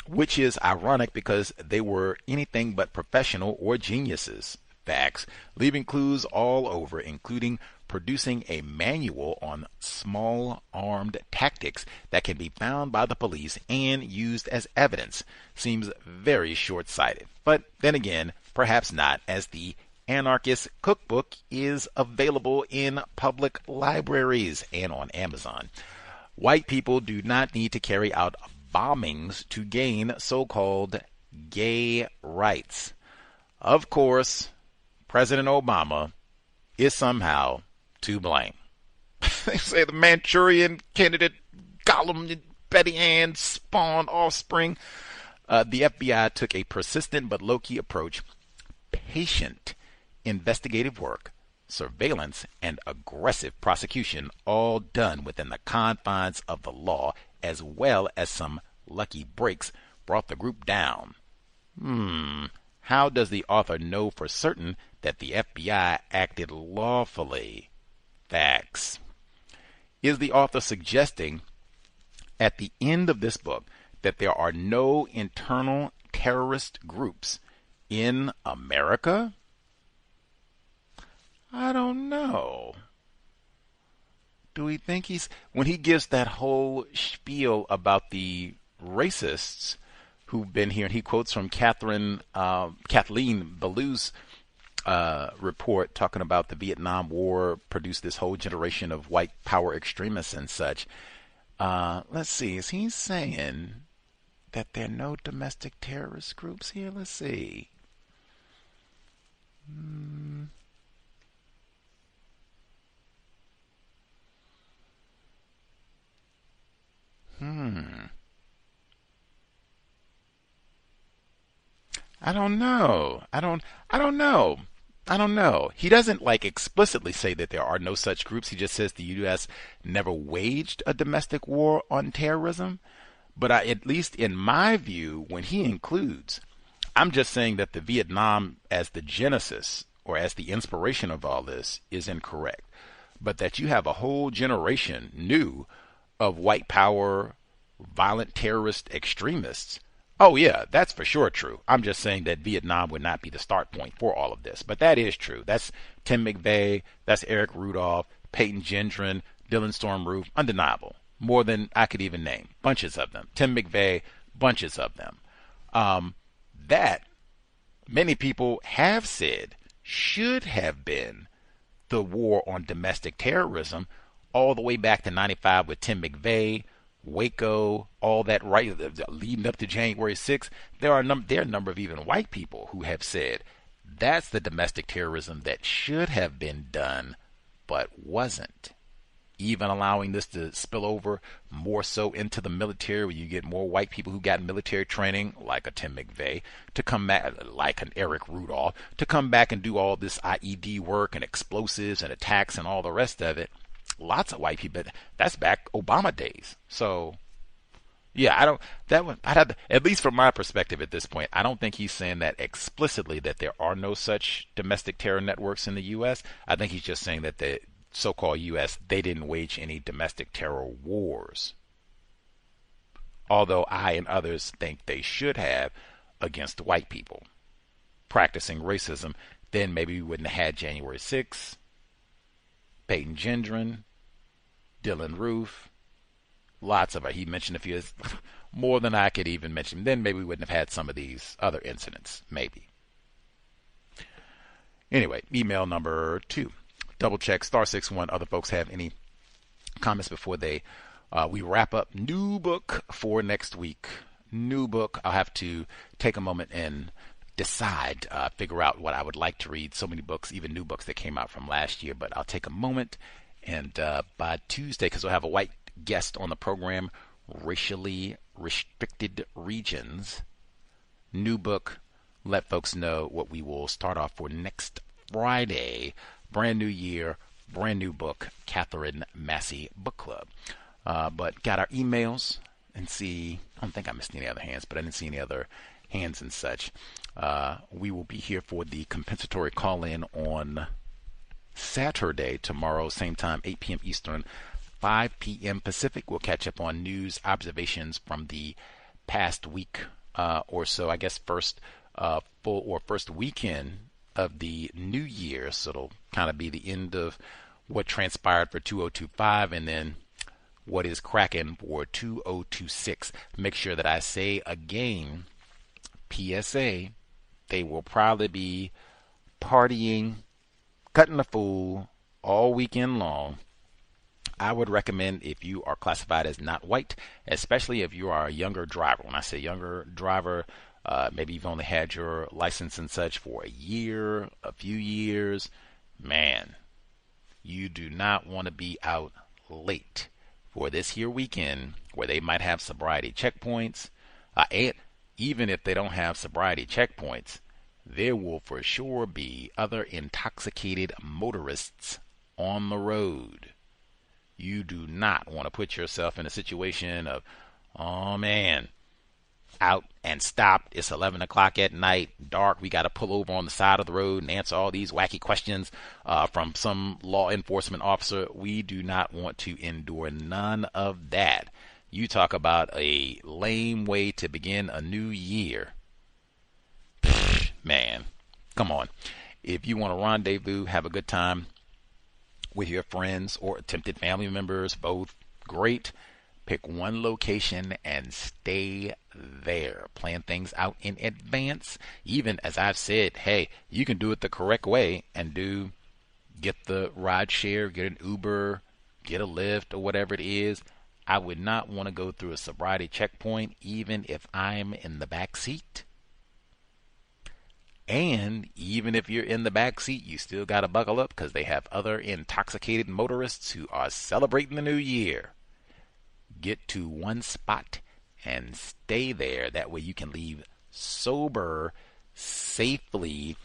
Speaker 19: Which is ironic because they were anything but professional or geniuses. Facts. Leaving clues all over, including producing a manual on small armed tactics that can be found by the police and used as evidence. Seems very short-sighted. But then again, perhaps not, as the Anarchist Cookbook is available in public libraries and on Amazon. White people do not need to carry out bombings to gain so-called gay rights. Of course, President Obama is somehow to blame. They say the Manchurian candidate Gollum, Betty Ann spawned offspring. The FBI took a persistent but low-key approach. Patient investigative work, surveillance, and aggressive prosecution, all done within the confines of the law, as well as some lucky breaks, brought the group down. How does the author know for certain that the FBI acted lawfully? Facts. Is the author suggesting at the end of this book that there are no internal terrorist groups in America? I don't know. Do we think when he gives that whole spiel about the racists who've been here, and he quotes from Kathleen Ballou's report talking about the Vietnam War produced this whole generation of white power extremists and such. Let's see, is he saying that there are no domestic terrorist groups here? Let's see. I don't know. I don't know. He doesn't explicitly say that there are no such groups. He just says the U.S. never waged a domestic war on terrorism. But at least in my view, when he includes, I'm just saying that the Vietnam as the genesis or as the inspiration of all this is incorrect. But that you have a whole generation new of white power, violent terrorist extremists. Oh yeah, that's for sure true. I'm just saying that Vietnam would not be the start point for all of this. But that is true. That's Tim McVeigh, that's Eric Rudolph, Peyton Gendron, Dylan Stormroof, undeniable. More than I could even name. Bunches of them. Tim McVeigh, bunches of them. That many people have said should have been the war on domestic terrorism all the way back to 95 with Tim McVeigh, Waco, all that right leading up to January 6th. There are a number of even white people who have said that's the domestic terrorism that should have been done but wasn't. Even allowing this to spill over more so into the military, where you get more white people who got military training, like a Tim McVeigh, to come back, like an Eric Rudolph, to come back and do all this IED work and explosives and attacks and all the rest of it. Lots of white people. That's back Obama days. So, yeah, I'd have to, at least from my perspective at this point, I don't think he's saying that explicitly that there are no such domestic terror networks in the U.S. I think he's just saying that the so-called U.S., they didn't wage any domestic terror wars. Although I and others think they should have against white people practicing racism, then maybe we wouldn't have had January 6th, Peyton Gendron, Dylan Roof, lots of it. He mentioned a few, more than I could even mention. Then maybe we wouldn't have had some of these other incidents, maybe. Anyway, email number 2. Double check *61. Other folks have any comments before we wrap up? New book for next week. New book. I'll have to take a moment and decide, figure out what I would like to read. So many books, even new books that came out from last year. But I'll take a moment, and by Tuesday, because we'll have a white guest on the program, Racially Restricted Regions. New book. Let folks know what we will start off for next Friday. Brand new year, brand new book, Katherine Massey Book Club. But got our emails and see, I don't think I missed any other hands, but I didn't see any other hands and such. We will be here for the compensatory call-in on Saturday, tomorrow, same time, 8 p.m. Eastern, 5 p.m. Pacific. We'll catch up on news, observations from the past week or so. I guess first weekend of the new year, so it'll kind of be the end of what transpired for 2025 and then what is cracking for 2026. Make sure that I say again, PSA, they will probably be partying, cutting the fool all weekend long. I would recommend, if you are classified as not white, especially if you are a younger driver. When I say younger driver, maybe you've only had your license and such for a year, a few years. Man, you do not want to be out late for this here weekend where they might have sobriety checkpoints. And even if they don't have sobriety checkpoints, there will for sure be other intoxicated motorists on the road. You do not want to put yourself in a situation of, oh man, out and stopped. It's 11 o'clock at night, dark. We got to pull over on the side of the road and answer all these wacky questions from some law enforcement officer. We do not want to endure none of that. You talk about a lame way to begin a new year. Man, come on. If you want to rendezvous, have a good time with your friends or attempted family members, both, great. Pick one location and stay there. Plan things out in advance. Even as I've said, hey, you can do it the correct way and get the ride share, get an Uber, get a Lyft or whatever it is. I would not want to go through a sobriety checkpoint even if I'm in the back seat. And even if you're in the back seat, you still got to buckle up because they have other intoxicated motorists who are celebrating the new year. Get to one spot and stay there. That way you can leave sober safely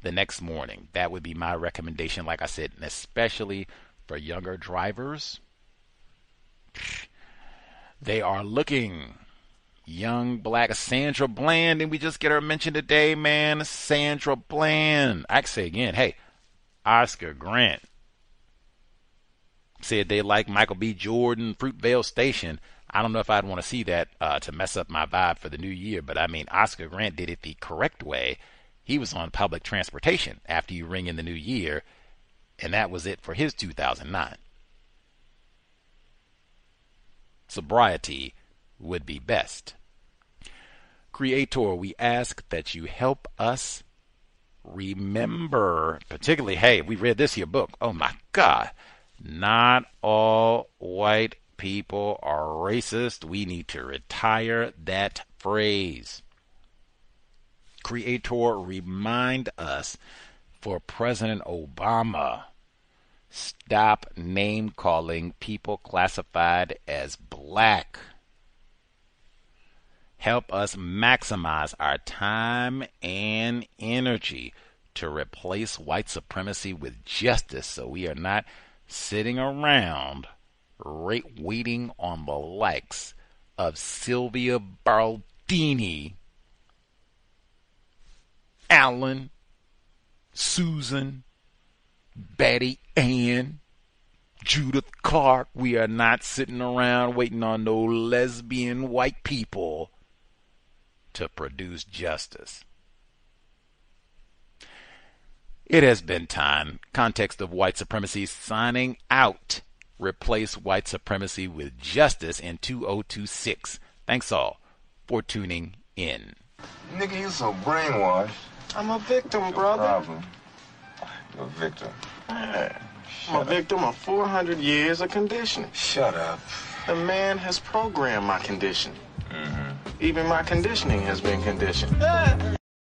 Speaker 19: the next morning. That would be my recommendation, like I said, and especially for younger drivers. They are looking. Young black Sandra Bland, and we just get her mention today, man. Sandra Bland. I can say again, hey, Oscar Grant said they like Michael B. Jordan, Fruitvale Station. I don't know if I'd want to see that to mess up my vibe for the new year, but I mean, Oscar Grant did it the correct way. He was on public transportation after you ring in the new year, and that was it for his 2009. Sobriety would be best. Creator, we ask that you help us remember, particularly, hey, we read this here book. Oh my God. Not all white people are racist. We need to retire that phrase. Creator, remind us for President Obama, stop name-calling people classified as black. Help us maximize our time and energy to replace white supremacy with justice so we are not sitting around waiting on the likes of Sylvia Baldini, Alan, Susan, Betty Ann, Judith Clark. We are not sitting around waiting on no lesbian white people to produce justice. It has been time. Context of white supremacy signing out. Replace white supremacy with justice in 2026. Thanks all for tuning in.
Speaker 21: Nigga, you so brainwashed. I'm a victim, brother. Problem. You're a victim. Man, I'm a victim of 400 years of conditioning. Shut up. The man has programmed my condition. Even my conditioning has been conditioned.